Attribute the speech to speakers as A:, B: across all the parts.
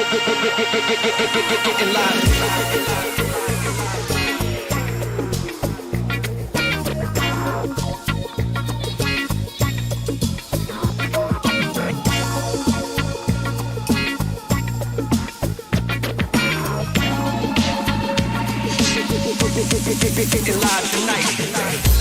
A: Getting live. Getting live tonight. Getting live.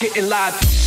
A: Getting live.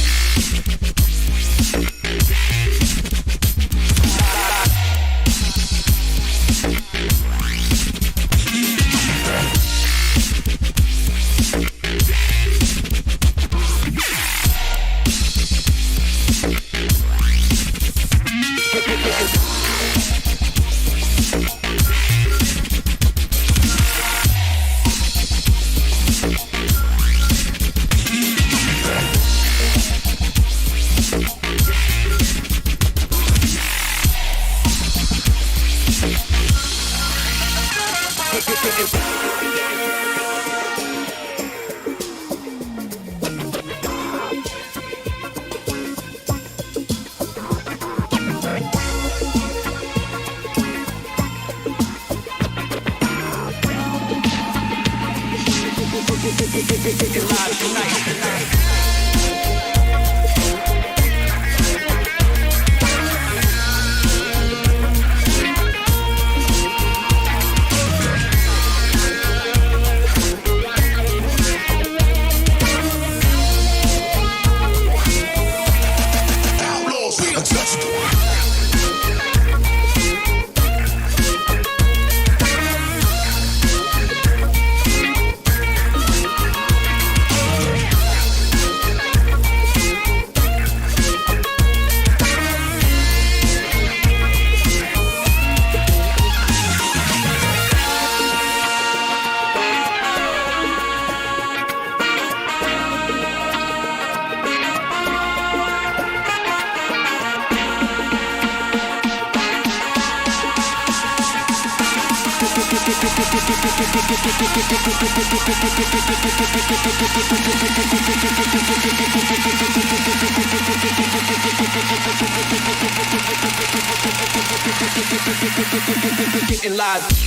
A: Getting live.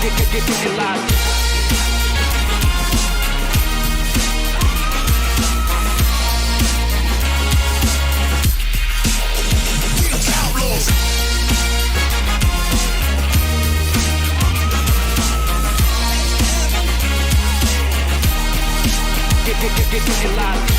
A: Getting live. Getting live.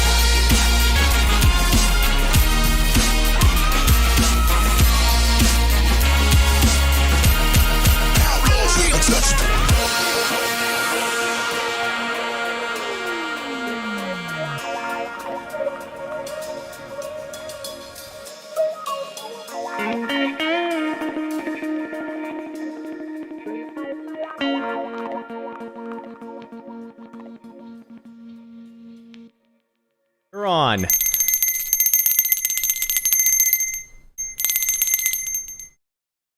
B: We're on.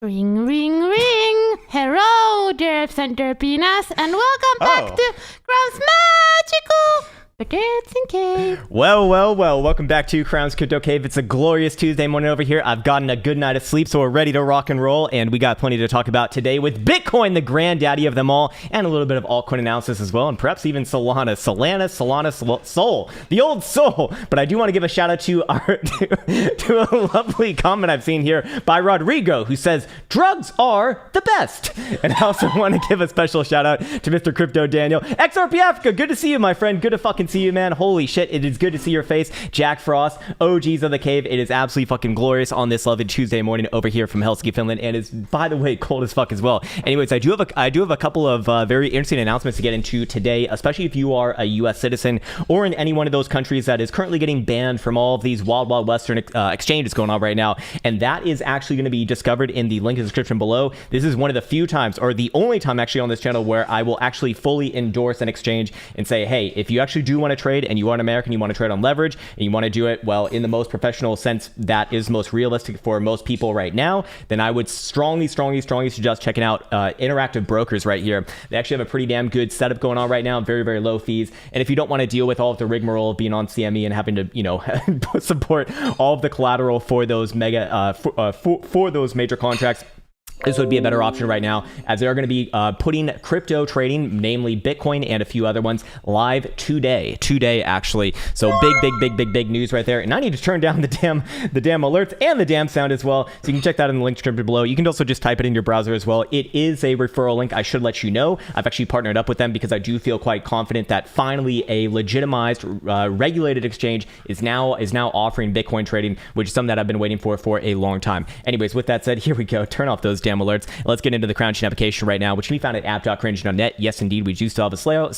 C: Ring, ring, ring. Hello, derps and derpinas, and welcome back to Krown's Magical Crypto Cave.
B: Well, welcome back to Krown's Crypto Cave. It's a glorious Tuesday morning over here. I've gotten a good night of sleep, so we're ready to rock and roll, and we got plenty to talk about today with Bitcoin, the granddaddy of them all, and a little bit of altcoin analysis as well, and perhaps even Solana, Sol, the old Sol. But I do want to give a shout out to to a lovely comment I've seen here by Rodrigo, who says, drugs are the best. And I also want to give a special shout out to Mr. Crypto Daniel. XRP Africa, good to see you, my friend. Good to fucking see you, man. Holy shit, it is good to see your face. Jack Frost, OGs of the cave. It is absolutely fucking glorious on this lovely Tuesday morning over here from Helsinki, Finland, and it's, by the way, cold as fuck as well. Anyways, I do have a couple of very interesting announcements to get into today, especially if you are a U.S. citizen or in any one of those countries that is currently getting banned from all of these wild western exchanges going on right now, and that is actually going to be discovered in the link in the description below. This is one of the few times, or the only time actually on this channel, where I will actually fully endorse an exchange and say, hey, if you actually do want to trade and you are an American, you want to trade on leverage, and you want to do it, well, in the most professional sense that is most realistic for most people right now, then I would strongly suggest checking out Interactive Brokers right here. They actually have a pretty damn good setup going on right now, very low fees. And if you don't want to deal with all of the rigmarole of being on CME and having to, you know, support all of the collateral for those for those major contracts, this would be a better option right now, as they are going to be putting crypto trading, namely Bitcoin and a few other ones, live today actually. So big news right there. And I need to turn down the damn alerts and the damn sound as well. So you can check that in the link description below. You can also just type it in your browser as well. It is a referral link. I should let you know. I've actually partnered up with them because I do feel quite confident that finally a legitimized, regulated exchange is now offering Bitcoin trading, which is something that I've been waiting for a long time. Anyways, with that said, here we go. Turn off those damn alerts. Let's get into the Krown Chain application right now, which can be found at app.cringe.net. Yes, indeed, we do still have the sale.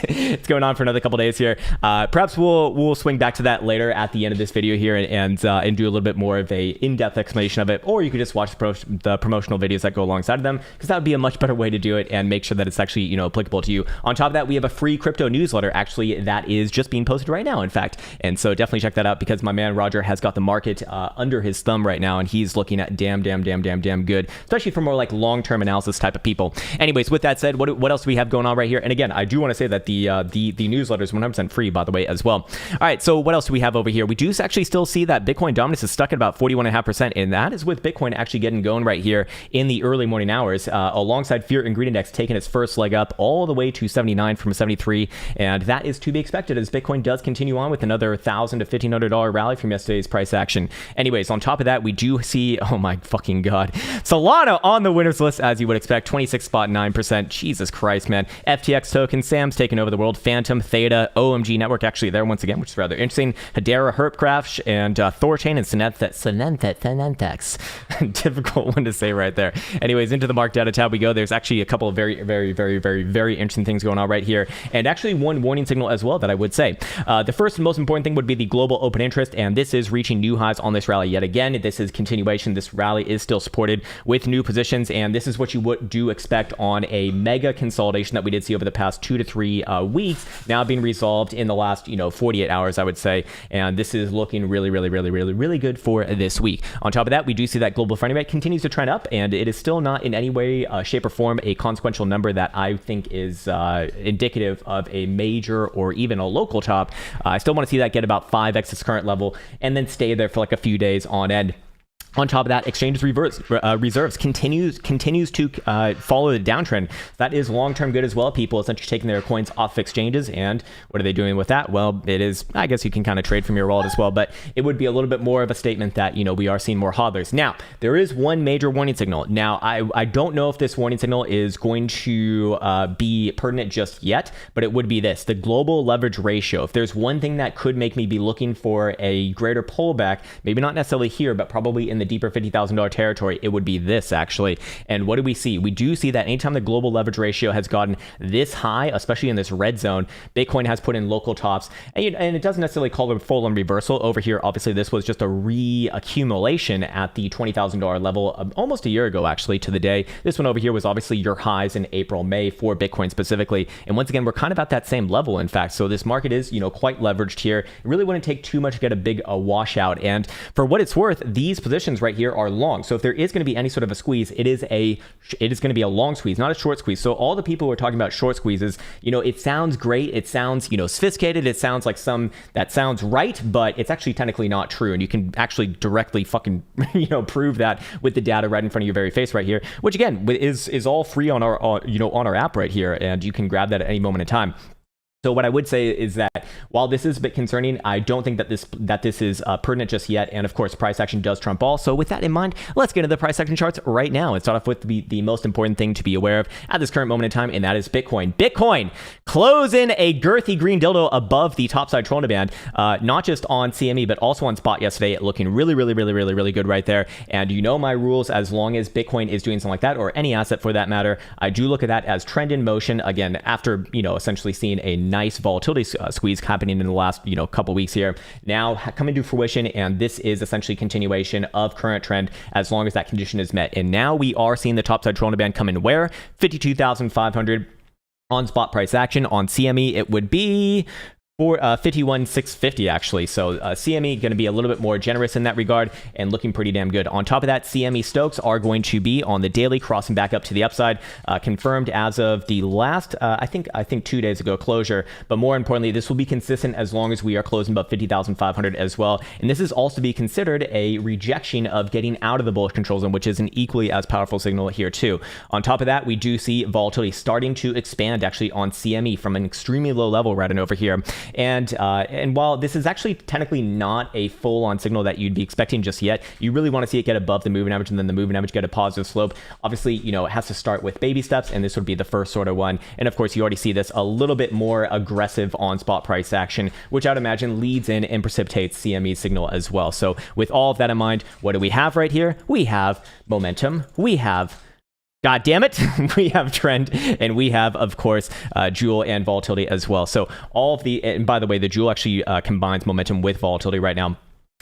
B: It's going on for another couple days here. Perhaps we'll swing back to that later at the end of this video here and do a little bit more of a in-depth explanation of it, or you could just watch the promotional videos that go alongside of them, because that would be a much better way to do it and make sure that it's actually, you know, applicable to you. On top of that, we have a free crypto newsletter actually that is just being posted right now, in fact, and so definitely check that out, because my man Roger has got the market under his thumb right now, and he's looking at damn good, especially for more like long-term analysis type of people. Anyways, with that said, what else do we have going on right here? And again, I do want to say that the newsletter is 100% free, by the way, as well. All right, so what else do we have over here? We do actually still see that Bitcoin dominance is stuck at about 41.5%, and that is with Bitcoin actually getting going right here in the early morning hours, alongside Fear and Greed Index taking its first leg up all the way to 79 from 73, and that is to be expected as Bitcoin does continue on with another $1,000 to $1,500 rally from yesterday's price action. Anyways, on top of that, we do see, oh my fucking god, Solana on the winners list, as you would expect, 26.9%. Jesus Christ, man. FTX token, Sam's taking over the world. Fantom, Theta, OMG Network actually there once again, which is rather interesting. Hedera, Herpcraft, and Thorchain and Synenthex. Difficult one to say right there. Anyways, into the market data tab we go. There's actually a couple of very interesting things going on right here, and actually one warning signal as well that I would say. The first and most important thing would be the global open interest, and this is reaching new highs on this rally yet again. This is continuation. This rally is still supported with new positions, and this is what you do expect on a mega consolidation that we did see over the past 2 to 3 weeks, now being resolved in the last 48 hours, I would say, and this is looking really good for this week. On top of that, we do see that global friendly rate continues to trend up, and it is still not in any way, shape, or form a consequential number that I think is indicative of a major or even a local top. I still want to see that get about 5x its current level and then stay there for like a few days on end. On top of that, exchanges reserves continues to follow the downtrend. That is long-term good as well. People essentially taking their coins off exchanges, and what are they doing with that? Well, it is, I guess you can kind of trade from your wallet as well, but it would be a little bit more of a statement that, you know, we are seeing more hodlers. Now, there is one major warning signal. Now, I don't know if this warning signal is going to be pertinent just yet, but it would be this: the global leverage ratio. If there's one thing that could make me be looking for a greater pullback, maybe not necessarily here, but probably in the deeper $50,000 territory, it would be this actually. And what do we see? We do see that anytime the global leverage ratio has gotten this high, especially in this red zone, Bitcoin has put in local tops, and it doesn't necessarily call it a full-on reversal over here. Obviously, this was just a reaccumulation at the $20,000 level almost a year ago, actually, to the day. This one over here was obviously your highs in April, May for Bitcoin specifically. And once again, we're kind of at that same level, in fact. So this market is, you know, quite leveraged here. It really wouldn't take too much to get a big washout. And for what it's worth, these positions right here are long. So if there is going to be any sort of a squeeze, it is going to be a long squeeze, not a short squeeze. So all the people who are talking about short squeezes, you know, it sounds great. It sounds, you know, sophisticated. It sounds like that sounds right, but it's actually technically not true. And you can actually directly fucking, you know, prove that with the data right in front of your very face right here, which again is all free on our, you know, on our app right here. And you can grab that at any moment in time. So what I would say is that while this is a bit concerning, I don't think that this is pertinent just yet. And of course, price action does trump all. So with that in mind, let's get into the price action charts right now and start off with the most important thing to be aware of at this current moment in time, and that is Bitcoin. Bitcoin closing a girthy green dildo above the topside Trollna band, not just on CME, but also on spot yesterday, looking really, really, really, really, really good right there. And you know my rules, as long as Bitcoin is doing something like that, or any asset for that matter, I do look at that as trend in motion. Again, after, you know, essentially seeing a nice volatility squeeze happening in the last, you know, couple weeks here, now coming to fruition, and this is essentially continuation of current trend as long as that condition is met. And now we are seeing the topside Trollna band come in where 52,500 on spot price action. On CME it would be for 51,650 actually. So CME going to be a little bit more generous in that regard and looking pretty damn good. On top of that, CME Stokes are going to be on the daily crossing back up to the upside, confirmed as of the last I think 2 days ago closure. But more importantly, this will be consistent as long as we are closing above 50,500 as well. And this is also to be considered a rejection of getting out of the bullish control zone, which is an equally as powerful signal here too. On top of that, we do see volatility starting to expand actually on CME from an extremely low level right in over here. And while this is actually technically not a full-on signal that you'd be expecting just yet, you really want to see it get above the moving average, and then the moving average get a positive slope. Obviously, you know, it has to start with baby steps, and this would be the first sort of one. And of course, you already see this a little bit more aggressive on spot price action, which I'd imagine leads in and precipitates CME signal as well. So with all of that in mind, what do we have right here? We have momentum. We have, God damn it, we have trend, and we have, of course, Jewel and volatility as well. So all of and by the way, the Jewel actually combines momentum with volatility right now.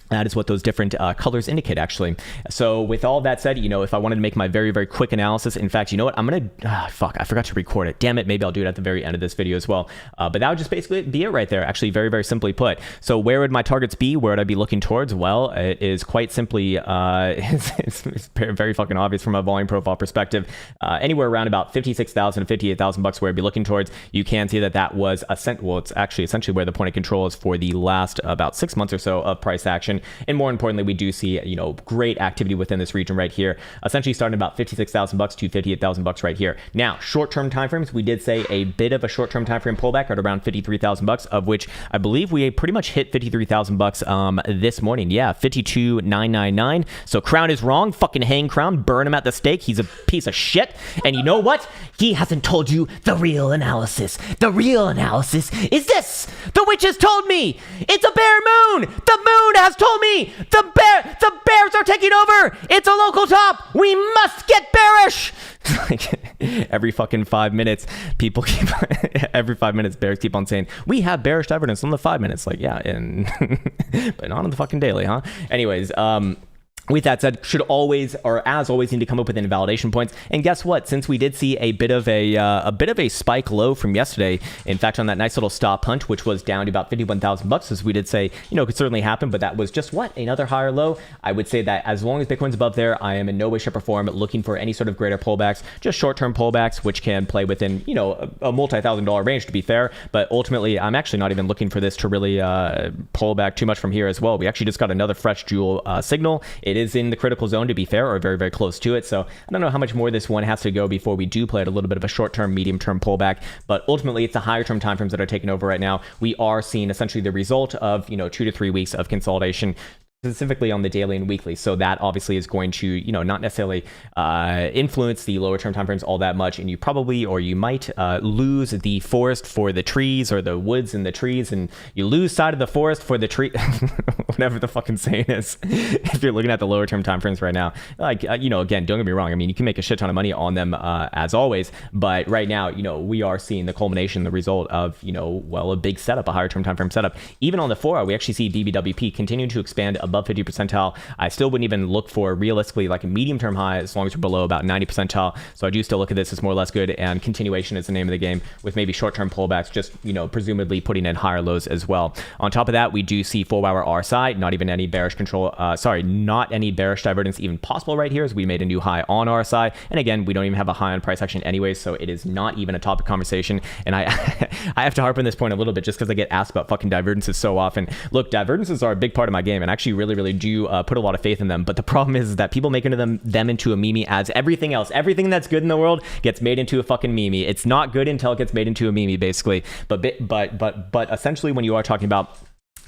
B: That is what those different colors indicate, actually. So with all that said, you know, if I wanted to make my very, very quick analysis, in fact, you know what? I'm going to, fuck, I forgot to record it. Damn it. Maybe I'll do it at the very end of this video as well. But that would just basically be it right there. Actually, very, very simply put. So where would my targets be? Where would I be looking towards? Well, it is quite simply, it's very fucking obvious from a volume profile perspective. Anywhere around about 56,000 to 58,000 bucks where I'd be looking towards. You can see that that was well, it's actually essentially where the point of control is for the last about 6 months or so of price action. And more importantly, we do see, you know, great activity within this region right here, essentially starting about 56,000 bucks to 58,000 bucks right here. Now, short-term timeframes, we did say a bit of a short-term timeframe pullback at around 53,000 bucks, of which I believe we pretty much hit 53,000 bucks this morning. Yeah, 52,999. So Krown is wrong. Fucking hang Krown, burn him at the stake. He's a piece of shit. And you know what? He hasn't told you the real analysis. The real analysis is this. The witches told me. It's a bare moon. The moon has told me. The bears are taking over. It's a local top. We must get bearish. Every fucking 5 minutes, people keep every 5 minutes, bears keep on saying we have bearish evidence on the 5 minutes. Like, yeah, and but not on the fucking daily, huh? Anyways, with that said, should always, or as always, need to come up with invalidation points. And guess what? Since we did see a bit of a spike low from yesterday, in fact, on that nice little stop hunt, which was down to about 51,000 bucks, as we did say, you know, could certainly happen, but that was just what, another higher low. I would say that as long as Bitcoin's above there, I am in no way, shape, or form looking for any sort of greater pullbacks, just short-term pullbacks, which can play within, you know, a multi-$1,000 range, to be fair. But ultimately, I'm actually not even looking for this to really pull back too much from here as well. We actually just got another fresh Jewel signal. it is in the critical zone, to be fair, or very, very close to it. So I don't know how much more this one has to go before we do play at a little bit of a short-term, medium-term pullback. But ultimately, it's the higher-term timeframes that are taking over right now. We are seeing essentially the result of 2 to 3 weeks of consolidation, specifically on the daily and weekly. So that obviously is going to, not necessarily influence the lower term timeframes all that much. And you probably, or you might lose the forest for the trees, or the woods and the trees, and you lose sight of the forest for the tree, whatever the fucking saying is. If you're looking at the lower term timeframes right now, like, again, don't get me wrong. I mean, you can make a shit ton of money on them as always, but right now, we are seeing the culmination, the result of, a big setup, a higher term timeframe setup. Even on the 4-hour, we actually see BBWP continuing to expand above 50 percentile. I still wouldn't even look for realistically like a medium term high as long as we're below about 90 percentile. So I do still look at this as more or less good, and continuation is the name of the game, with maybe short term pullbacks, just presumably putting in higher lows as well. On top of that, we do see 4-hour RSI, not even any bearish control, not any bearish divergence even possible right here, as we made a new high on RSI. And again, we don't even have a high on price action anyway, so it is not even a topic conversation. And I I have to harp on this point a little bit just because I get asked about fucking divergences so often. Look, divergences are a big part of my game, and I actually really do put a lot of faith in them. But the problem is that people make them into a meme as everything else. Everything that's good in the world gets made into a fucking meme. It's not good until it gets made into a meme, basically. But essentially, when you are talking about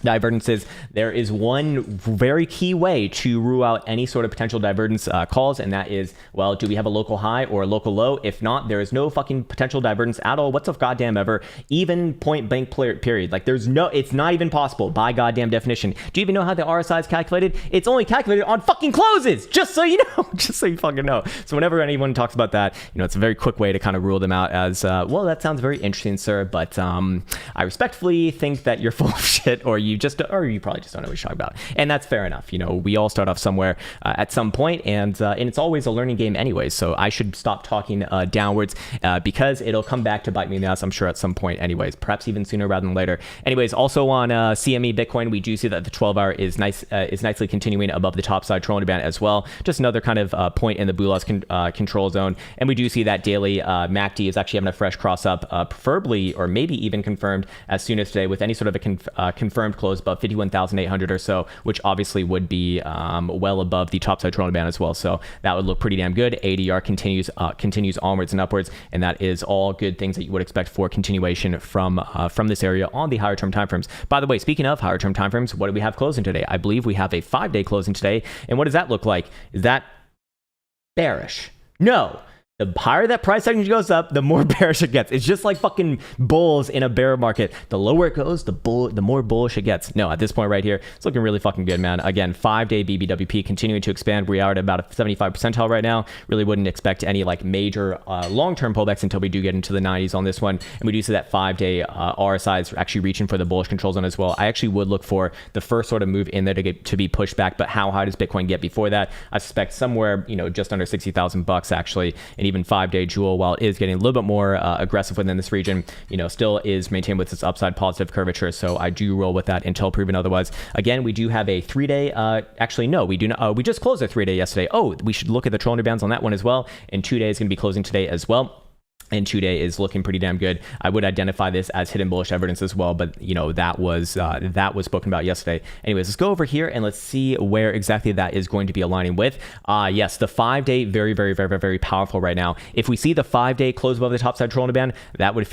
B: divergences, there is one very key way to rule out any sort of potential divergence calls, and that is, well, do we have a local high or a local low? If not, there is no fucking potential divergence at all. What's a goddamn ever? Even point blank period. Like, it's not even possible by goddamn definition. Do you even know how the RSI is calculated? It's only calculated on fucking closes, just so you know, just so you fucking know. So whenever anyone talks about that, it's a very quick way to kind of rule them out as, well, that sounds very interesting, sir, but I respectfully think that you're full of shit, or you probably just don't know what you're talking about. And that's fair enough. We all start off somewhere at some point, and it's always a learning game anyway. So I should stop talking downwards because it'll come back to bite me in the ass, I'm sure, at some point anyways, perhaps even sooner rather than later. Anyways, also on CME Bitcoin, we do see that the 12-hour is nicely continuing above the top side trolling band as well. Just another kind of point in the Boulos control zone. And we do see that daily MACD is actually having a fresh cross up, preferably, or maybe even confirmed as soon as today, with any sort of a confirmed close above 51,800 or so, which obviously would be well above the topside trailing band as well. So that would look pretty damn good. ADR continues onwards and upwards, and that is all good things that you would expect for continuation from this area on the higher term timeframes. By the way, speaking of higher term timeframes, what do we have closing today? I believe we have a 5-day closing today. And what does that look like? Is that bearish? No. The higher that price action goes up, the more bearish it gets. It's just like fucking bulls in a bear market. The lower it goes, the more bullish it gets. No, at this point right here, it's looking really fucking good, man. Again, 5-day BBWP continuing to expand. We are at about a 75 percentile right now. Really wouldn't expect any like major long-term pullbacks until we do get into the 90s on this one. And we do see that 5-day RSI is actually reaching for the bullish control zone as well. I actually would look for the first sort of move in there to be pushed back. But how high does Bitcoin get before that? I suspect somewhere, just under $60,000 actually. And even 5-day Jewel, while it is getting a little bit more aggressive within this region, still is maintained with its upside positive curvature. So I do roll with that until proven otherwise. Again, we do have a 3-day. Actually, no, we do not. We just closed a 3-day yesterday. Oh, we should look at the troll bands on that one as well. And 2 days going to be closing today as well. And 2-day is looking pretty damn good. I would identify this as hidden bullish evidence as well, but that was spoken about yesterday. Anyways, let's go over here and let's see where exactly that is going to be aligning with. Yes, the 5-day, very, very, very, very, very powerful right now. If we see the 5-day close above the top side trolling band, that would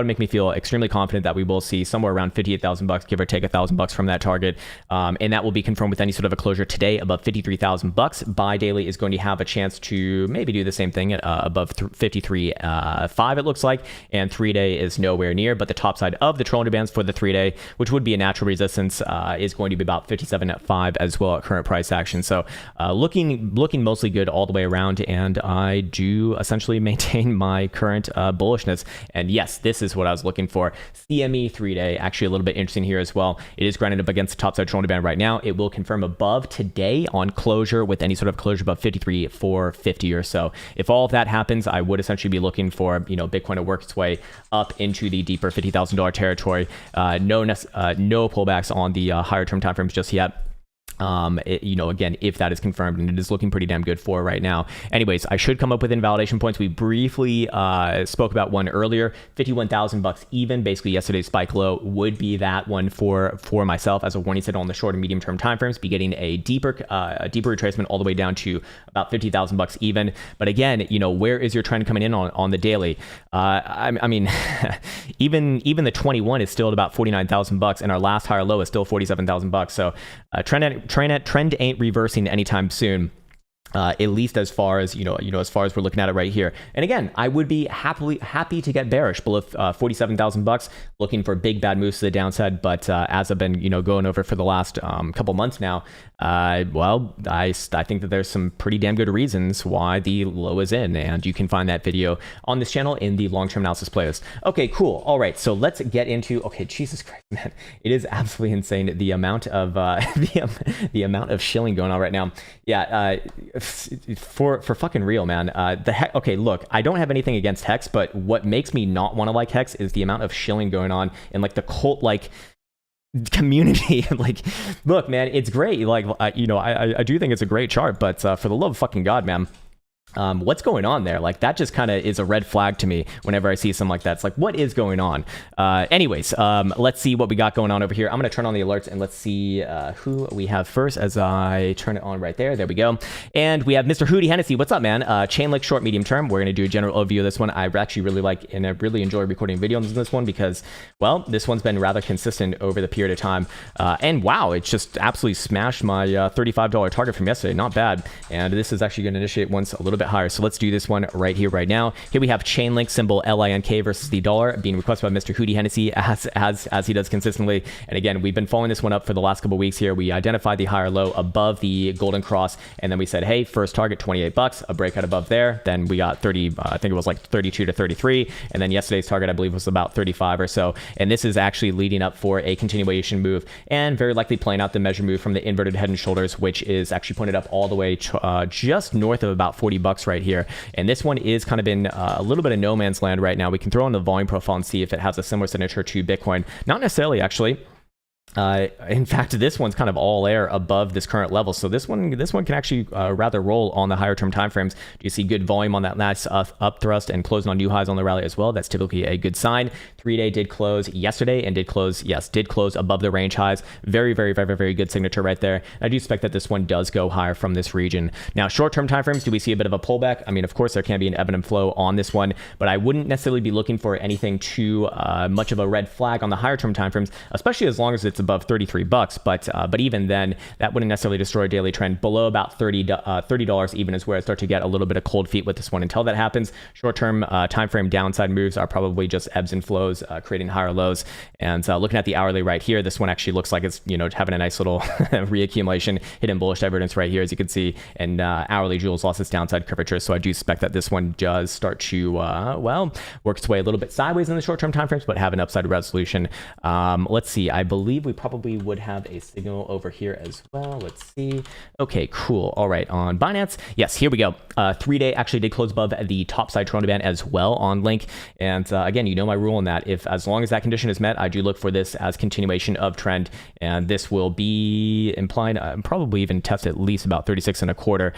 B: make me feel extremely confident that we will see somewhere around $58,000, give or take $1,000 from that target, and that will be confirmed with any sort of a closure today above $53,000. Buy daily is going to have a chance to maybe do the same thing at above 53.5, it looks like, and 3-day is nowhere near, but the top side of the trolling bands for the 3-day, which would be a natural resistance, is going to be about 57.5 as well at current price action. So looking mostly good all the way around, and I do essentially maintain my current bullishness. And yes, this is what I was looking for. CME 3-day, actually a little bit interesting here as well. It is grinding up against the top side trolling band right now. It will confirm above today on closure, with any sort of closure above 53,450 or so. If all of that happens, I would essentially be looking for Bitcoin to work its way up into the deeper $50,000 territory. No pullbacks on the higher term timeframes just yet. Again, if that is confirmed, and it is looking pretty damn good for right now. Anyways, I should come up with invalidation points. We briefly spoke about one earlier, 51,000 bucks even. Basically, yesterday's spike low would be that one for myself as a warning signal on the short and medium term timeframes. Be getting a deeper retracement all the way down to about 50,000 bucks even. But again, where is your trend coming in on the daily? I mean, even the 21 is still at about 49,000 bucks, and our last higher low is still 47,000 bucks. So trend ain't reversing anytime soon. At least as far as as far as we're looking at it right here. And again, I would be happy to get bearish below 47,000 bucks, looking for big bad moves to the downside. But as I've been going over for the last couple months now, I think that there's some pretty damn good reasons why the low is in, and you can find that video on this channel in the long-term analysis playlist. Okay, cool. All right, so let's get into. Okay, Jesus Christ, man, it is absolutely insane the amount of the amount of shilling going on right now. Yeah. For fucking real, man. Okay, look, I don't have anything against Hex, but what makes me not want to like Hex is the amount of shilling going on in like the cult like community. Like, look, man, it's great. Like, I do think it's a great chart, but for the love of fucking God, man. What's going on there? Like, that just kind of is a red flag to me whenever I see something like that. It's like, what is going on? Anyways, let's see what we got going on over here. I'm going to turn on the alerts and let's see who we have first as I turn it on right there. There we go. And we have Mr. Hootie Hennessy. What's up, man? Chainlink short, medium term. We're going to do a general overview of this one. I actually really like and I really enjoy recording videos on this one because, well, this one's been rather consistent over the period of time. And wow, it's just absolutely smashed my $35 target from yesterday. Not bad. And this is actually going to initiate once a little bit higher. So let's do this one right here, right now. Here we have Chainlink symbol LINK versus the dollar being requested by Mr. Hootie Hennessy as he does consistently. And again, we've been following this one up for the last couple of weeks here. We identified the higher low above the golden cross, and then we said, hey, first target 28 bucks, a breakout above there. Then we got 30, I think it was like 32 to 33. And then yesterday's target, I believe, was about 35 or so. And this is actually leading up for a continuation move and very likely playing out the measure move from the inverted head and shoulders, which is actually pointed up all the way just north of about 40 bucks right here. And this one is kind of in a little bit of no man's land right now. We can throw on the volume profile and see if it has a similar signature to Bitcoin. Not necessarily, actually. In fact, this one's kind of all air above this current level. So this one can actually rather roll on the higher term timeframes. Do you see good volume on that last up thrust and closing on new highs on the rally as well? That's typically a good sign. 3-day did close yesterday and did close above the range highs. Very, very, very, very good signature right there. I do expect that this one does go higher from this region. Now, short term timeframes, do we see a bit of a pullback? I mean, of course, there can be an ebb and flow on this one, but I wouldn't necessarily be looking for anything too much of a red flag on the higher term timeframes, especially as long as it's above 33 bucks. But even then, that wouldn't necessarily destroy a daily trend. Below about $30 even is where I start to get a little bit of cold feet with this one. Until that happens, short-term time frame downside moves are probably just ebbs and flows, creating higher lows. And looking at the hourly right here, this one actually looks like it's having a nice little reaccumulation, hidden bullish divergence right here, as you can see. And hourly Jules lost its downside curvature, so I do expect that this one does start to work its way a little bit sideways in the short-term time frames, but have an upside resolution. Let's see. I believe we probably would have a signal over here as well. Let's see. Okay, cool. All right, on Binance, yes, here we go. 3-day actually did close above the top side Toronto band as well on Link. And again, you know my rule on that. If as long as that condition is met, I do look for this as continuation of trend, and this will be implied probably even test at least about 36 and a quarter.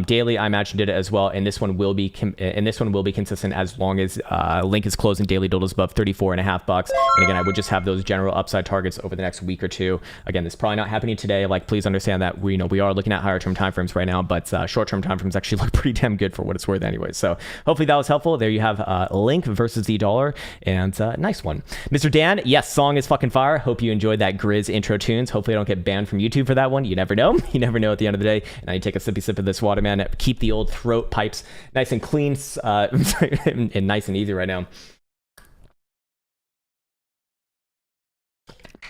B: Daily, I imagine did it as well, and this one will be consistent as long as Link is closing daily totals above 34 and a half bucks. And again, I would just have those general upside targets over the next week or two. Again, this is probably not happening today. Like, please understand that we are looking at higher term timeframes right now, but short term timeframes actually look pretty damn good for what it's worth anyway. So hopefully that was helpful. There you have Link versus the dollar, and nice one. Mr. Dan, yes, song is fucking fire. Hope you enjoyed that Grizz intro tunes. Hopefully I don't get banned from YouTube for that one. You never know. You never know at the end of the day. And I take a sippy sip of this water, man. Keep the old throat pipes nice and clean and nice and easy right now.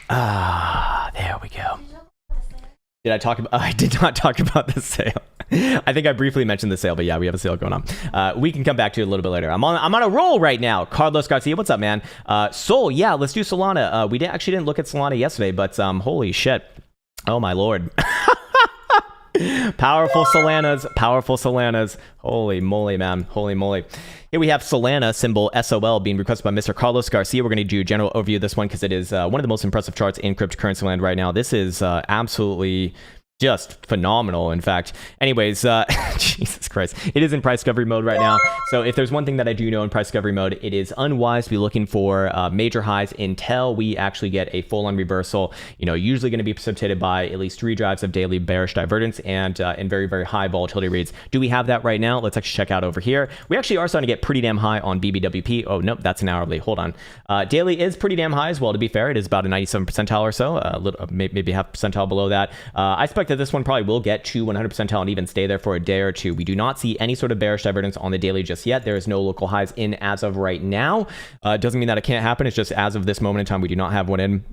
B: There we go. Did I talk about? I did not talk about the sale. I think I briefly mentioned the sale, but yeah, we have a sale going on. We can come back to it a little bit later. I'm on a roll right now. Carlos Garcia, what's up, man? Sol, yeah, let's do Solana. We actually didn't look at Solana yesterday, but holy shit. Oh my lord. Powerful Solanas. Holy moly, man. Holy moly. Here we have Solana, symbol SOL, being requested by Mr. Carlos Garcia. We're going to do a general overview of this one because it is one of the most impressive charts in cryptocurrency land right now. This is absolutely just phenomenal. In fact, anyways, Jesus Christ, it is in price discovery mode right now. So if there's one thing that I do know in price discovery mode, it is unwise to be looking for major highs until we actually get a full-on reversal. Usually going to be precipitated by at least 3 drives of daily bearish divergence and very, very high volatility reads. Do we have that right now? Let's actually check out over here. We actually are starting to get pretty damn high on BBWP. Oh, nope, that's an hourly. Hold on. Daily is pretty damn high as well, to be fair. It is about a 97 percentile or so, maybe half percentile below that. I expect that this one probably will get to 100 percentile and even stay there for a day or two. We do not see any sort of bearish divergence on the daily just yet. There is no local highs in as of right now. Doesn't mean that it can't happen. It's just as of this moment in time, we do not have one in.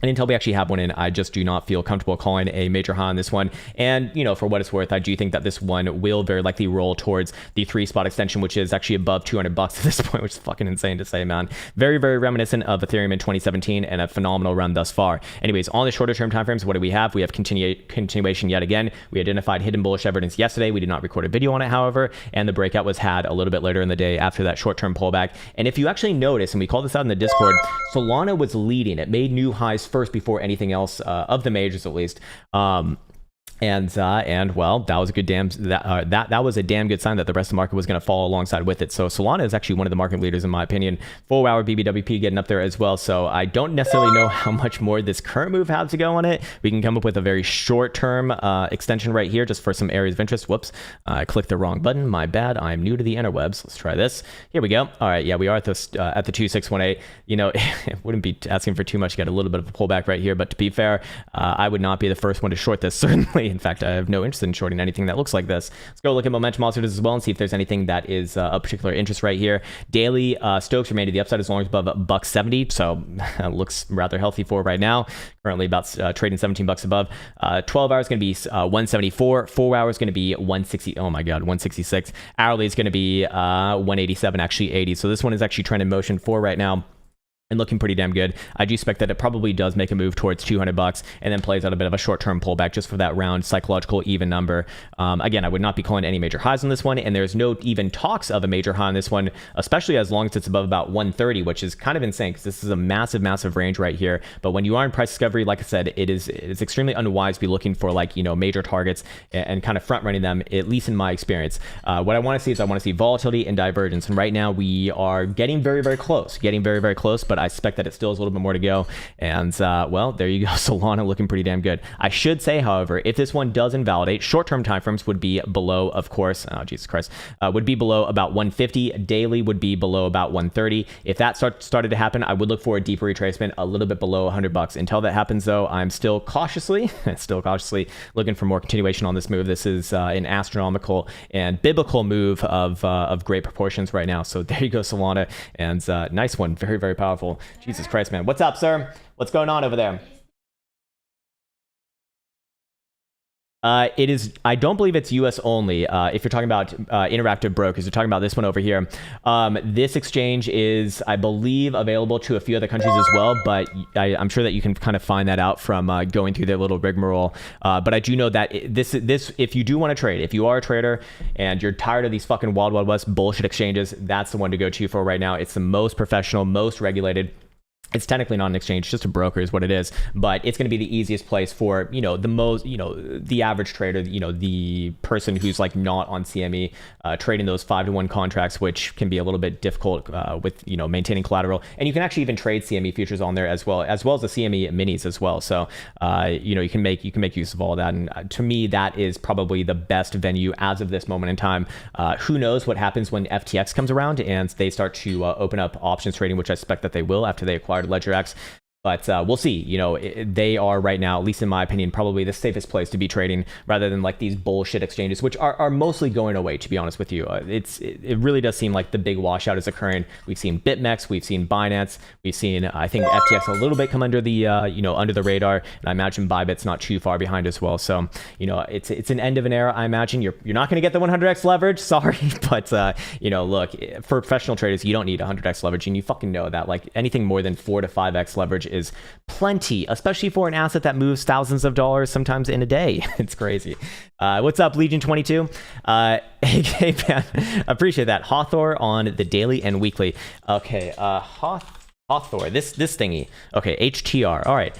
B: And until we actually have one in, I just do not feel comfortable calling a major high on this one. And, for what it's worth, I do think that this one will very likely roll towards the 3-spot extension, which is actually above $200 at this point, which is fucking insane to say, man. Very, very reminiscent of Ethereum in 2017 and a phenomenal run thus far. Anyways, on the shorter term timeframes, what do we have? We have continuation yet again. We identified hidden bullish evidence yesterday. We did not record a video on it, however, and the breakout was had a little bit later in the day after that short-term pullback. And if you actually notice, and we called this out in the Discord, Solana was leading. It made new highs first before anything else of the majors, at least. And well, that was a good that was a damn good sign that the rest of the market was going to follow alongside with it. So Solana is actually one of the market leaders in my opinion. 4-hour BBWP getting up there as well. So I don't necessarily know how much more this current move has to go on it. We can come up with a very short term extension right here just for some areas of interest. Whoops, I clicked the wrong button. My bad. I'm new to the interwebs. Let's try this. Here we go. All right, yeah, we are at the 2618. It wouldn't be asking for too much to get a little bit of a pullback right here. But to be fair, I would not be the first one to short this, certainly. In fact, I have no interest in shorting anything that looks like this. Let's go look at momentum oscillators as well and see if there's anything that is of particular interest right here. Daily Stokes remain to the upside as long as above $1.70, so looks rather healthy for right now. Currently about trading $17 above. 12 hours going to be 174. 4 hours going to be 160. Oh my God, 166. Hourly is going to be 187, actually 80. So this one is actually trending motion for right now. And looking pretty damn good. I do expect that it probably does make a move towards $200 and then plays out a bit of a short-term pullback just for that round psychological even number. Again, I would not be calling any major highs on this one, and there's no even talks of a major high on this one, especially as long as it's above about 130, which is kind of insane because this is a massive range right here. But when you are in price discovery, like I said, it's extremely unwise to be looking for major targets and kind of front running them, at least in my experience. What I want to see is I want to see volatility and divergence, and right now we are getting very close, but I suspect that it still has a little bit more to go. And well, there you go. Solana looking pretty damn good. I should say, however, if this one does invalidate, short-term timeframes would be below, of course, oh Jesus Christ, would be below about 150. Daily would be below about 130. If that started to happen, I would look for a deeper retracement a little bit below $100. Until that happens, though, I'm still cautiously looking for more continuation on this move. This is an astronomical and biblical move of great proportions right now. So there you go, Solana, and nice one, very powerful. Jesus Christ, man. What's up, sir? What's going on over there? It is, I don't believe it's US only. If you're talking about interactive brokers, you're talking about this one over here. This exchange is, I believe, available to a few other countries as well, but I'm sure that you can kind of find that out from going through their little rigmarole. But I do know that this, if you do want to trade, if you are a trader and you're tired of these fucking Wild West bullshit exchanges, that's the one to go to for right now. It's the most professional, most regulated. It's technically not an exchange, just a broker is what it is, but it's going to be the easiest place for, the average trader, the person who's not on CME, trading those 5-to-1 contracts, which can be a little bit difficult with, maintaining collateral. And you can actually even trade CME futures on there as well as the CME minis as well. So, you can make use of all of that. And to me, that is probably the best venue as of this moment in time. Who knows what happens when FTX comes around and they start to open up options trading, which I expect that they will after they acquire LedgerX. But we'll see. They are right now, at least in my opinion, probably the safest place to be trading rather than these bullshit exchanges, which are mostly going away, to be honest with you. It really does seem like the big washout is occurring. We've seen BitMEX, we've seen Binance, we've seen, I think, FTX a little bit come under the, under the radar. And I imagine Bybit's not too far behind as well. So, it's an end of an era, I imagine. You're not going to get the 100x leverage, sorry. But, look, for professional traders, you don't need 100x leverage. And you fucking know that. Anything more than 4 to 5x leverage is plenty, especially for an asset that moves thousands of dollars sometimes in a day. It's crazy. What's up, Legion 22? Hey, man, appreciate that. Hawthor on the daily and weekly. Okay, Author, this thingy. Okay, HTR. All right.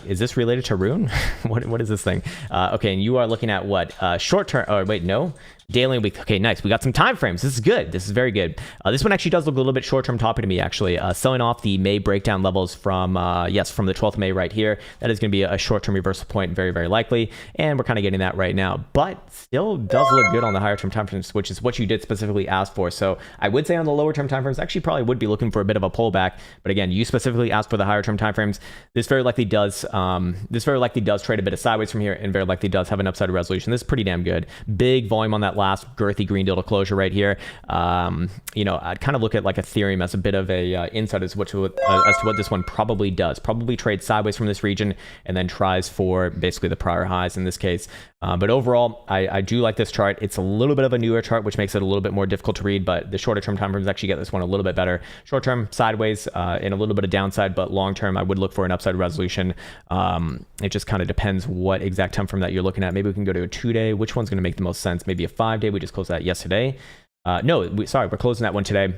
B: Is this related to Rune? what is this thing? Okay, and you are looking at what? Short term. Oh wait, no. Daily and week. Okay, nice. We got some time frames. This is good. This is very good. This one actually does look a little bit short-term toppy to me, actually. Selling off the May breakdown levels from, from the 12th of May right here. That is going to be a short-term reversal point, very, very likely. And we're kind of getting that right now. But still does look good on the higher-term time frames, which is what you did specifically ask for. So I would say on the lower-term time frames, actually probably would be looking for a bit of a pullback. But again, you specifically asked for the higher-term time frames. This very likely does trade a bit of sideways from here, and very likely does have an upside resolution. This is pretty damn good. Big volume on that last girthy green deal to closure right here. I'd kind of look at like Ethereum as a bit of a insight as to what this one probably does. Probably trades sideways from this region and then tries for basically the prior highs in this case. But overall, I do like this chart. It's a little bit of a newer chart, which makes it a little bit more difficult to read, but the shorter term time frames actually get this one a little bit better. Short term sideways and a little bit of downside, but long term I would look for an upside resolution. It just kind of depends what exact time frame that you're looking at. Maybe we can go to a 2-day. Which one's going to make the most sense? Maybe a 5-day. We just closed that yesterday. We're closing that one today.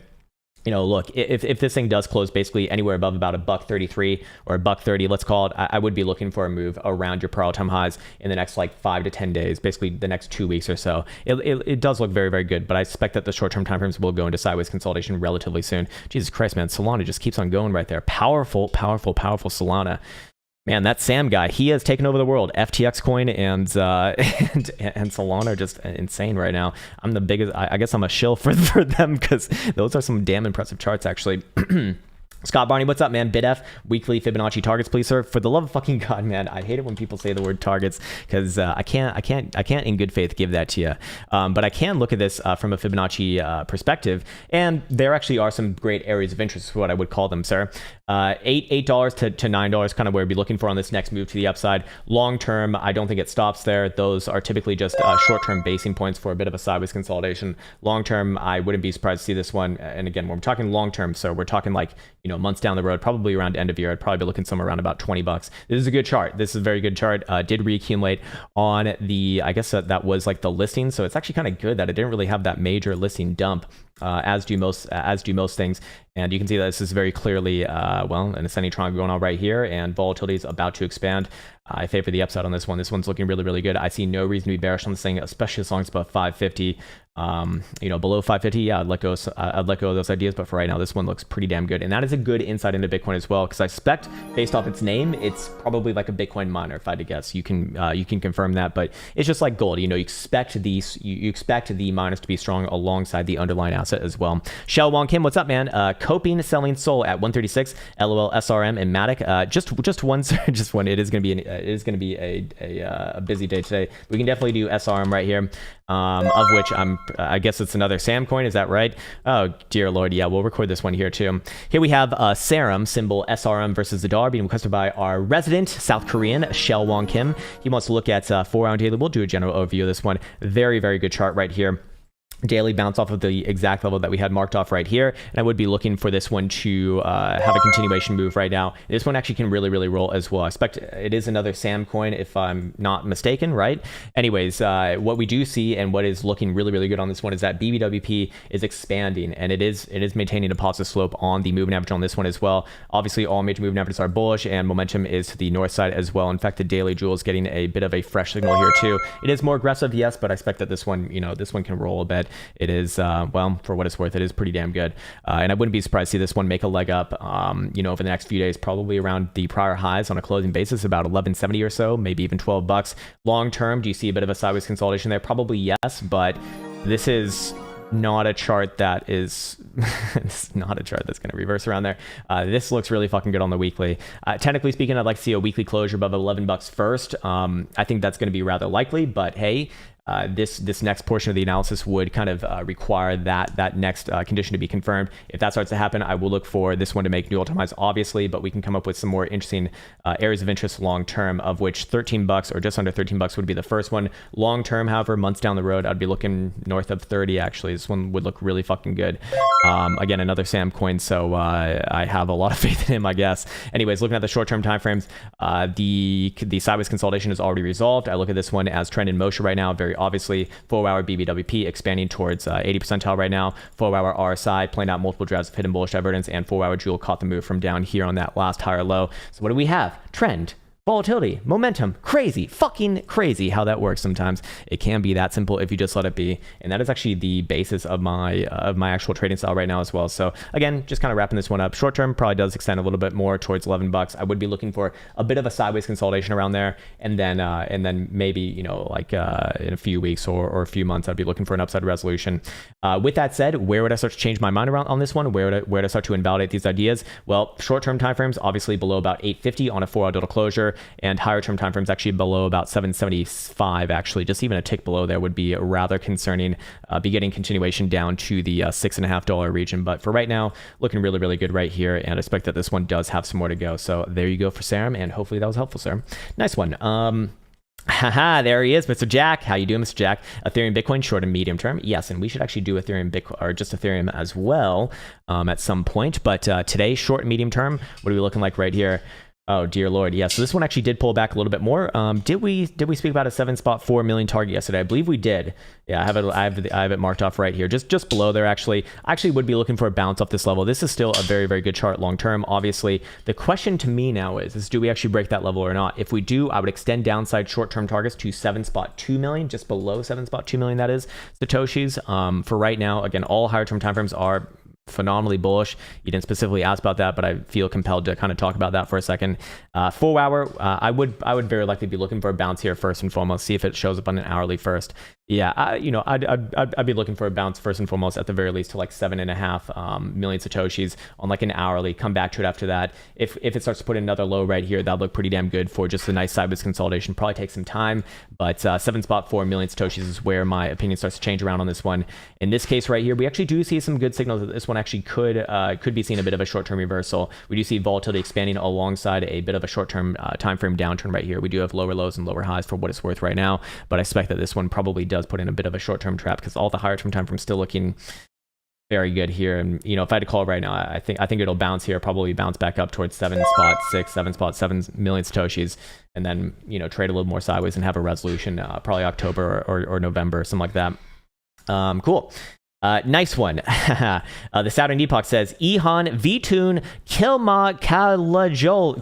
B: Look, if this thing does close basically anywhere above about $1.33 or $1.30, let's call it, I would be looking for a move around your prior time highs in the next like 5 to 10 days, basically the next 2 weeks or so. It does look very, very good, but I expect that the short-term timeframes will go into sideways consolidation relatively soon. Jesus Christ, man, Solana just keeps on going right there. Powerful, powerful, powerful Solana. Man, that Sam guy, he has taken over the world. FTX coin and Solana are just insane right now. I'm the biggest, I guess I'm a shill for them because those are some damn impressive charts, actually. Scott Barney, what's up, man? BitF, weekly Fibonacci targets, please, sir. For the love of fucking God, man, I hate it when people say the word targets because I can't in good faith give that to you. But I can look at this from a Fibonacci perspective, and there actually are some great areas of interest, what I would call them, sir. $8 to $9, kind of where we'd be looking for on this next move to the upside. Long term, I don't think it stops there. Those are typically just short-term basing points for a bit of a sideways consolidation. Long term, I wouldn't be surprised to see this one. And again, when we're talking long term, so we're talking like months down the road, probably around end of year, I'd probably be looking somewhere around about $20. This is a good chart. This is a very good chart. Did reaccumulate on the, I guess that was like the listing. So it's actually kind of good that it didn't really have that major listing dump. As do most things, and you can see that this is very clearly an ascending triangle going on right here, and volatility is about to expand. I favor the upside on this one. This one's looking really, really good. I see no reason to be bearish on this thing, especially as long as it's above 550. Below 550, yeah, I'd let go of those ideas. But for right now, this one looks pretty damn good, and that is a good insight into Bitcoin as well, because I expect, based off its name, it's probably like a Bitcoin miner. If I had to guess, you can confirm that, but it's just like gold. You expect the miners to be strong alongside the underlying asset as well. Shell Wong Kim, what's up, man? Coping, selling Sol at 136. LOL, SRM and Matic. Just one. It is going to be a busy day today. We can definitely do SRM right here. Of which I guess it's another Sam coin, is that right? Oh dear Lord, yeah, we'll record this one here too. Here we have Serum, symbol SRM versus the dollar, being requested by our resident South Korean, Shell Wong Kim. He wants to look at 4-hour daily. We'll do a general overview of this one. Very, very good chart right here. Daily bounce off of the exact level that we had marked off right here, and I would be looking for this one to have a continuation move right now. This one actually can really, really roll as well. I expect it is another Sam coin if I'm not mistaken, right? Anyways, what we do see and what is looking really, really good on this one is that BBWP is expanding, and it is maintaining a positive slope on the moving average on this one as well. Obviously, all major moving averages are bullish, and momentum is to the north side as well. In fact, the daily jewel is getting a bit of a fresh signal here too. It is more aggressive, yes, but I expect that this one can roll a bit. It is, for what it's worth, it is pretty damn good. And I wouldn't be surprised to see this one make a leg up, over the next few days, probably around the prior highs on a closing basis, about 1170 or so, maybe even $12. Long term, do you see a bit of a sideways consolidation there? Probably yes, but this is not a chart that is it's not a chart that's going to reverse around there. This looks really fucking good on the weekly. Technically speaking, I'd like to see a weekly closure above $11 first. I think that's going to be rather likely, but hey, this next portion of the analysis would kind of require that next condition to be confirmed. If that starts to happen, I will look for this one to make new all-time highs, obviously, but we can come up with some more interesting areas of interest long term, of which $13 or just under $13 would be the first one. Long term, however, months down the road, I'd be looking north of 30. Actually, this one would look really fucking good. Again, another Sam coin, so I have a lot of faith in him, I guess. Anyways, looking at the short-term timeframes, the sideways consolidation is already resolved. I look at this one as trend in motion right now, very Obviously, 4-hour BBWP expanding towards 80 percentile right now. 4-hour RSI playing out multiple drafts of hidden bullish divergence, and 4-hour Jewel caught the move from down here on that last higher low. So what do we have? Trend. Volatility, momentum, crazy, fucking crazy how that works sometimes. It can be that simple if you just let it be. And that is actually the basis of my actual trading style right now as well. So again, just kind of wrapping this one up. Short term probably does extend a little bit more towards $11. I would be looking for a bit of a sideways consolidation around there. And then maybe, you know, like in a few weeks or a few months, I'd be looking for an upside resolution. With that said, where would I start to change my mind around on this one? Where would I start to invalidate these ideas? Well, short term timeframes, obviously below about 850 on a 4-hour total closure. And higher term timeframes actually below about 775, actually just even a tick below there would be rather concerning. Be getting continuation down to the $6.50 region, but for right now looking really, really good right here, and I expect that this one does have some more to go. So there you go for Serum, and hopefully that was helpful, sir. Nice one. Haha, there he is, Mr. Jack. How you doing, Mr. Jack? Ethereum Bitcoin short and medium term. Yes, and we should actually do Ethereum Bitcoin, or just Ethereum as well at some point, but today short and medium term, what are we looking like right here? Oh dear Lord, yeah. So this one actually did pull back a little bit more. Did we speak about a 7.4 million target yesterday? I believe we did. Yeah, I have it marked off right here, just below there. Actually, I actually would be looking for a bounce off this level. This is still a very, very good chart long term. Obviously, the question to me now is do we actually break that level or not? If we do, I would extend downside short term targets to 7.2 million, just below 7.2 million. That is Satoshis. For right now, again, all higher term timeframes are phenomenally bullish. You didn't specifically ask about that, but I feel compelled to kind of talk about that for a second. 4-hour, I would very likely be looking for a bounce here first and foremost. See if it shows up on an hourly first. Yeah, I'd be looking for a bounce first and foremost, at the very least, to like 7.5 million Satoshis on like an hourly. Come back to it after that. If it starts to put another low right here, that'll look pretty damn good for just a nice sideways consolidation. Probably take some time, but 7.4 million Satoshis is where my opinion starts to change around on this one. In this case right here, we actually do see some good signals that this one actually could be seeing a bit of a short-term reversal. We do see volatility expanding alongside a bit of a short-term time frame downturn right here. We do have lower lows and lower highs for what it's worth right now, but I expect that this one probably does put in a bit of a short-term trap because all the higher term time frames still looking very good here. And you know, if I had to call right now, I think it'll bounce here, probably bounce back up towards 7.7 million Satoshis, and then, you know, trade a little more sideways and have a resolution probably October or November, something like that. Cool. Nice one. The Saturn Epoch says Ihan Vitun Kilma Kajal.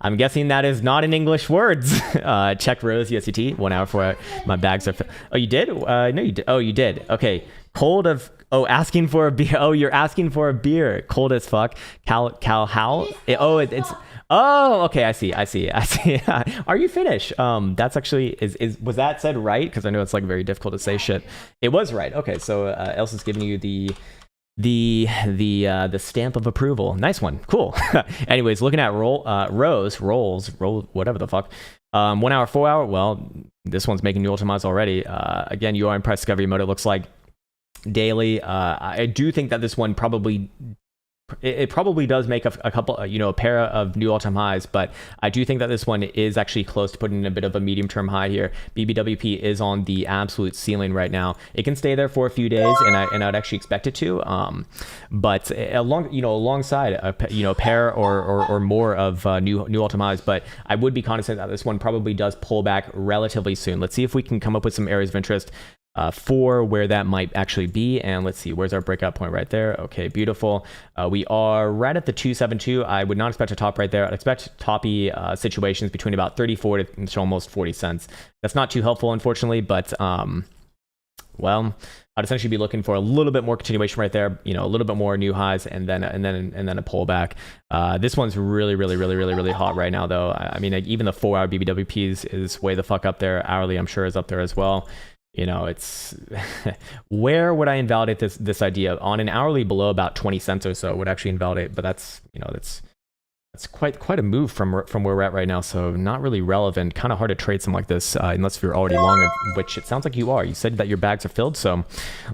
B: I'm guessing that is not in English words. Check Rose USDT 1 hour for my bags are. Oh, you did? No, you did. Oh, you did. Okay. Cold of. Oh, asking for a beer. Oh, you're asking for a beer. Cold as fuck. How? It's. Oh, okay. I see. Are you Finnish? That's actually was that said right? Because I know it's like very difficult to say shit. It was right. Okay, so Elsa's giving you the stamp of approval. Nice one. Cool. Anyways, looking at rolls, whatever the fuck. 1 hour, 4 hour. Well, this one's making new all-time highs already. Again, you are in price discovery mode. It looks like daily. I do think that this one probably does make a couple, a pair of new all-time highs, but I do think that this one is actually close to putting in a bit of a medium-term high here. BBWP is on the absolute ceiling right now. It can stay there for a few days, and I'd actually expect it to. But alongside a pair or more of new all-time highs, but I would be cognizant that this one probably does pull back relatively soon. Let's see if we can come up with some areas of interest for where that might actually be. And let's see, where's our breakout point right there? Okay, beautiful. We are right at the 272. I would not expect a top right there. I'd expect toppy situations between about 34 to almost 40 cents. That's not too helpful, unfortunately, but well, I'd essentially be looking for a little bit more continuation right there, a little bit more new highs, and then a pullback. This one's really hot right now, though. I mean, like, even the 4 hour BBWP is way the fuck up there. Hourly, I'm sure, is up there as well. It's where would I invalidate this idea? On an hourly below about 20 cents or so would actually invalidate, but that's quite a move from where we're at right now. So not really relevant. Kind of hard to trade something like this unless you're already long, which it sounds like you are. You said that your bags are filled, so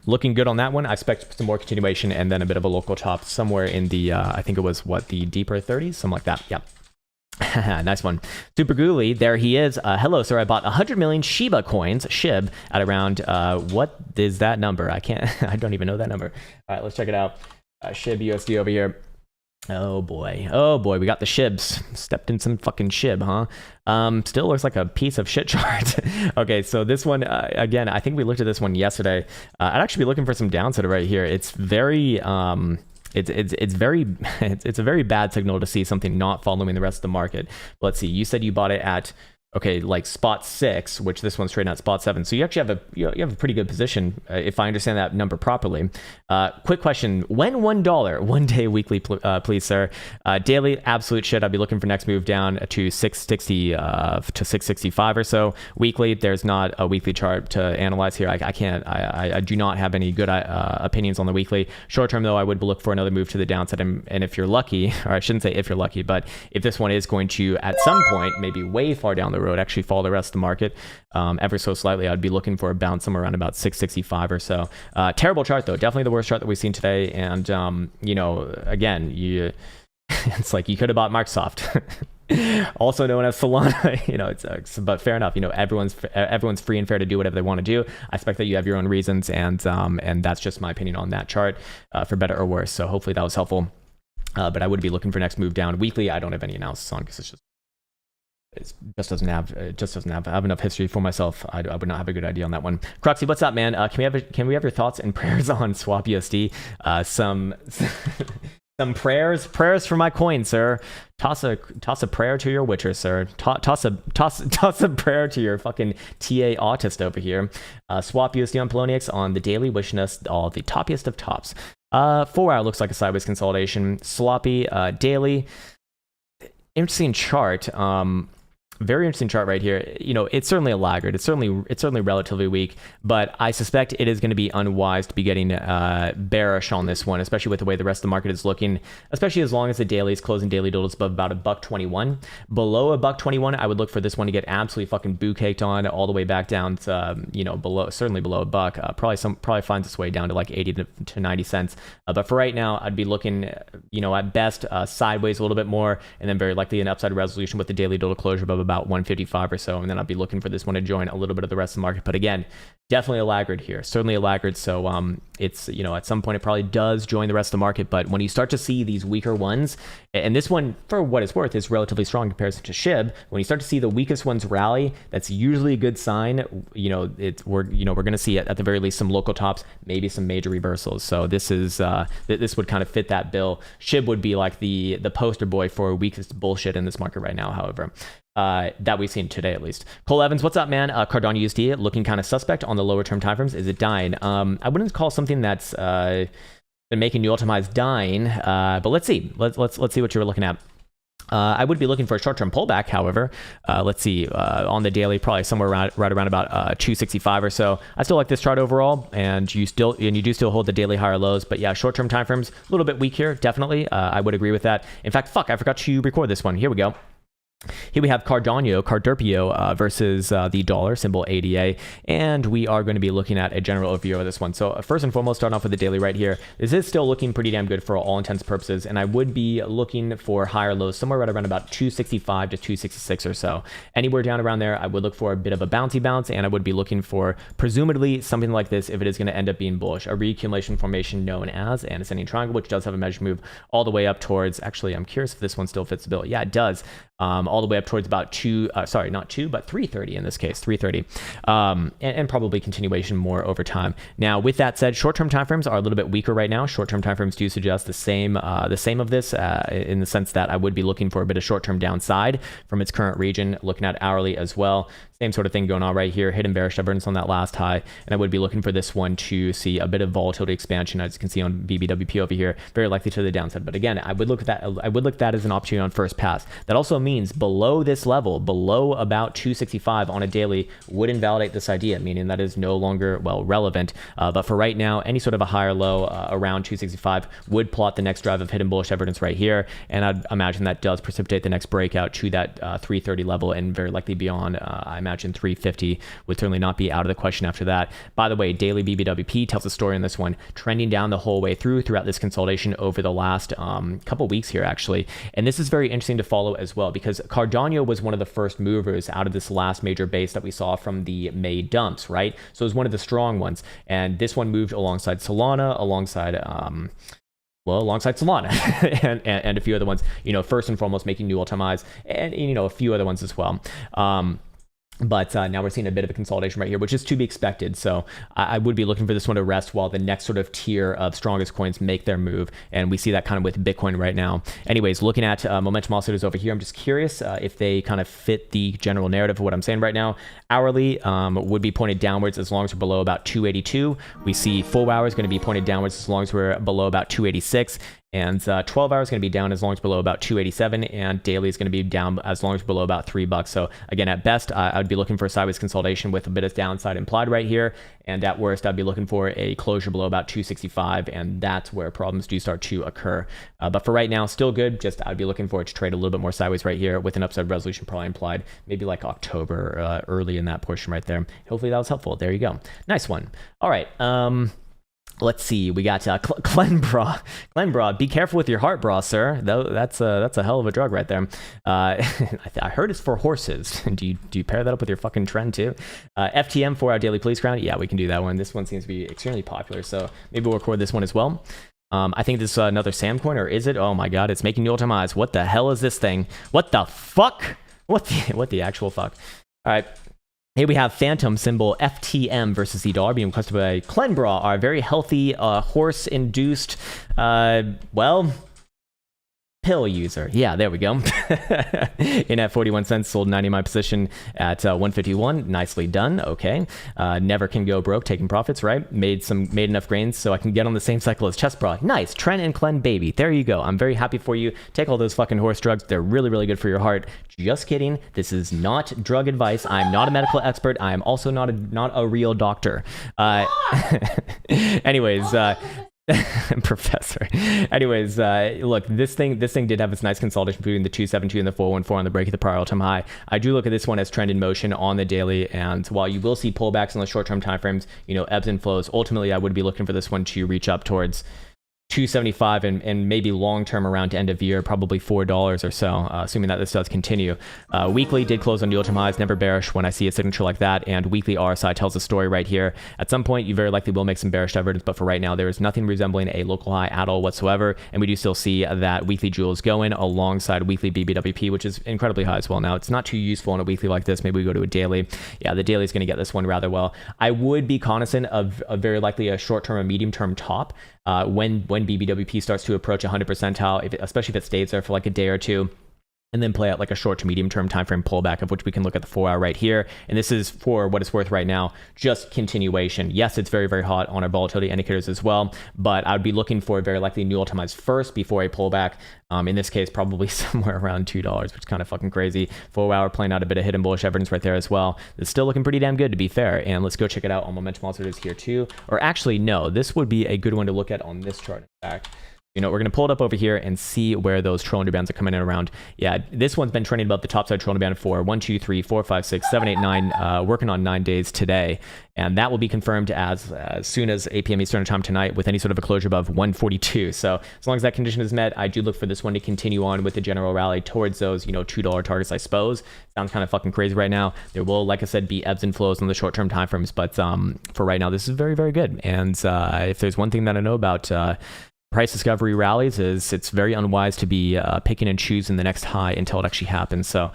B: looking good on that one. I expect some more continuation and then a bit of a local top somewhere in the I think it was the deeper 30s, something like that. Yep. Nice one. Super Ghoulie, there he is. Hello, sir. I bought 100 million Shiba coins, SHIB, at around, what is that number? I don't even know that number. All right, let's check it out. SHIB USD over here. Oh boy, we got the SHIBs. Stepped in some fucking SHIB, huh? Still looks like a piece of shit chart. Okay, so this one, again, I think we looked at this one yesterday. I'd actually be looking for some downside right here. It's very, it's a very bad signal to see something not following the rest of the market. Let's see, you said you bought it at, okay, like spot 6, which this one's trading at spot 7. So you actually have a pretty good position, if I understand that number properly. Quick question: when $1 one day weekly, please, sir? Daily, absolute shit. I'd be looking for next move down to 660 to 665 or so. Weekly, there's not a weekly chart to analyze here. I do not have any good opinions on the weekly. Short term though, I would look for another move to the downside, and if you're lucky, or I shouldn't say if you're lucky, but if this one is going to at some point, maybe way far down the road, actually follow the rest of the market ever so slightly, I'd be looking for a bounce somewhere around about 665 or so. Terrible chart though, definitely the worst chart that we've seen today. And you know, again, it's like you could have bought Microsoft. Also known as Solana, you know, but fair enough. You know, everyone's free and fair to do whatever they want to do. I expect that you have your own reasons, and that's just my opinion on that chart, for better or worse. So hopefully that was helpful. But I would be looking for next move down. Weekly, I don't have any analysis on because it just doesn't have enough history for myself. I would not have a good idea on that one. Croxy, what's up, man? Can we have your thoughts and prayers on Swap USD? Some prayers for my coin, sir. Toss a prayer to your witcher, sir. Toss a prayer to your fucking TA autist over here. Swap USD on Poloniex on the daily, wishing us all the toppiest of tops. 4 hour looks like a sideways consolidation. Sloppy daily. Interesting chart. Very interesting chart right here. You know, it's certainly a laggard. It's certainly relatively weak, but I suspect it is going to be unwise to be getting bearish on this one, especially with the way the rest of the market is looking, especially as long as the daily is closing daily totals above about $1.21. Below $1.21, I would look for this one to get absolutely fucking boo-caked on all the way back down to, you know, certainly below $1. Probably finds its way down to like 80 to 90 cents. But for right now, I'd be looking, you know, at best sideways a little bit more, and then very likely an upside resolution with the daily total closure above about 155 or so, and then I'll be looking for this one to join a little bit of the rest of the market. But again, definitely a laggard here, certainly a laggard. So it's, you know, at some point it probably does join the rest of the market. But when you start to see these weaker ones, and this one, for what it's worth, is relatively strong in comparison to SHIB. When you start to see the weakest ones rally, that's usually a good sign. You know, we're going to see at the very least some local tops, maybe some major reversals. So this is this would kind of fit that bill. SHIB would be like the poster boy for weakest bullshit in this market right now, however. That we've seen today at least. Cole Evans, what's up, man? Cardano USD looking kind of suspect on the lower term timeframes. Is it dying? I wouldn't call something that's been making you optimize dying, but let's see. Let's see what you're looking at. I would be looking for a short-term pullback, however. Let's see, on the daily, probably somewhere right around about 265 or so. I still like this chart overall, and you do still hold the daily higher lows. But yeah, short-term timeframes a little bit weak here, definitely. I would agree with that. In fact, I forgot to record this one. Here we go. Here we have Cardano versus the dollar, symbol ADA, and we are going to be looking at a general overview of this one. So first and foremost, starting off with the daily right here. This is still looking pretty damn good for all intents and purposes, and I would be looking for higher lows somewhere right around about 265 to 266 or so. Anywhere down around there, I would look for a bit of a bouncy bounce, and I would be looking for presumably something like this if it is going to end up being bullish, a reaccumulation formation known as an ascending triangle, which does have a measure move all the way up towards, actually, I'm curious if this one still fits the bill. Yeah, it does. All the way up towards about 330 in this case, 330, and probably continuation more over time. Now, with that said, short-term timeframes are a little bit weaker right now. Short-term timeframes do suggest the same of this in the sense that I would be looking for a bit of short-term downside from its current region, looking at hourly as well. Same sort of thing going on right here, hidden bearish divergence on that last high, and I would be looking for this one to see a bit of volatility expansion, as you can see on BBWP over here, very likely to the downside. But again, I would look at that. I would look at that as an opportunity on first pass. That also means below this level, below about 265 on a daily, would invalidate this idea, meaning that is no longer relevant. But for right now, any sort of a higher low around 265 would plot the next drive of hidden bullish evidence right here, and I'd imagine that does precipitate the next breakout to that 330 level, and very likely beyond. I imagine 350 would certainly not be out of the question after that. By the way, daily BBWP tells a story on this one, trending down the whole way throughout this consolidation over the last couple weeks here, actually. And this is very interesting to follow as well, because Cardano was one of the first movers out of this last major base that we saw from the May dumps, right? So it was one of the strong ones, and this one moved alongside Solana, alongside well, alongside Solana and a few other ones, first and foremost, making new all-time highs, and a few other ones as well. But now we're seeing a bit of a consolidation right here, which is to be expected. So I would be looking for this one to rest while the next sort of tier of strongest coins make their move. And we see that kind of with Bitcoin right now. Anyways, looking at momentum oscillators over here, I'm just curious if they kind of fit the general narrative of what I'm saying right now. Hourly would be pointed downwards as long as we're below about 282. We see 4 hours going to be pointed downwards as long as we're below about 286. And 12 hours is going to be down as long as below about 287, and daily is going to be down as long as below about $3. So again, at best, I would be looking for a sideways consolidation with a bit of downside implied right here. And at worst, I'd be looking for a closure below about 265, and that's where problems do start to occur. But for right now, still good. Just I'd be looking for it to trade a little bit more sideways right here with an upside resolution probably implied, maybe like October, early in that portion right there. Hopefully that was helpful. There you go. Nice one. All right. Let's see. We got Clenbra. Clenbra, be careful with your heart, bra, sir. That's a hell of a drug right there. I heard it's for horses. Do you pair that up with your fucking trend too? FTM 4-hour daily police Krown. Yeah, we can do that one. This one seems to be extremely popular, so maybe we'll record this one as well. I think this is another Sam coin, or is it? Oh my god, it's making new all-time highs. What the hell is this thing? What the fuck? What the actual fuck? All right. Here we have Fantom symbol FTM versus the dollar being requested by Clenbra, our very healthy horse-induced, pill user. Yeah, there we go. In at 41 cents, sold 90 my position at 151. Nicely done. Okay. Never can go broke taking profits, right? Made enough grains so I can get on the same cycle as Chessbra. Nice. Trent and Clen, baby. There you go. I'm very happy for you. Take all those fucking horse drugs. They're really, really good for your heart. Just kidding. This is not drug advice. I'm not a medical expert. I am also not a real doctor. Anyways, Professor. Anyways, look, this thing did have its nice consolidation between the 272 and the 414 on the break of the prior all-time high. I do look at this one as trend in motion on the daily, and while you will see pullbacks on the short-term timeframes, ebbs and flows, ultimately I would be looking for this one to reach up towards 275 and maybe long-term around end of year, probably $4 or so, assuming that this does continue. Weekly did close on new all-time highs, never bearish when I see a signature like that, and weekly RSI tells a story right here. At some point, you very likely will make some bearish divergence, but for right now, there is nothing resembling a local high at all whatsoever, and we do still see that weekly jewel is going alongside weekly BBWP, which is incredibly high as well. Now, it's not too useful on a weekly like this. Maybe we go to a daily. Yeah, the daily is going to get this one rather well. I would be cognizant of very likely a short-term or medium-term top when BBWP starts to approach 100 percentile, especially if it stays there for like a day or two, and then play out like a short to medium term time frame pullback, of which we can look at the 4 hour right here. And this is, for what it's worth right now, just continuation. Yes, it's very, very hot on our volatility indicators as well, but I would be looking for very likely new all-time highs first before a pullback. In this case, probably somewhere around $2, which is kind of fucking crazy. 4 hour playing out a bit of hidden bullish evidence right there as well. It's still looking pretty damn good, to be fair. And let's go check it out on momentum oscillators here too. Or actually, no, this would be a good one to look at on this chart, in fact. We're going to pull it up over here and see where those trailing bands are coming in around. Yeah, this one's been trending above the top side trailing band for 1, 2, 3, 4, 5, 6, 7, 8, 9, working on 9 days today. And that will be confirmed as soon as 8 p.m. Eastern time tonight with any sort of a closure above 142. So as long as that condition is met, I do look for this one to continue on with the general rally towards those, $2 targets, I suppose. Sounds kind of fucking crazy right now. There will, like I said, be ebbs and flows on the short-term timeframes, but for right now, this is very, very good. And if there's one thing that I know about price discovery rallies, is it's very unwise to be picking and choosing the next high until it actually happens. So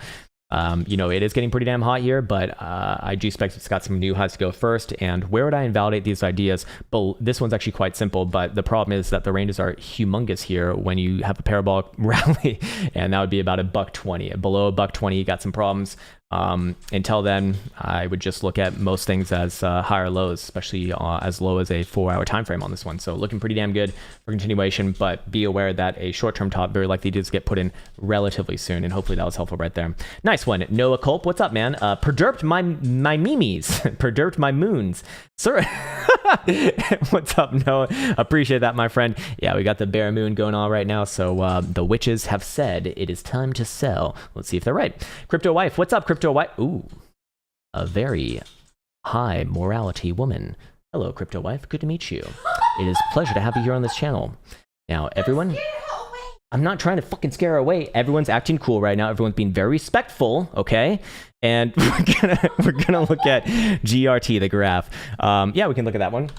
B: it is getting pretty damn hot here, but I do expect it's got some new highs to go first. And where would I invalidate these ideas? But this one's actually quite simple, but the problem is that the ranges are humongous here when you have a parabolic rally, and that would be about $1.20. Below $1.20, you got some problems. Until then, I would just look at most things as higher lows, especially as low as a 4 hour time frame on this one. So looking pretty damn good for continuation, but be aware that a short-term top very likely does get put in relatively soon, and hopefully that was helpful right there. Nice one. Noah Culp, what's up, man? Perderped my memes. Perderped my moons. Sir, what's up, Noah? Appreciate that, my friend. Yeah, we got the bare moon going on right now, so the witches have said it is time to sell. Let's see if they're right. Crypto Wife, what's up, Crypto Wife? Ooh, a very high morality woman. Hello, Crypto Wife. Good to meet you. It is a pleasure to have you here on this channel. Now, everyone, I'm not trying to fucking scare her away. Everyone's acting cool right now. Everyone's being very respectful, okay? And we're gonna look at GRT, the graph. Yeah, we can look at that one.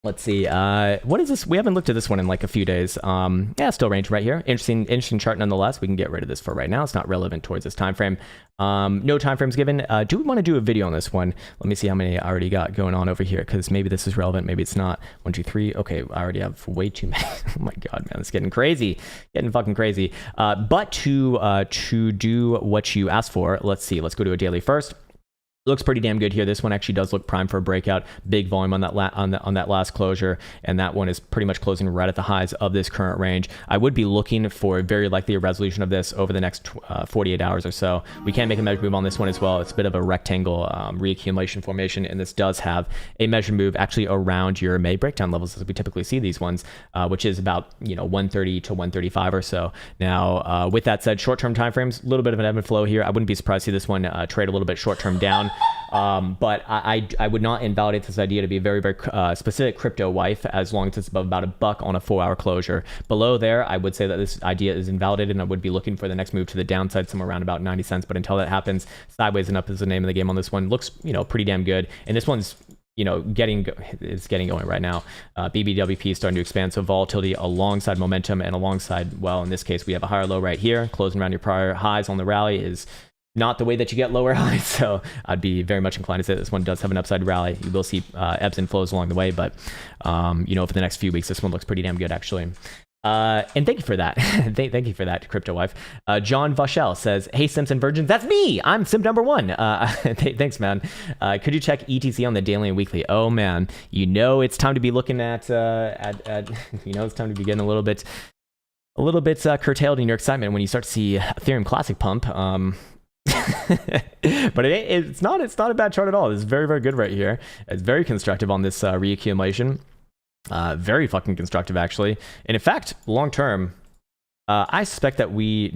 B: Let's see. What is this? We haven't looked at this one in like a few days. Yeah, still range right here. Interesting chart nonetheless. We can get rid of this for right now. It's not relevant towards this time frame. No time frames given. Do we want to do a video on this one? Let me see how many I already got going on over here, because maybe this is relevant, maybe it's not. 1, 2, 3. Okay, I already have way too many. Oh my god, man, it's getting crazy, getting fucking crazy. But to do what you asked for, let's see. Let's go to a daily first. Looks pretty damn good here. This one actually does look primed for a breakout. Big volume on that on that last closure, and that one is pretty much closing right at the highs of this current range. I would be looking for very likely a resolution of this over the next 48 hours or so. We can make a measure move on this one as well. It's a bit of a rectangle reaccumulation formation, and this does have a measure move actually around your May breakdown levels as we typically see these ones, which is about 130 to 135 or so. Now, with that said, short-term timeframes, a little bit of an ebb and flow here. I wouldn't be surprised to see this one trade a little bit short-term down. But I would not invalidate this idea to be a very, very specific crypto wife as long as it's above about $1 on a 4-hour closure. Below there, I would say that this idea is invalidated, and I would be looking for the next move to the downside somewhere around about 90 cents. But until that happens, sideways and up is the name of the game on this one. Looks, pretty damn good. And this one's getting going right now. BBWP is starting to expand, so volatility alongside momentum and alongside, well, in this case, we have a higher low right here. Closing around your prior highs on the rally is not the way that you get lower highs, so I'd be very much inclined to say this one does have an upside rally. You will see ebbs and flows along the way, but for the next few weeks, this one looks pretty damn good, actually. And thank you for that. Thank you for that, Crypto Wife. John Vauchel says, "Hey, Simpson virgins, that's me. I'm Simp number 1. Thanks, man. Could you check ETC on the daily and weekly? Oh man, it's time to be looking at it's time to be getting a little bit curtailed in your excitement when you start to see Ethereum Classic pump. But it's not a bad chart at all. It's very, very good right here. It's very constructive on this reaccumulation. Very fucking constructive, actually. And in fact, long term, I suspect that we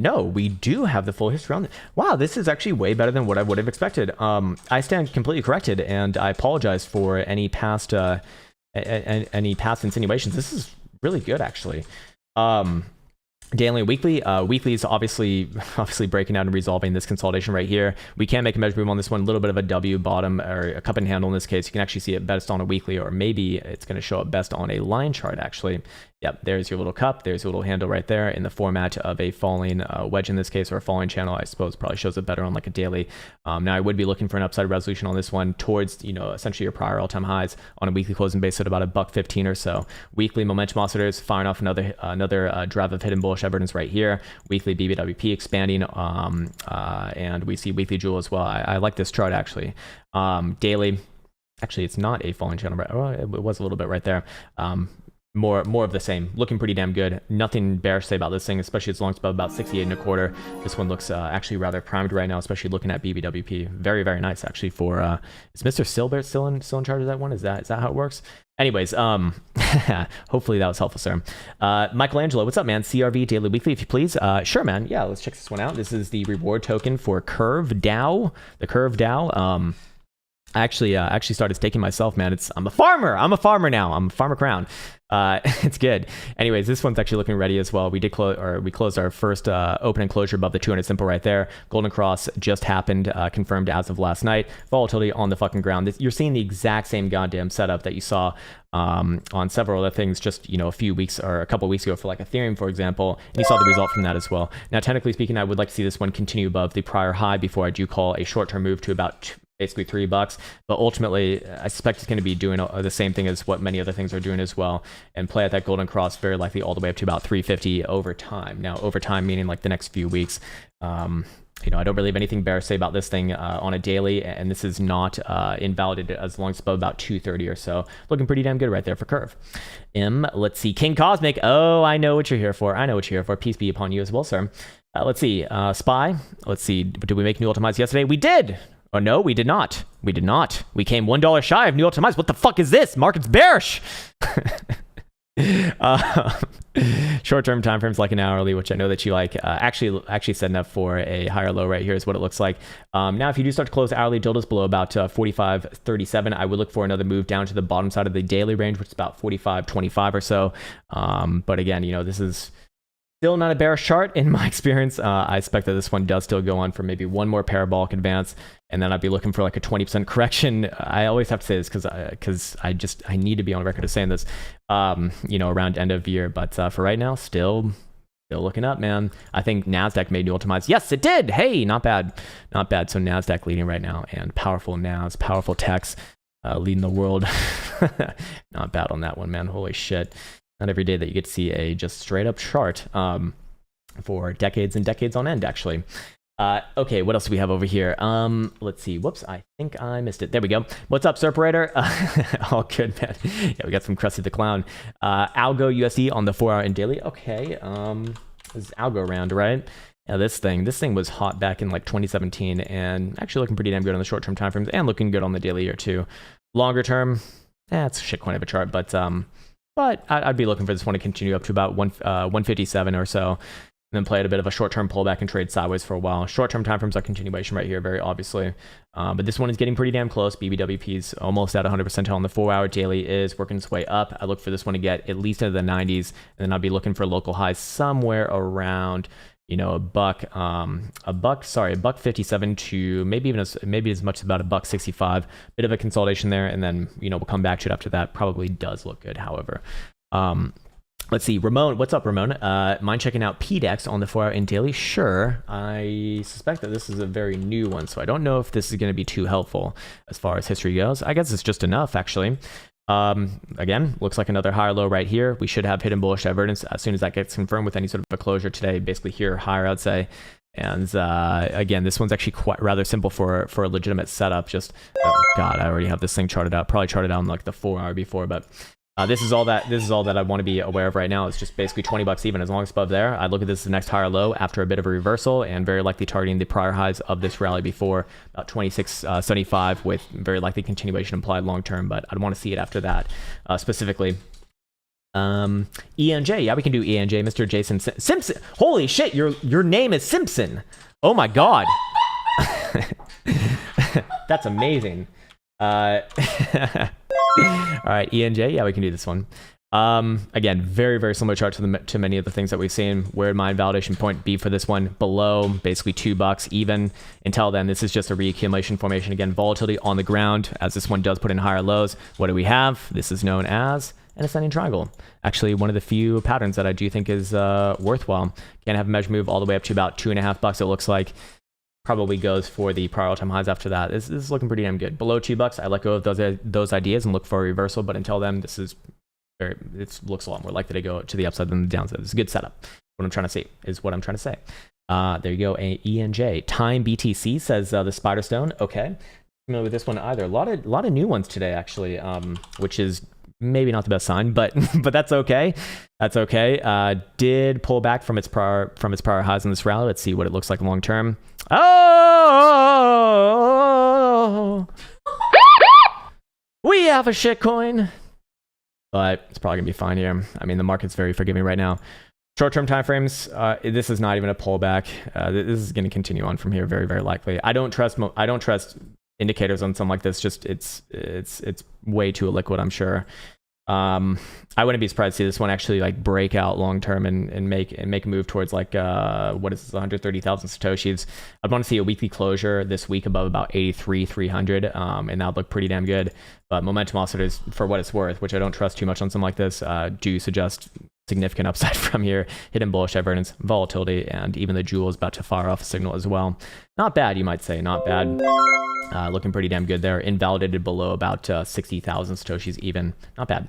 B: do have the full history on it. Wow, this is actually way better than what I would have expected. I stand completely corrected, and I apologize for any past insinuations. This is really good, actually. Daily and weekly. Weekly is obviously breaking out and resolving this consolidation right here. We can make a measure move on this one. A little bit of a W bottom or a cup and handle in this case. You can actually see it best on a weekly, or maybe it's going to show up best on a line chart, actually. Yep, there's your little cup. There's your little handle right there in the format of a falling wedge in this case, or a falling channel. I suppose probably shows it better on like a daily. Now I would be looking for an upside resolution on this one towards essentially your prior all-time highs on a weekly closing base at about $1.15 or so. Weekly momentum oscillators firing off another drive of hidden bullish evidence right here. Weekly BBWP expanding, and we see weekly Jewel as well. I like this chart, actually. Daily, actually it's not a falling channel, right? Oh, it was a little bit right there. More of the same, looking pretty damn good. Nothing bearish to say about this thing, especially as long as it's about 68.25. This one looks actually rather primed right now, especially looking at BBWP. Very, very nice, actually. For is Mr. Silbert still in charge of that one? Is that how it works? Anyways, hopefully that was helpful, sir. Michelangelo, what's up, man? CRV daily weekly, if you please. Sure, man. Yeah, let's check this one out. This is the reward token for Curve DAO. The Curve DAO. I actually started staking myself, man. I'm a farmer. I'm a farmer now. I'm a farmer Krown. It's good. Anyways, this one's actually looking ready as well. We closed our first open and closure above the 200 simple right there. Golden cross just happened, confirmed as of last night. Volatility on the fucking ground. You're seeing the exact same goddamn setup that you saw on several other things just a few weeks or a couple weeks ago for like Ethereum, for example, and you saw the result from that as well. Now, technically speaking, I would like to see this one continue above the prior high before I do call a short-term move to about basically $3, but ultimately I suspect it's going to be doing the same thing as what many other things are doing as well, and play at that golden cross very likely all the way up to about 350 over time. Now, over time meaning like the next few weeks. I don't really have anything bearish to say about this thing on a daily, and this is not invalidated as long as it's above about 230 or so. Looking pretty damn good right there for Curve. Let's see, King Cosmic. Oh, I know what you're here for. Peace be upon you as well, sir. Let's see, Spy. Let's see, did we make new ultimates yesterday? We did. Oh, no, we did not. We came $1 shy of new ultimates. What the fuck is this? Market's bearish. Short-term time frames like an hourly, which I know that you like. Actually setting up for a higher low right here is what it looks like. Now, if you do start to close hourly dildos below about 45.37, I would look for another move down to the bottom side of the daily range, which is about 45.25 or so. But again, this is Still not a bearish chart in my experience. I expect that this one does still go on for maybe one more parabolic advance, and then I'd be looking for like a 20% correction. I always have to say this because I need to be on record of saying this, around end of year. But for right now, still looking up, man. I think Nasdaq made new ultimates. Yes, it did. Hey, not bad. So Nasdaq leading right now, and powerful Nas, powerful techs leading the world. Not bad on that one, man. Holy shit. Not every day that you get to see a just straight up chart for decades and decades on end, actually. Okay, what else do we have over here? Let's see. Whoops, I think I missed it. There we go. What's up, Serperator? All good, man. Yeah, we got some Krusty the Clown. Algo USD on the 4-hour and daily. Okay, this is Algo round, right? Yeah, this thing was hot back in like 2017 and actually looking pretty damn good on the short-term time frames and looking good on the daily here too. Longer term, it's a shitcoin of a chart, but I'd be looking for this one to continue up to about 157 or so, and then play at a bit of a short-term pullback and trade sideways for a while. Short-term time frames are continuation right here, very obviously. But this one is getting pretty damn close. BBWP's almost at 100% on the 4-hour. Daily is working its way up. I look for this one to get at least into the 90s, and then I'll be looking for local highs somewhere around, a buck 57 to maybe as much as about a buck 65. Bit of a consolidation there, and then we'll come back to it after that. Probably does look good, however. Let's see, Ramon, what's up, Ramon? Mind checking out PDEX on the 4-hour and daily? Sure. I suspect that this is a very new one, so I don't know if this is going to be too helpful as far as history goes. I guess it's just enough, actually. Again, looks like another higher low right here. We should have hidden bullish divergence as soon as that gets confirmed with any sort of a closure today. Basically here, higher, I'd say. And again, this one's actually quite rather simple for a legitimate setup. Just, oh God, I already have this thing charted out. Probably charted out on like the 4-hour before, but this is all that I want to be aware of right now. It's just basically 20 bucks even. As long as above there, I look at this as the next higher low after a bit of a reversal, and very likely targeting the prior highs of this rally before, about 26.75, with very likely continuation implied long term. But I'd want to see it after that specifically. ENJ, yeah, we can do ENJ. Mr. Jason Simpson. Holy shit, your name is Simpson. Oh my God. That's amazing. All right, ENJ, yeah, we can do this one. Again, very, very similar chart to many of the things that we've seen. Where would my validation point be for this one? Below basically $2 even. Until then, this is just a reaccumulation formation. Again, volatility on the ground, as this one does put in higher lows. What do we have? This is known as an ascending triangle. Actually, one of the few patterns that I do think is worthwhile. Can have a measure move all the way up to about $2.50, it looks like. Probably goes for the prior all-time highs after that. This is looking pretty damn good. Below $2, I let go of those ideas and look for a reversal. But until then, it looks a lot more likely to go to the upside than the downside. It's a good setup. What I'm trying to say is what I'm trying to say. There you go. ENJ. Time BTC says the Spider Stone. Okay, familiar with this one either. A lot of new ones today actually, which is maybe not the best sign, but that's okay. That's okay. Did pull back from its prior highs in this rally. Let's see what it looks like long term. Oh, we have a shitcoin, but it's probably gonna be fine here. I mean, the market's very forgiving right now. Short-term time frames. This is not even a pullback. This is going to continue on from here, very, very likely. I don't trust indicators on something like this. Just it's way too illiquid, I'm sure. I wouldn't be surprised to see this one actually like break out long term and make a move towards like what is this, 130,000 satoshis. I'd want to see a weekly closure this week above about 83,300, and that would look pretty damn good. But momentum oscillators, for what it's worth, which I don't trust too much on something like this, do suggest significant upside from here. Hidden bullish divergence, volatility, and even the jewel is about to fire off a signal as well. Not bad, you might say, not bad. Looking pretty damn good there. Invalidated below about 60,000 satoshis even. Not bad.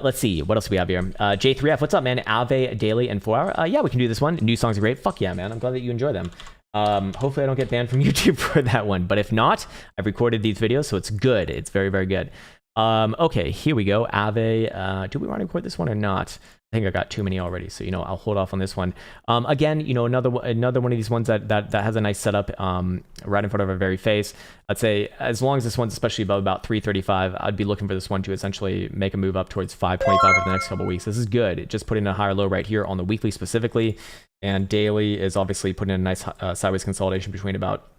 B: Let's see. What else do we have here? J3F, what's up, man? AAVE daily and 4-hour. Yeah, we can do this one. New songs are great. Fuck yeah, man. I'm glad that you enjoy them. Hopefully I don't get banned from YouTube for that one. But if not, I've recorded these videos, so it's good. It's very, very good. Okay, here we go. AAVE. Do we want to record this one or not? I think I got too many already, so I'll hold off on this one. Again, another one of these ones that has a nice setup right in front of our very face. I'd say as long as this one's especially above about 335, I'd be looking for this one to essentially make a move up towards 525 over the next couple of weeks. This is good. It just put in a higher low right here on the weekly specifically, and daily is obviously putting in a nice sideways consolidation between about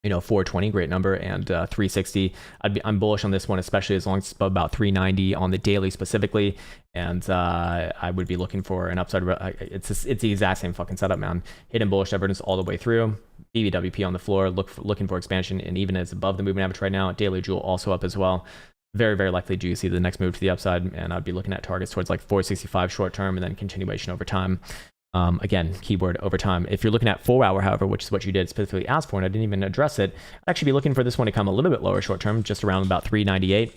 B: 420, great number, and 360. I'm bullish on this one, especially as long as it's about 390 on the daily specifically. And I would be looking for an upside. It's the exact same fucking setup, man. Hidden bullish evidence all the way through. BBWP on the floor, looking for expansion, and even as above the moving average right now. Daily jewel also up as well. Very, very likely do you see the next move to the upside, and I'd be looking at targets towards like 465 short term, and then continuation over time. Again, keyword over time. If you're looking at 4 hour, however, which is what you did specifically ask for, and I didn't even address it, I'd actually be looking for this one to come a little bit lower short term, just around about 398.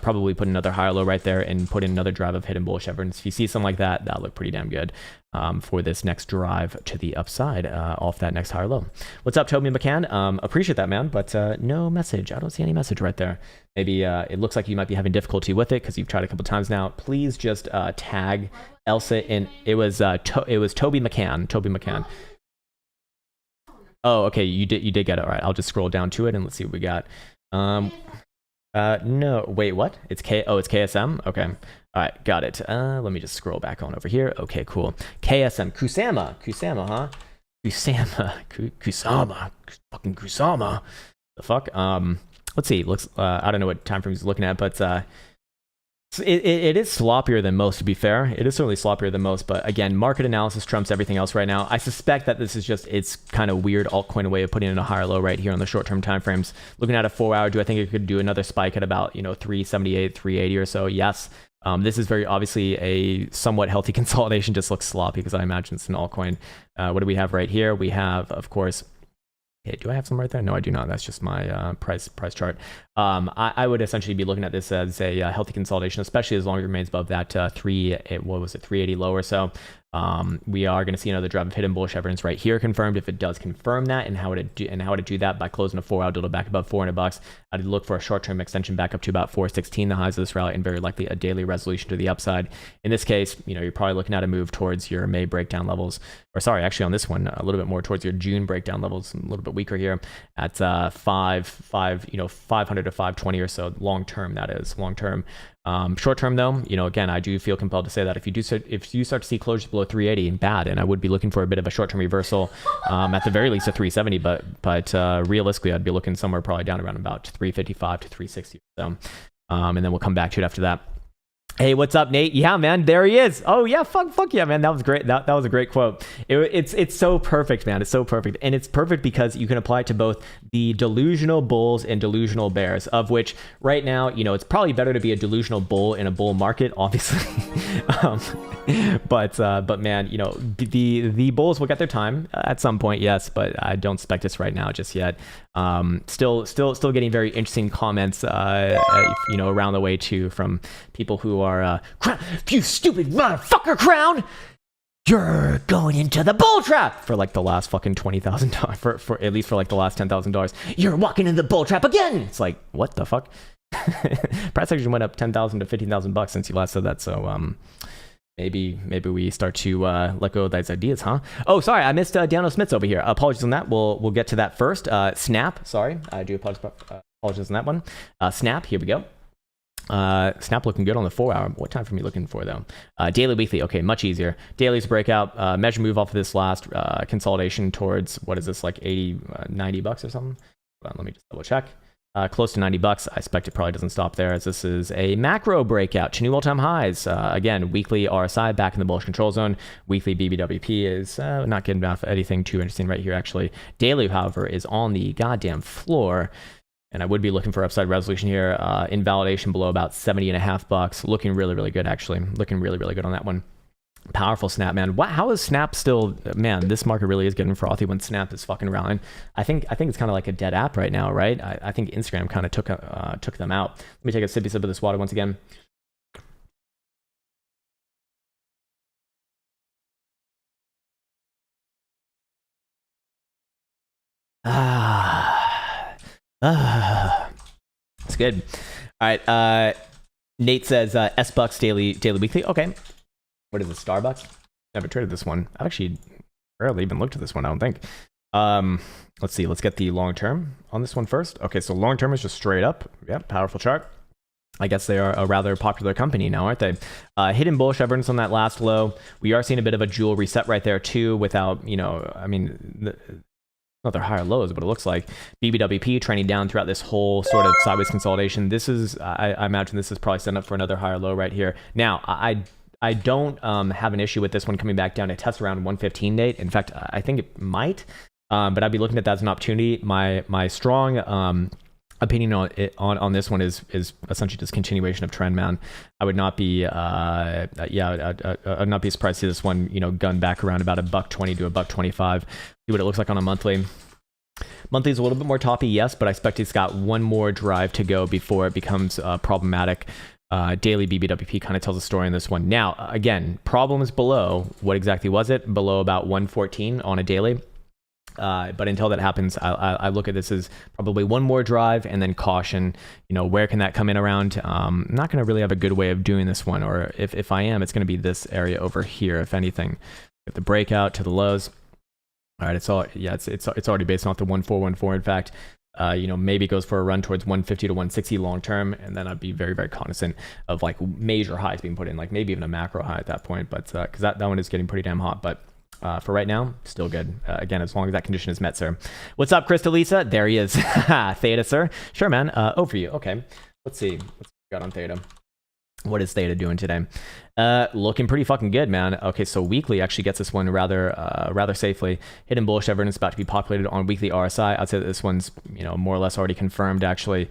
B: Probably put another higher low right there and put in another drive of hidden bullish evidence. If you see something like that, that'll look pretty damn good for this next drive to the upside off that next higher low. What's up, Toby McCann? Appreciate that, man, but no message. I don't see any message right there. Maybe it looks like you might be having difficulty with it because you've tried a couple times now. Please just tag Elsa in. It was Toby McCann. Toby McCann. Oh, okay. You did get it. All right. I'll just scroll down to it and let's see what we got. No, wait, what? It's KSM? Okay. All right, got it. Let me just scroll back on over here. Okay, cool. KSM, Kusama, huh? Kusama, fucking Kusama. The fuck? Let's see. Looks, I don't know what time frame he's looking at, but it is sloppier than most, to be fair. It is certainly sloppier than most, but again, market analysis trumps everything else right now. I suspect that this is just its kind of weird altcoin way of putting in a higher low right here on the short-term time frames. Looking at a 4 hour, do I think it could do another spike at about 378, 380 or so? Yes. This is very obviously a somewhat healthy consolidation. Just looks sloppy because I imagine it's an altcoin. What do we have right here? We have, of course, hey, do I have some right there? No, I do not. That's just my price chart. I would essentially be looking at this as a healthy consolidation, especially as long as it remains above that 380 low or so. We are going to see another drive of hidden bullish evidence right here confirmed. If it does confirm that, and how to do that by closing a 4 hour dildo back above $400, I'd look for a short-term extension back up to about 416, the highs of this rally, and very likely a daily resolution to the upside. In this case, you're probably looking at a move towards your May breakdown levels, or sorry, actually on this one, a little bit more towards your June breakdown levels, a little bit weaker here at 500 to 520 or so. Long term, that is long term. Short term though, again, I do feel compelled to say that if you start to see closures below 380, bad, and I would be looking for a bit of a short term reversal, at the very least at 370, but realistically, I'd be looking somewhere probably down around about 355 to 360. So, and then we'll come back to it after that. Hey, what's up, Nate? Yeah, man, there he is. Oh yeah, fuck yeah, man. That was great. That was a great quote. It's so perfect, man. It's so perfect, and it's perfect because you can apply it to both the delusional bulls and delusional bears. Of which, right now, it's probably better to be a delusional bull in a bull market, obviously. But man, the bulls will get their time at some point, yes, but I don't expect this right now just yet. Still getting very interesting comments, around the way too from people who are, you stupid motherfucker, Krown, you're going into the bull trap for like the last fucking $20,000 for at least for like the last $10,000. You're walking into the bull trap again. It's like, what the fuck? Price action went up $10,000 to $15,000 since you last said that. So, maybe we start to let go of those ideas, huh? Oh, sorry, I missed Daniel Smith's over here. Apologies on that. We'll get to that first. Snap, sorry, I do apologize on that one. Snap, here we go. Snap looking good on the 4 hour. What time frame are you looking for though? Daily, weekly, okay, much easier. Daily's breakout, measure move off of this last consolidation towards, what is this, like 80, $90 or something? Hold on, let me just double check. Close to $90. I expect it probably doesn't stop there, as this is a macro breakout to new all-time highs. Again, weekly RSI back in the bullish control zone. Weekly BBWP is not getting off anything too interesting right here, actually. Daily, however, is on the goddamn floor. And I would be looking for upside resolution here. Invalidation below about $70.50. Looking really, really good, actually. Looking really, really good on that one. Powerful Snap, man. How is Snap still, man, this market really is getting frothy when Snap is fucking rallying. I think it's kind of like a dead app right now, right? I think Instagram kind of took them out. Let me take a sippy sip of this water once again. It's good. All right. Nate says S-Bucks daily weekly. Okay. What is it, Starbucks? Never traded this one. I've actually rarely even looked at this one, I don't think. Let's see. Let's get the long term on this one first. Okay, so long term is just straight up. Yep, powerful chart. I guess they are a rather popular company now, aren't they? Hidden bullish evidence on that last low. We are seeing a bit of a jewel reset right there too without, another higher low is what it looks like. BBWP trending down throughout this whole sort of sideways consolidation. This is, I imagine this is probably setting up for another higher low right here. Now, I don't have an issue with this one coming back down to test around 115 date. In fact, I think it might, but I'd be looking at that as an opportunity. My strong opinion on this one is essentially just continuation of trend, man. I would not be I'd not be surprised to see this one, you know, gun back around about $1.20 to $1.25. See what it looks like on a monthly. Monthly is a little bit more toppy, yes, but I expect it's got one more drive to go before it becomes problematic. Daily BBWP kind of tells a story in this one. Now, again, problems below. What exactly was it? Below about 114 on a daily. But until that happens, I look at this as probably one more drive and then caution. You know, where can that come in around? I'm not going to really have a good way of doing this one, or if I am, it's going to be this area over here, if anything. Get the breakout to the lows. All right, it's already based off the 1414. In fact, you know, maybe it goes for a run towards 150 to 160 long term, and then I'd be very, very cognizant of like major highs being put in, like maybe even a macro high at that point. But because that one is getting pretty damn hot, but. For right now, still good. Again, as long as that condition is met, sir. What's up, Crystalisa? There he is. Theta, sir. Sure, man. For you. Okay. Let's see. What's got on Theta? What is Theta doing today? Looking pretty fucking good, man. Okay, so weekly actually gets this one rather safely. Hidden bullish evidence about to be populated on weekly RSI. I'd say that this one's, you know, more or less already confirmed, actually.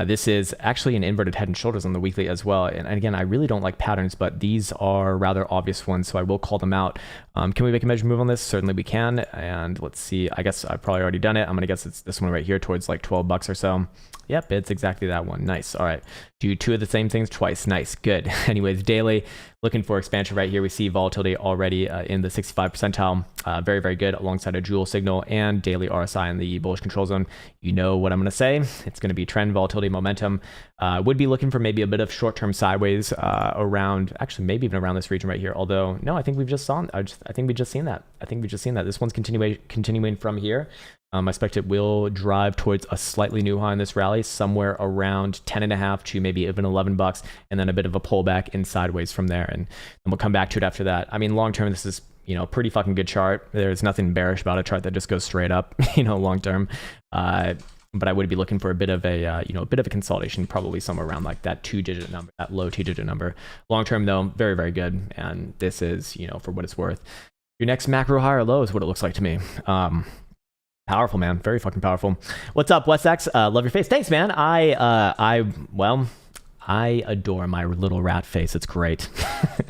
B: This is actually an inverted head and shoulders on the weekly as well. And again, I really don't like patterns, but these are rather obvious ones, so I will call them out. Can we make a measure move on this? Certainly we can. And let's see, I guess I've probably already done it. I'm gonna guess it's this one right here towards like $12 or so. Yep, it's exactly that one. Nice. All right. Do two of the same things twice. Nice. Good. Anyways, daily, looking for expansion right here. We see volatility already in the 65 percentile. Very, very good alongside a jewel signal and daily RSI in the bullish control zone. You know what I'm going to say. It's going to be trend, volatility, momentum. Would be looking for maybe a bit of short-term sideways around, actually maybe even around this region right here. Although, no, I think we've just saw, I think we just seen that. This one's continuing from here. I expect it will drive towards a slightly new high in this rally, somewhere around 10.5 to maybe even $11, and then a bit of a pullback in sideways from there. And we'll come back to it after that. I mean, long term, this is, you know, pretty fucking good chart. There's nothing bearish about a chart that just goes straight up, you know, long term. But I would be looking for a bit of a, you know, a bit of a consolidation, probably somewhere around like that 2-digit number, that low 2-digit number. Long term, though, very, very good. And this is, you know, for what it's worth, your next macro high or low is what it looks like to me. Powerful, man. Very fucking powerful. What's up, Westex? Love your face. Thanks, man. I adore my little rat face. It's great.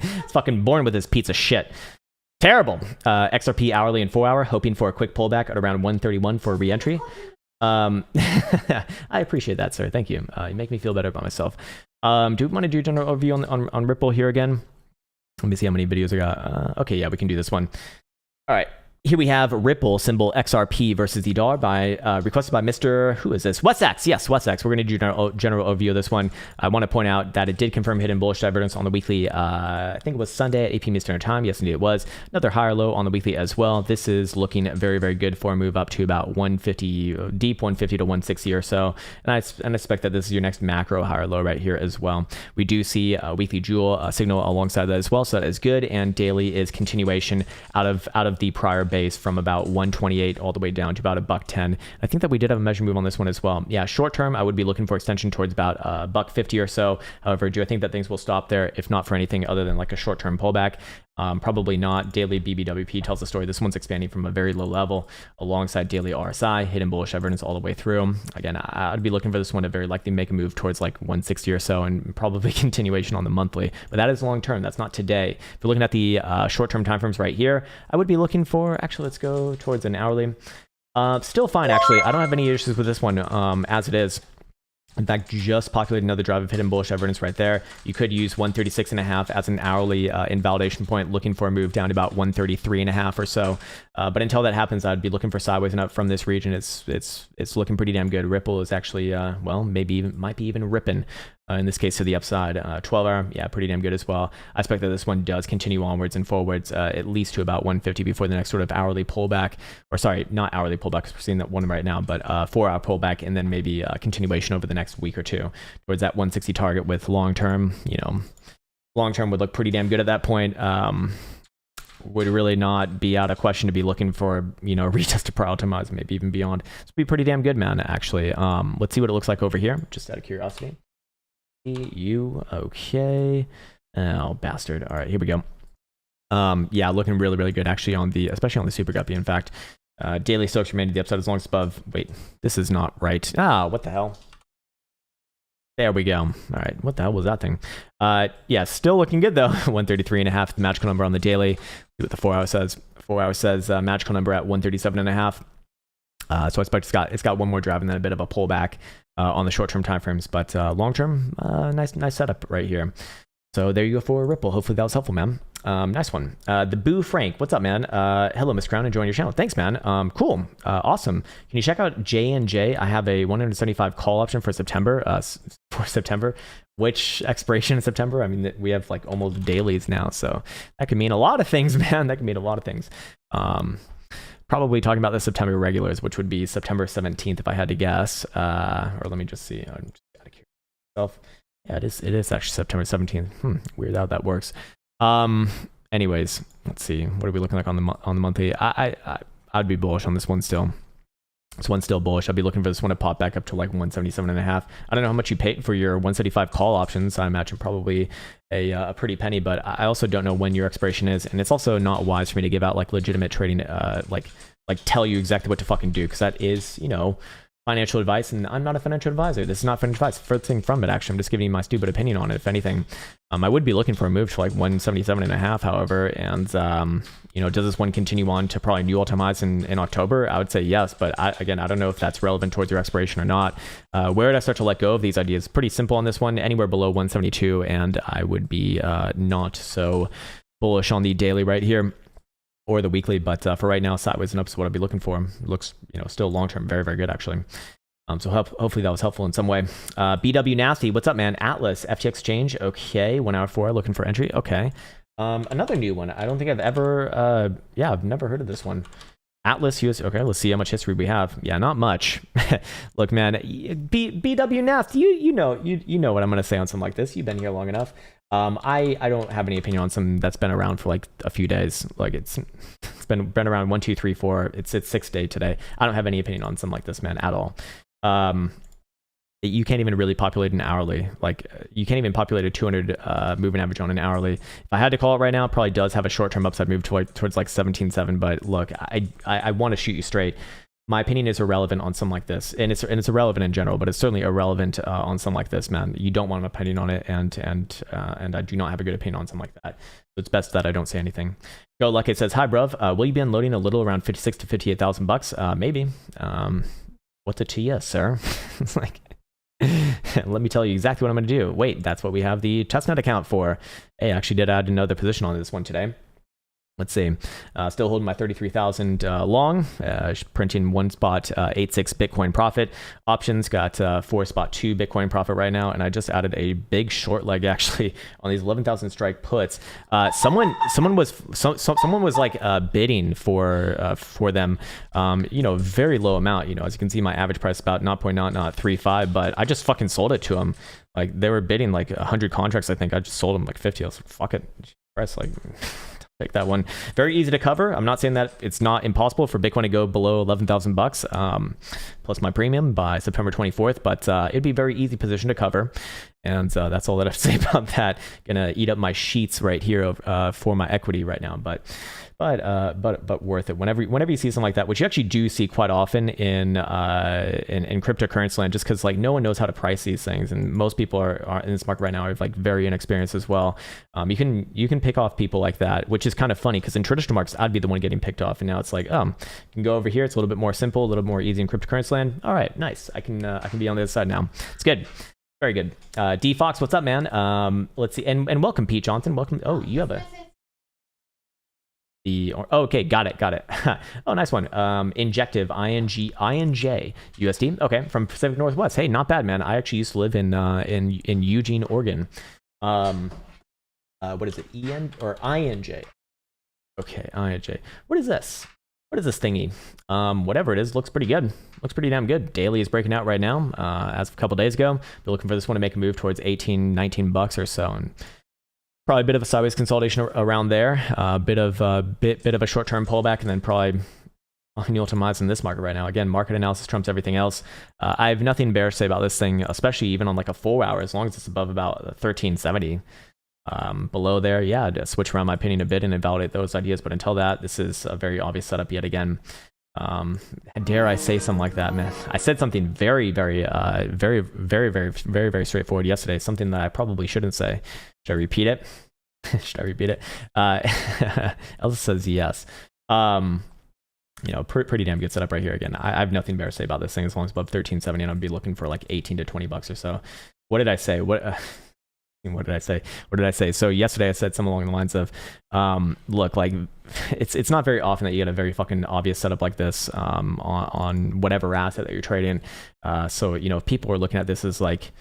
B: It's fucking born with this pizza shit. Terrible. XRP hourly and 4 hour, hoping for a quick pullback at around 131 for re-entry. I appreciate that, sir. Thank you. You make me feel better about myself. Do we want to do a general overview on Ripple here again? Let me see how many videos I got. Okay, yeah, we can do this one. All right. Here we have Ripple, symbol XRP versus the dollar, requested by Mr. Who is this? Westex. Yes, Westex. We're going to do general overview of this one. I want to point out that it did confirm hidden bullish divergence on the weekly. I think it was Sunday at 8 p.m. Eastern Time. Yes, indeed it was. Another higher low on the weekly as well. This is looking very, very good for a move up to about 150, deep 150 to 160 or so. And I expect that this is your next macro higher low right here as well. We do see a weekly jewel signal alongside that as well, so that is good. And daily is continuation out of the prior base from about 128 all the way down to about $1.10. I think that we did have a measure move on this one as well. Yeah, short term, I would be looking for extension towards about $1.50 or so. However, do I think that things will stop there? If not for anything other than like a short term pullback, probably not. Daily BBWP tells the story. This one's expanding from a very low level alongside daily RSI, hidden bullish evidence all the way through. Again, I'd be looking for this one to very likely make a move towards like 160 or so, and probably continuation on the monthly. But that is long term. That's not today. If you're looking at the short term timeframes right here, I would be looking for, actually, let's go towards an hourly. Still fine, actually. I don't have any issues with this one as it is. In fact, just populated another drive of hidden bullish evidence right there. You could use 136.5 as an hourly invalidation point, looking for a move down to about 133.5 or so. But until that happens, I'd be looking for sideways and up from this region. It's looking pretty damn good. Ripple is actually, well, might be even ripping. In this case, to the upside. 12 hour, yeah, pretty damn good as well. I expect that this one does continue onwards and forwards, at least to about 150 before the next sort of hourly pullback. Or sorry, not hourly pullback, because we're seeing that one right now, but 4 hour pullback, and then maybe a continuation over the next week or two towards that 160 target with long term. You know, long term would look pretty damn good at that point. would really not be out of question to be looking for, you know, retest to prior optimize, maybe even beyond. This would be pretty damn good, man, actually. Let's see what it looks like over here, just out of curiosity. Okay. Oh, bastard. All right, here we go. Yeah, looking really, really good, actually, on the, especially on the Super Guppy, in fact. Daily stokes remain to the upside as long as above. Wait, this is not right. Ah, what the hell? There we go. All right, what the hell was that thing? Yeah, still looking good though. 133.5, the magical number on the daily. See what the 4 hour says. 4 hour says magical number at 137.5. So I expect it's got one more drive and then a bit of a pullback on the short-term timeframes, but long-term, nice setup right here. So there you go for Ripple. Hopefully that was helpful, man. Nice one. The Boo Frank, what's up, man? Hello, Miss Krown, enjoying your channel. Thanks, man. Cool. Awesome. Can you check out J&J? I have a 175 call option for September. Which expiration in September? I mean, we have like almost dailies now, so that could mean a lot of things, man. That could mean a lot of things. Probably talking about the September regulars, which would be September 17th, if I had to guess. Or let me just see. I'm just out of curiosity. Yeah, it is actually September 17th. Weird how that works. Anyways, let's see. What are we looking like on the monthly? I'd be bullish on this one still. This one's still bullish. I'd be looking for this one to pop back up to like 177.5. I don't know how much you paid for your 175 call options. I imagine probably a pretty penny, but I also don't know when your expiration is, and it's also not wise for me to give out like legitimate trading, like tell you exactly what to fucking do, because that is, you know, financial advice, and I'm not a financial advisor. This is not financial advice. First thing from it, actually, I'm just giving you my stupid opinion on it. If anything, I would be looking for a move to like 177.5, however, and you know, does this one continue on to probably new all-time highs in October? I would say yes, but again, I don't know if that's relevant towards your expiration or not. Where did I start to let go of these ideas? Pretty simple on this one, anywhere below 172, and I would be not so bullish on the daily right here, or the weekly, but for right now, sideways and up is what I'd be looking for. It looks, you know, still long-term very, very good, actually. So hopefully that was helpful in some way. BW Nasty, what's up, man? Atlas, FTX Exchange, okay. 1 hour 4, looking for entry, okay. Another new one. I don't think I've ever, yeah, I've never heard of this one. Atlas US, okay, let's see how much history we have. Yeah, not much. Look, man, BW Nasty, you know what I'm going to say on something like this. You've been here long enough. I don't have any opinion on something that's been around for like a few days. Like it's been around 1, 2, 3, 4. It's 6th day today. I don't have any opinion on something like this, man, at all. You can't even really populate an hourly. Like you can't even populate a 200 moving average on an hourly. If I had to call it right now, it probably does have a short-term upside move towards like 17.7. But look, I want to shoot you straight. My opinion is irrelevant on something like this, and it's irrelevant in general, but it's certainly irrelevant on something like this, man. You don't want an opinion on it, and I do not have a good opinion on something like that. So it's best that I don't say anything. Go Luck, it says, hi, bruv. Will you be unloading a little around 56 to 58,000 bucks? Maybe. What's it to you, sir? It's like, let me tell you exactly what I'm going to do. Wait, that's what we have the testnet account for. Hey, I actually did add another position on this one today. Let's see. Still holding my 33,000 long, printing 1 spot 86 Bitcoin profit. Options got 4 spot 2 Bitcoin profit right now, and I just added a big short leg actually on these 11,000 strike puts. Someone was like bidding for them. You know, very low amount. You know, as you can see, my average price is about 0.035, but I just fucking sold it to them. Like they were bidding like 100 contracts. I think I just sold them like 50. I was like, fuck it, price like. Take that one. Very easy to cover. I'm not saying that it's not impossible for Bitcoin to go below 11,000 bucks plus my premium by September 24th, but it'd be a very easy position to cover. And that's all that I have to say about that. Gonna eat up my sheets right here for my equity right now, but worth it. Whenever you see something like that, which you actually do see quite often in cryptocurrency land, just because like no one knows how to price these things, and most people are in this market right now are like very inexperienced as well. You can pick off people like that, which is kind of funny because in traditional markets I'd be the one getting picked off, and now it's like you can go over here. It's a little bit more simple, a little more easy in cryptocurrency land. All right, nice. I can be on the other side now. It's good. Very good. D Fox, what's up, man? Let's see, and welcome, Pete Johnson. Welcome. Oh, you have okay, got it. Oh, nice one. Injective, INJ USD. Okay, from Pacific Northwest. Hey, not bad, man. I actually used to live in Eugene, Oregon. What is it? EN or INJ? Okay, INJ. What is this? What is this thingy? Whatever it is, looks pretty good. Looks pretty damn good. Daily is breaking out right now. As of a couple days ago, they're looking for this one to make a move towards 18, 19 bucks or so. And Probably a bit of a sideways consolidation around there, bit of a short-term pullback, and then probably optimized in this market right now. Again, market analysis trumps everything else. I have nothing bearish to say about this thing, especially even on like a 4 hour, as long as it's above about 1370. Below there, yeah, to switch around my opinion a bit and invalidate those ideas. But until that, this is a very obvious setup yet again. Dare I say something like that, man? I said something very straightforward yesterday, something that I probably shouldn't say. Should I repeat it? Should I repeat it? Elsa says yes. You know, pretty damn good setup right here. Again, I have nothing better to say about this thing as long as above 1370, and I'd be looking for like 18 to 20 bucks or so. What did I say? What did I say? What did I say? So yesterday I said something along the lines of, look, like it's not very often that you get a very fucking obvious setup like this on whatever asset that you're trading. So, you know, if people are looking at this as like,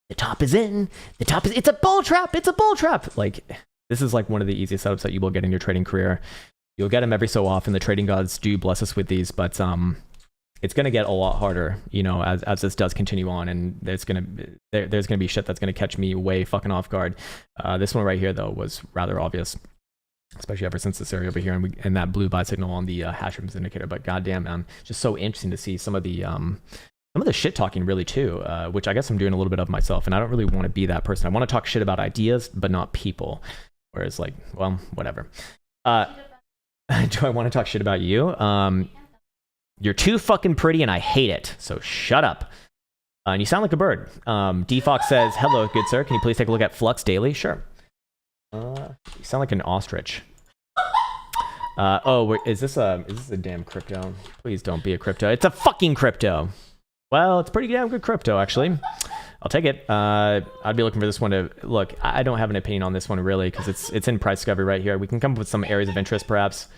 B: the top is in, it's a bull trap, it's a bull trap. Like, this is like one of the easiest setups that you will get in your trading career. You'll get them every so often. The trading gods do bless us with these, but it's going to get a lot harder, you know, as this does continue on, and there's going to be shit that's going to catch me way fucking off guard. This one right here, though, was rather obvious, especially ever since this area over here and that blue buy signal on the hash rate indicator. But goddamn, man, just so interesting to see some of the shit talking really too, which I guess I'm doing a little bit of myself, and I don't really want to be that person. I want to talk shit about ideas, but not people. Whereas, like, well, whatever. Do I want to talk shit about you? You're too fucking pretty and I hate it, so shut up. And you sound like a bird. DFox says, hello, good sir. Can you please take a look at Flux Daily? Sure. You sound like an ostrich. Wait, is this a damn crypto? Please don't be a crypto. It's a fucking crypto. Well, it's pretty damn good crypto, actually. I'll take it. I'd be looking for this one to look. I don't have an opinion on this one really, because it's in price discovery right here. We can come up with some areas of interest, perhaps.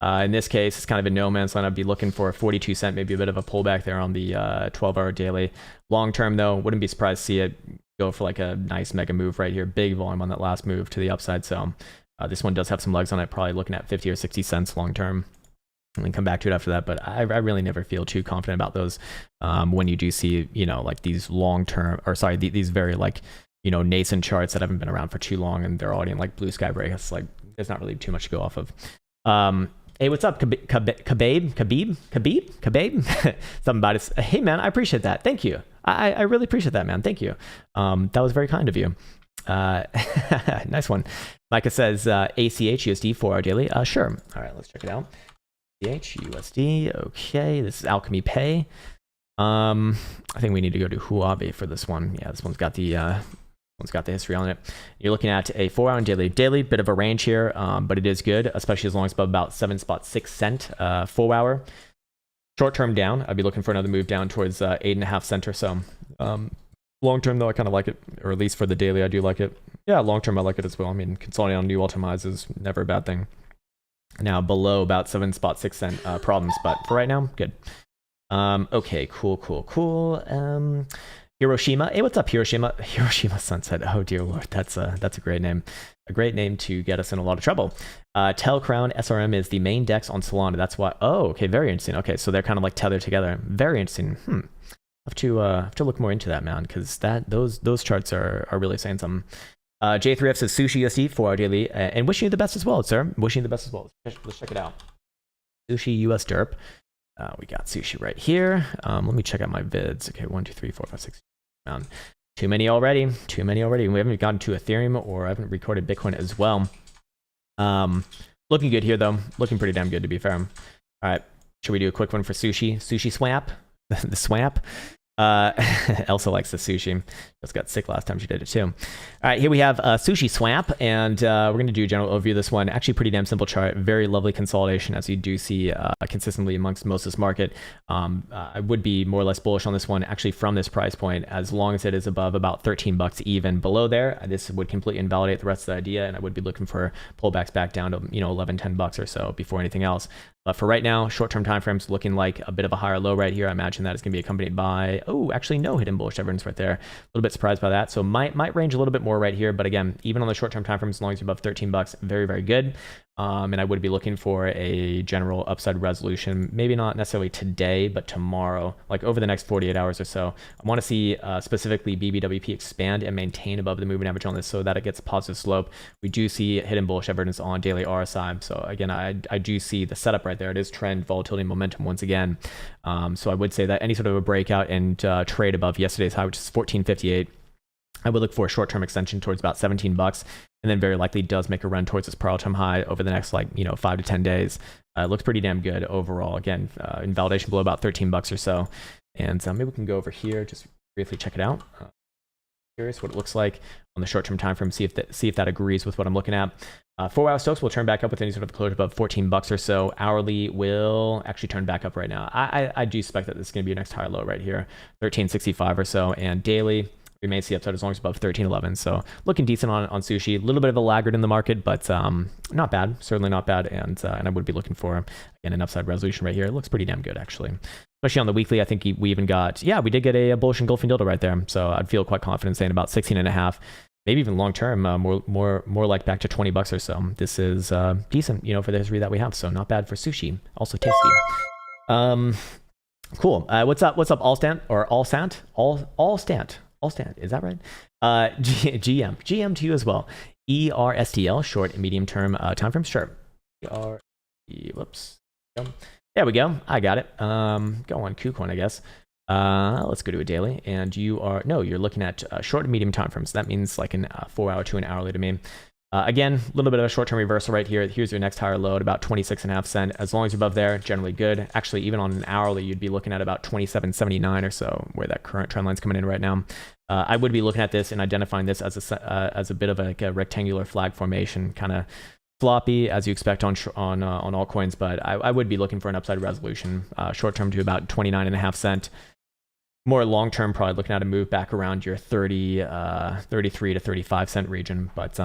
B: In this case, it's kind of a no man's land. I'd be looking for a 42 cent, maybe a bit of a pullback there on the 12-hour daily. Long term, though, wouldn't be surprised to see it go for like a nice mega move right here. Big volume on that last move to the upside. So this one does have some legs on it. Probably looking at 50 or 60 cents long term. And then come back to it after that. But I really never feel too confident about those when you do see, you know, like these long term, or sorry, these very like, you know, nascent charts that haven't been around for too long, and they're already in like blue sky breaks. Like there's not really too much to go off of. Hey, what's up, Khabib? Something about it. Hey, man, I appreciate that. Thank you. I really appreciate that, man. Thank you. That was very kind of you. Nice one. Micah says ACH USD 4 hour daily. Sure. All right, let's check it out. ACH USD. Okay, this is Alchemy Pay. I think we need to go to Huawei for this one. Yeah, this one's got the history on it. You're looking at a 4 hour daily, bit of a range here, but it is good, especially as long as above about 7.6 cent 4 hour. Short term down, I'd be looking for another move down towards 8.5 cent or so. Long term though, I kind of like it, or at least for the daily, I do like it. Yeah, long term I like it as well. I mean, consolidating on new all-time highs is never a bad thing. Now below about 7.6 cent problems, but for right now, good. Okay, cool. Hiroshima. Hey, what's up, Hiroshima? Hiroshima Sunset. Oh dear lord, that's a great name. A great name to get us in a lot of trouble. Krown SRM is the main DEX on Solana. That's why. Oh, okay, very interesting. Okay, so they're kind of like tethered together. Very interesting. Have to look more into that, man, because those charts are really saying something. J3F says Sushi USD 4 hour daily, and wishing you the best as well, sir. Wishing you the best as well. Let's check it out. Sushi US Derp. We got Sushi right here. Let me check out my vids. Okay, 1, 2, 3, 4, 5, 6. Too many already. We haven't gotten to Ethereum, or I haven't recorded Bitcoin as well. Looking good here though. Looking pretty damn good, to be fair. All right, should we do a quick one for Sushi? Sushi Swap. The swap. Elsa likes the sushi. Just got sick last time she did it too. All right, here we have Sushi Swap, and we're going to do a general overview of this one. Actually, pretty damn simple chart. Very lovely consolidation, as you do see consistently amongst most of this market. I would be more or less bullish on this one, actually, from this price point, as long as it is above about 13 bucks even. Below there, this would completely invalidate the rest of the idea, and I would be looking for pullbacks back down to 11, 10 bucks or so before anything else. But for right now, short-term time frames looking like a bit of a higher low right here. I imagine that is going to be accompanied by, actually no hidden bullish evidence right there. A little bit surprised by that. So might range a little bit more right here. But again, even on the short-term time frames, as long as you're above 13 bucks, very, very good. And I would be looking for a general upside resolution, maybe not necessarily today, but tomorrow, like over the next 48 hours or so. I want to see specifically BBWP expand and maintain above the moving average on this so that it gets a positive slope. We do see hidden bullish evidence on daily RSI. So again, I do see the setup right there. It is trend, volatility, momentum once again. So I would say that any sort of a breakout and trade above yesterday's high, which is 1458, I would look for a short-term extension towards about $17, and then very likely does make a run towards this per all-time high over the next 5 to 10 days. It looks pretty damn good overall. Again, invalidation below about $13 or so. And maybe we can go over here, just briefly check it out. Curious what it looks like on the short-term time frame. See if that agrees with what I'm looking at. 4-hour Stokes will turn back up with any sort of closure above $14 or so. Hourly will actually turn back up right now. I do expect that this is going to be your next higher low right here, 1365 or so. And daily, we may see upside as long as above 1311. So looking decent on Sushi. A little bit of a laggard in the market, but not bad. Certainly not bad. And I would be looking for, again, an upside resolution right here. It looks pretty damn good, actually. Especially on the weekly, I think we even got, we did get a bullish engulfing dildo right there. So I'd feel quite confident saying about 16.5, maybe even long term, more like back to $20 or so. This is decent, for the history that we have. So not bad for Sushi. Also tasty. Cool. What's up, Allstant or Allstant? Allstant. Allstant, is that right? GM to you as well. ERSTL, short and medium term time frame. Sure. Whoops. There we go. I got it. Go on KuCoin, I guess. Let's go to a daily. And you're looking at short and medium time frames. That means like an 4-hour to an hourly to me. Again, a little bit of a short-term reversal right here. Here's your next higher low at about 26.5 cents. As long as you're above there, generally good. Actually, even on an hourly, you'd be looking at about 27.79 or so, where that current trend line's coming in right now. I would be looking at this and identifying this as a bit of a rectangular flag formation, kind of floppy as you expect on altcoins, but I would be looking for an upside resolution, short-term to about 29.5 cents. More long-term, probably looking at a move back around your 33 to 35 cent region, but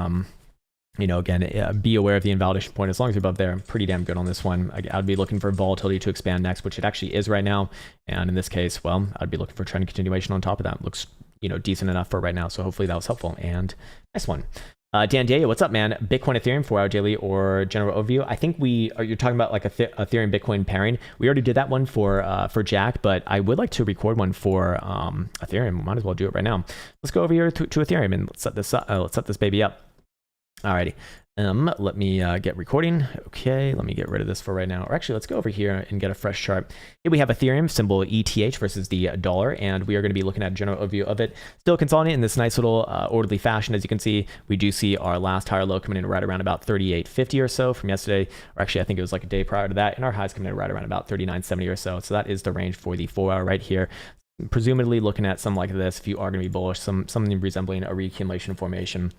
B: again, be aware of the invalidation point. As long as you're above there, pretty damn good on this one. I'd be looking for volatility to expand next, which it actually is right now. And in this case, well, I'd be looking for trend continuation on top of that. Looks, decent enough for right now. So hopefully that was helpful. And nice one. Dan Daya, what's up, man? Bitcoin, Ethereum, 4-hour daily you're talking about like a Ethereum Bitcoin pairing. We already did that one for Jack, but I would like to record one for Ethereum. Might as well do it right now. Let's go over here to Ethereum and let's set this baby up. Alrighty. Let me get recording. Okay, let me get rid of this for right now. Or actually, let's go over here and get a fresh chart. Here we have Ethereum, symbol ETH versus the dollar, and we are going to be looking at a general overview of it. Still consolidating in this nice little orderly fashion. As you can see, we do see our last higher low coming in right around about 38.50 or so from yesterday. Or actually, I think it was like a day prior to that, and our highs coming in right around about 39.70 or so. So that is the range for the 4-hour right here. Presumably looking at something like this, if you are going to be bullish, something resembling a reaccumulation formation,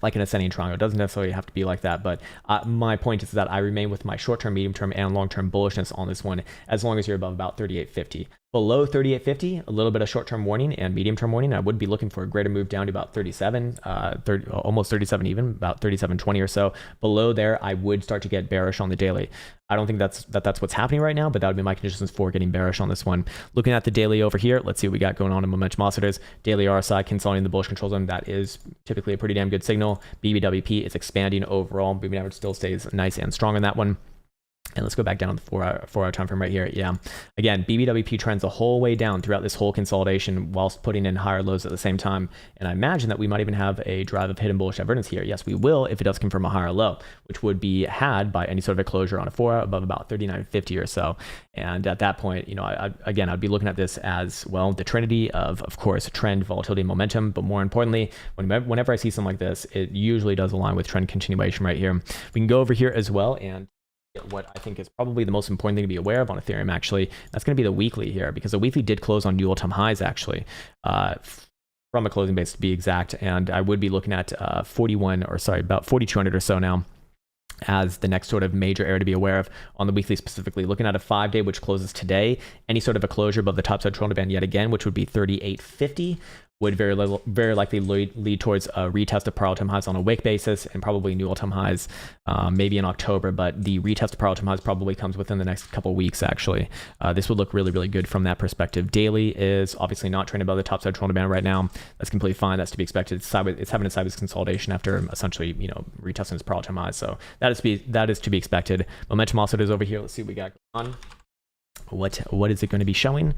B: like an ascending triangle. It doesn't necessarily have to be like that, but my point is that I remain with my short-term, medium-term, and long-term bullishness on this one, as long as you're above about 38.50. Below 38.50, a little bit of short-term warning and medium-term warning. I would be looking for a greater move down to about 37, almost 37 even, about 37.20 or so. Below there, I would start to get bearish on the daily. I don't think that's what's happening right now, but that would be my conditions for getting bearish on this one. Looking at the daily over here, let's see what we got going on in momentum oscillators. Daily RSI consolidating the bullish control zone. That is typically a pretty damn good signal. BBWP is expanding overall. Moving average still stays nice and strong on that one. And let's go back down to the 4-hour time frame right here. Yeah. Again, BBWP trends the whole way down throughout this whole consolidation whilst putting in higher lows at the same time. And I imagine that we might even have a drive of hidden bullish divergence here. Yes, we will if it does confirm a higher low, which would be had by any sort of a closure on a 4-hour above about 39.50 or so. And at that point, I'd be looking at this as, well, the trinity of course, trend, volatility, and momentum. But more importantly, whenever I see something like this, it usually does align with trend continuation right here. We can go over here as well and what I think is probably the most important thing to be aware of on Ethereum, actually. That's going to be the weekly here, because the weekly did close on new all-time highs, actually, from a closing base to be exact. And I would be looking at about 4,200 or so now as the next sort of major area to be aware of on the weekly, specifically looking at a 5-day, which closes today. Any sort of a closure above the topside control band yet again, which would be 38.50. would very likely lead towards a retest of prior all-time highs on a wick basis and probably new all-time highs maybe in October, but the retest of prior all-time highs probably comes within the next couple weeks actually. This would look really, really good from that perspective. Daily is obviously not trading above the top side shoulder band right now. That's completely fine. That's to be expected. It's having a sideways consolidation after essentially, retesting its prior all-time highs. So that is to be expected. Momentum also is over here. Let's see what we got going on. What is it going to be showing?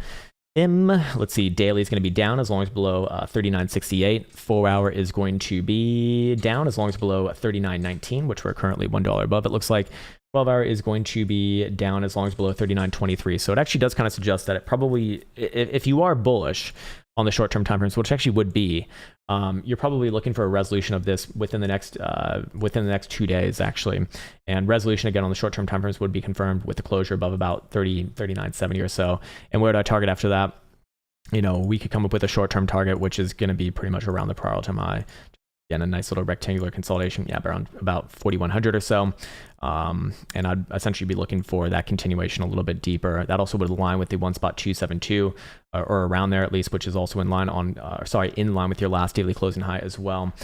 B: Let's see, daily is going to be down as long as below 39.68. 4 hour is going to be down as long as below 39.19, which we're currently $1 above. It looks like 12 hour is going to be down as long as below 39.23. So it actually does kind of suggest that it probably, if you are bullish on the short-term time frames, which actually would be, you're probably looking for a resolution of this within the next 2 days actually. And resolution again on the short-term time frames would be confirmed with the closure above about 39.70 or so. And where do I target after that? We could come up with a short-term target, which is going to be pretty much around the prior all-time high. Again, a nice little rectangular consolidation, around about 4,100 or so. And I'd essentially be looking for that continuation a little bit deeper. That also would align with the 1.272 or around there at least, which is also in line with your last daily closing high as well.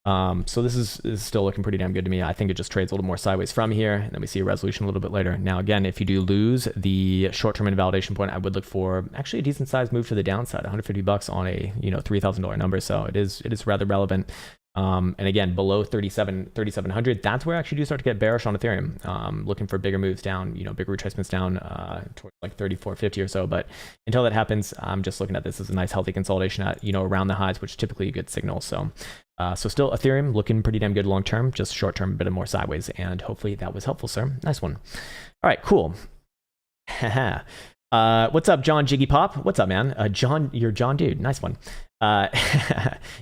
B: So this is still looking pretty damn good to me. I think it just trades a little more sideways from here, and then we see a resolution a little bit later. Now, again, if you do lose the short-term invalidation point, I would look for actually a decent sized move to the downside, $150 on a $3,000 number. So it is rather relevant. And again, below 3,700, that's where I actually do start to get bearish on Ethereum. Looking for bigger moves down, bigger retracements down towards like 3,450 or so. But until that happens, I'm just looking at this as a nice healthy consolidation at around the highs, which is typically a good signal. So still Ethereum looking pretty damn good long term, just short term a bit more sideways. And hopefully that was helpful, sir. Nice one. All right, cool. What's up, John Jiggy Pop? What's up, man? John, you're John dude. Nice one.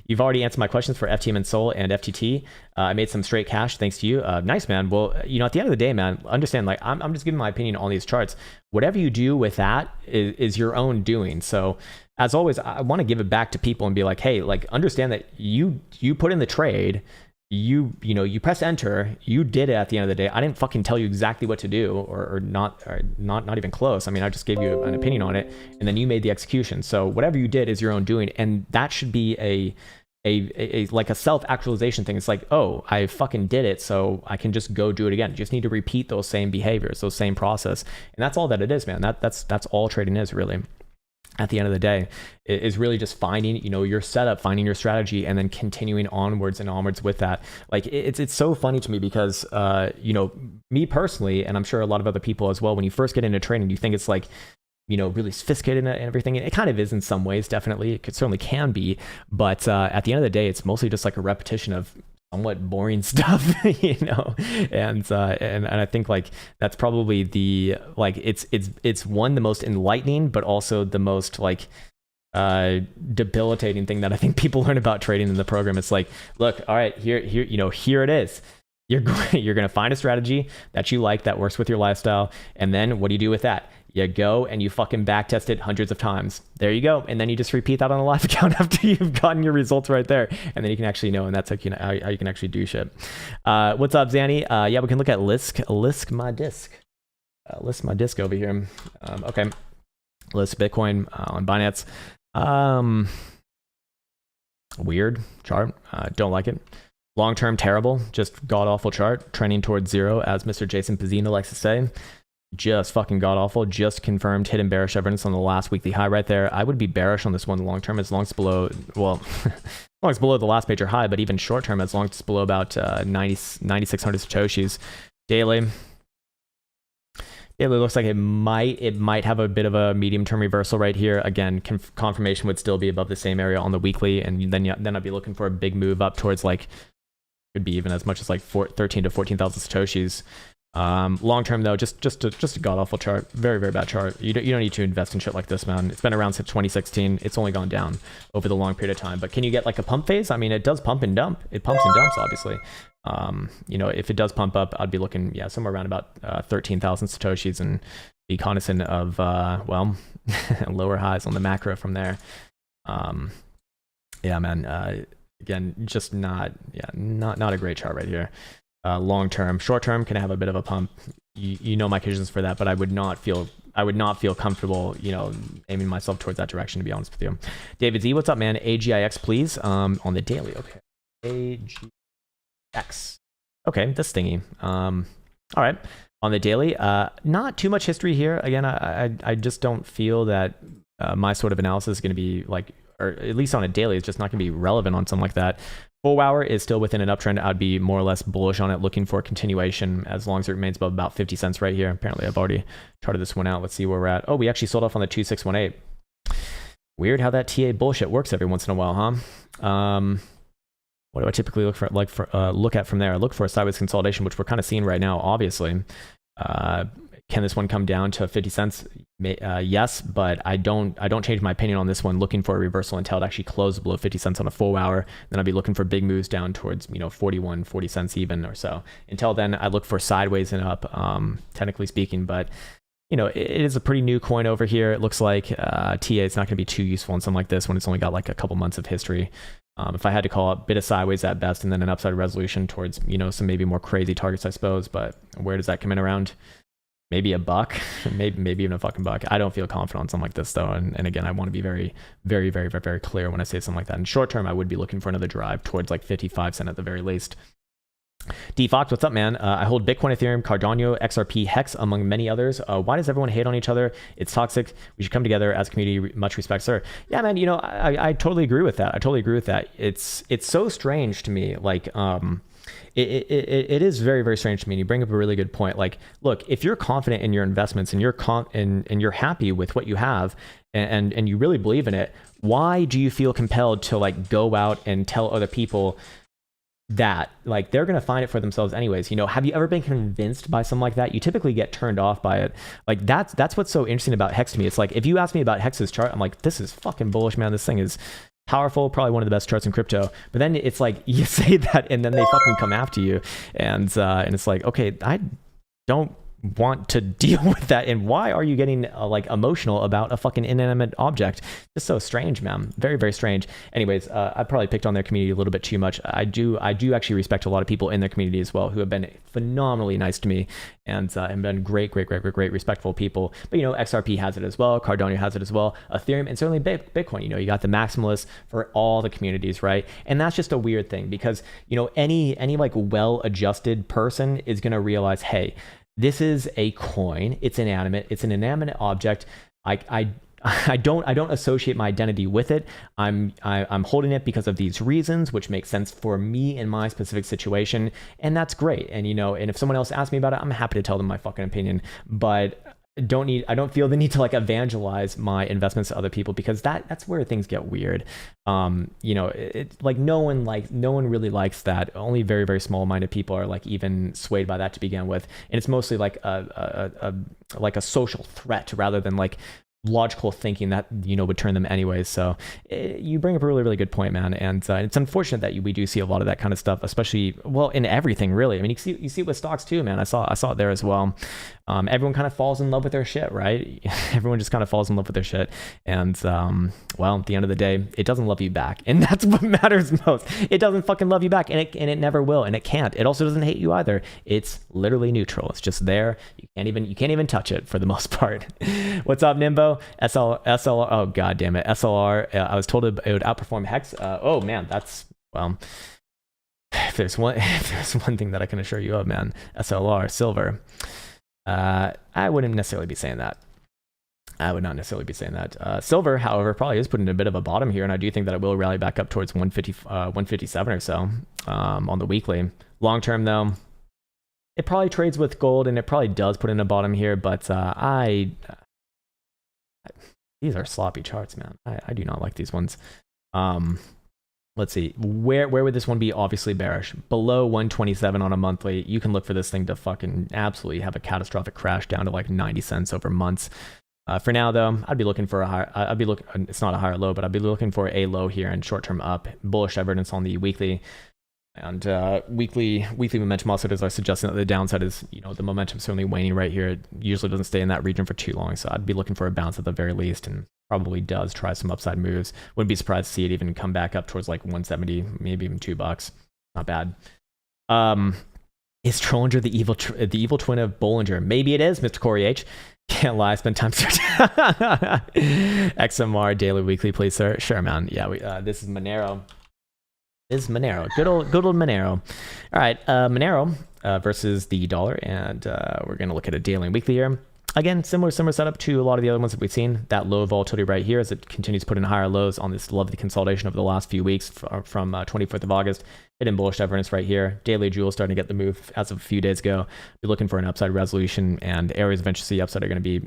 B: You've already answered my questions for FTM and Sol and FTT. I made some straight cash thanks to you. Nice, man. Well, at the end of the day, man, understand, like, I'm just giving my opinion on these charts. Whatever you do with that is your own doing. So as always, I want to give it back to people and be like, hey, like, understand that you put in the trade, you press enter, you did it at the end of the day. I didn't fucking tell you exactly what to do or not even close. I mean, I just gave you an opinion on it, and then you made the execution. So whatever you did is your own doing, and that should be a like a self-actualization thing. It's like, oh, I fucking did it, so I can just go do it again. You just need to repeat those same behaviors, those same process, and that's all that it is, man. That's all trading is, really. At the end of the day, is really just finding, your setup, finding your strategy, and then continuing onwards and onwards with that. Like, it's so funny to me because, me personally, and I'm sure a lot of other people as well, when you first get into trading, you think it's like, really sophisticated and everything. It kind of is in some ways, definitely. It certainly can be. But at the end of the day, it's mostly just like a repetition of somewhat boring stuff, and I think like that's probably the, like, it's one, the most enlightening, but also the most like debilitating thing that I think people learn about trading in the program. It's like, look, all right, here it is. You're going to find a strategy that you like, that works with your lifestyle, and then what do you do with that? You go and you fucking backtest it hundreds of times. There you go. And then you just repeat that on a live account after you've gotten your results right there. And then you can actually know, and that's how you can actually do shit. What's up, Zanny? Yeah, we can look at Lisk my disc. Lisk my disc over here. Okay. Lisk Bitcoin on Binance. Weird chart. Don't like it. Long-term terrible. Just god-awful chart. Trending towards zero, as Mr. Jason Pizzino likes to say. Just fucking god awful. Just confirmed hidden bearish evidence on the last weekly high right there. I would be bearish on this one long term as long as below, well, as long as below the last major high, but even short term as long as it's below about 9,600 satoshis. Daily looks like it might have a bit of a medium term reversal right here. Again, confirmation would still be above the same area on the weekly, and then I'd be looking for a big move up towards, like, could be even as much as like 13 to 14,000 satoshis. Long term though, just a god awful chart. Very, very bad chart. You don't need to invest in shit like this, man. It's been around since 2016. It's only gone down over the long period of time. But can you get like a pump phase? I mean, it does pump and dump. It pumps and dumps, obviously. If it does pump up, I'd be looking, somewhere around about 13,000 satoshis, and be cognizant of lower highs on the macro from there. Again, just not a great chart right here. Long term. Short term can have a bit of a pump. My occasions for that, but I would not feel I would not feel comfortable, aiming myself towards that direction, to be honest with you. David Z, what's up, man? AGIX, please. On the daily, okay. AGIX. Okay, this thingy. All right. On the daily, not too much history here. Again, I just don't feel that my sort of analysis is going to be like, or at least on a daily, it's just not going to be relevant on something like that. 4 hour is still within an uptrend. I'd be more or less bullish on it, looking for a continuation as long as it remains above about 50 cents right here. Apparently, I've already charted this one out. Let's see where we're at. Oh, we actually sold off on the 2618. Weird how that TA bullshit works every once in a while, huh? What do I typically look at from there? I look for a sideways consolidation, which we're kind of seeing right now, obviously. Can this one come down to 50 cents? Yes, but I don't change my opinion on this one. Looking for a reversal until it actually closes below 50 cents on a 4 hour. Then I'd be looking for big moves down towards 41, 40 cents even or so. Until then, I look for sideways and up, technically speaking. But it is a pretty new coin over here. It looks like TA is not going to be too useful in something like this when it's only got like a couple months of history. If I had to call it, a bit of sideways at best, and then an upside resolution towards some maybe more crazy targets, I suppose. But where does that come in around? Maybe $1, maybe even a fucking buck. I don't feel confident on something like this though. And again, I want to be very, very, very, very, very clear when I say something like that. In short term, I would be looking for another drive towards like 55 cents at the very least. D Fox, what's up, man? I hold Bitcoin, Ethereum, Cardano, XRP, Hex, among many others. Why does everyone hate on each other? It's toxic. We should come together as a community. Much respect, sir. Yeah, man. I totally agree with that. It's so strange to me. Like, it is very, very strange to me. And you bring up a really good point. Like, look, if you're confident in your investments and you're happy with what you have and you really believe in it, why do you feel compelled to like go out and tell other people that like they're going to find it for themselves anyways? Have you ever been convinced by something like that? You typically get turned off by it. Like that's what's so interesting about Hex to me. It's like, if you ask me about Hex's chart, I'm like, this is fucking bullish, man. This thing is powerful, probably one of the best charts in crypto. But then it's like you say that and then they fucking come after you, and it's like, okay, I don't want to deal with that. And why are you getting like emotional about a fucking inanimate object? Just so strange, man. Very, very strange. Anyways, I probably picked on their community a little bit too much. I do actually respect a lot of people in their community as well who have been phenomenally nice to me and have been great, respectful people. But XRP has it as well. Cardano has it as well. Ethereum, and certainly Bitcoin. You got the maximalists for all the communities, right? And that's just a weird thing because any like well-adjusted person is gonna realize, hey, this is a coin. It's inanimate. It's an inanimate object. I don't associate my identity with it. I'm holding it because of these reasons, which makes sense for me in my specific situation, and that's great. And and if someone else asks me about it, I'm happy to tell them my fucking opinion. But I don't feel the need to like evangelize my investments to other people, because that's where things get weird. It's like no one really likes that. Only very, very small minded people are like even swayed by that to begin with, and it's mostly like a social threat rather than like logical thinking that would turn them anyways. So you bring up a really, really good point, man. And it's unfortunate that we do see a lot of that kind of stuff, especially in everything, really. I mean, you see it with stocks too, man. I saw it there as well. Everyone kind of falls in love with their shit, right? Everyone just kind of falls in love with their shit, and at the end of the day, it doesn't love you back, and that's what matters most. It doesn't fucking love you back, and it never will, and it can't. It also doesn't hate you either. It's literally neutral. It's just there. You can't even touch it for the most part. What's up, Nimbo? SLR. Oh god damn it, SLR. I was told it would outperform Hex. Oh man, that's If there's one thing that I can assure you of, man, SLR silver. I wouldn't necessarily be saying that. I would not necessarily be saying that. Silver, however, probably is putting a bit of a bottom here, and I do think that it will rally back up towards 157 or so on the weekly. Long term, though, it probably trades with gold, and it probably does put in a bottom here, but these are sloppy charts, man. I do not like these ones. Let's see, where would this one be? Obviously bearish. Below 127 on a monthly, you can look for this thing to fucking absolutely have a catastrophic crash down to like 90 cents over months. For now, though, I'd be looking for it's not a higher low, but I'd be looking for a low here and short-term up. Bullish divergence on the weekly. And weekly momentum oscillators are suggesting that the downside is, the momentum certainly waning right here. It usually doesn't stay in that region for too long, so I'd be looking for a bounce at the very least, and probably does try some upside moves. Wouldn't be surprised to see it even come back up towards like 170, maybe even $2. Not bad. Is Trollinger the evil twin of Bollinger? Maybe it is, Mr. Corey H. Can't lie, spend time searching. XMR daily, weekly, please, sir. Sure, man. Yeah, this is Monero. This is Monero. Good old Monero. All right, Monero versus the dollar, and we're gonna look at a daily and weekly here. Again, similar setup to a lot of the other ones that we've seen. That low volatility right here as it continues to put in higher lows on this lovely consolidation over the last few weeks from 24th of August. Hitting bullish divergence right here. Daily jewel starting to get the move as of a few days ago. Be looking for an upside resolution, and areas of interest upside are going to be,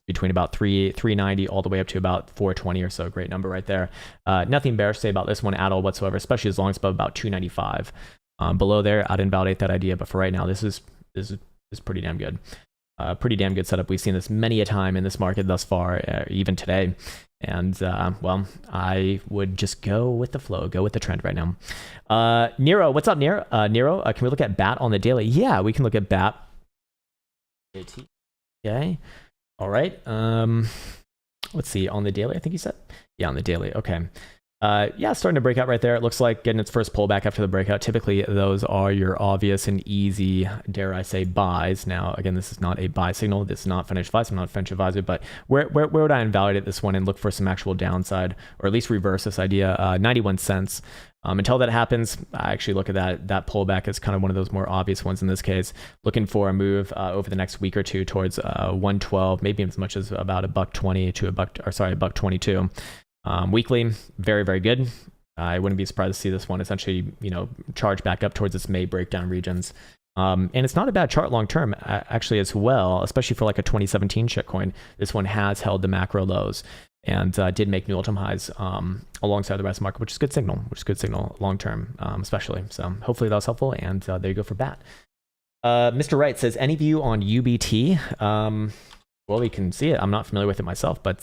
B: between about 390 all the way up to about 420 or so. Great number right there. Nothing bearish to say about this one at all whatsoever, especially as long as it's above about 295. Below there, I'd invalidate that idea, but for right now, this is pretty damn good. Pretty damn good setup. We've seen this many a time in this market thus far, even today. And, well, I would just go with the flow, go with the trend right now. Nero, what's up, Nero? Nero, can we look at BAT on the daily? Yeah, we can look at BAT. Okay. All right. Let's see, on the daily, I think you said? Yeah, on the daily. Okay. Yeah, starting to break out right there. It looks like getting its first pullback after the breakout. Typically, those are your obvious and easy, dare I say, buys. Now, again, this is not a buy signal. This is not financial advice. I'm not a financial advisor, but where would I invalidate this one and look for some actual downside, or at least reverse this idea? 91 cents. Until that happens, I actually look at that pullback as kind of one of those more obvious ones in this case. Looking for a move over the next week or two towards 112, maybe as much as about $1.20 to $1.22. Weekly, very, very good. I wouldn't be surprised to see this one essentially, charge back up towards its May breakdown regions. And it's not a bad chart long term, actually, as well, especially for like a 2017 shitcoin. This one has held the macro lows and did make new all-time highs alongside the rest of the market, which is good signal long term, especially. So hopefully that was helpful. And there you go for BAT. Mr. Wright says, any view on UBT? Well, we can see it. I'm not familiar with it myself, but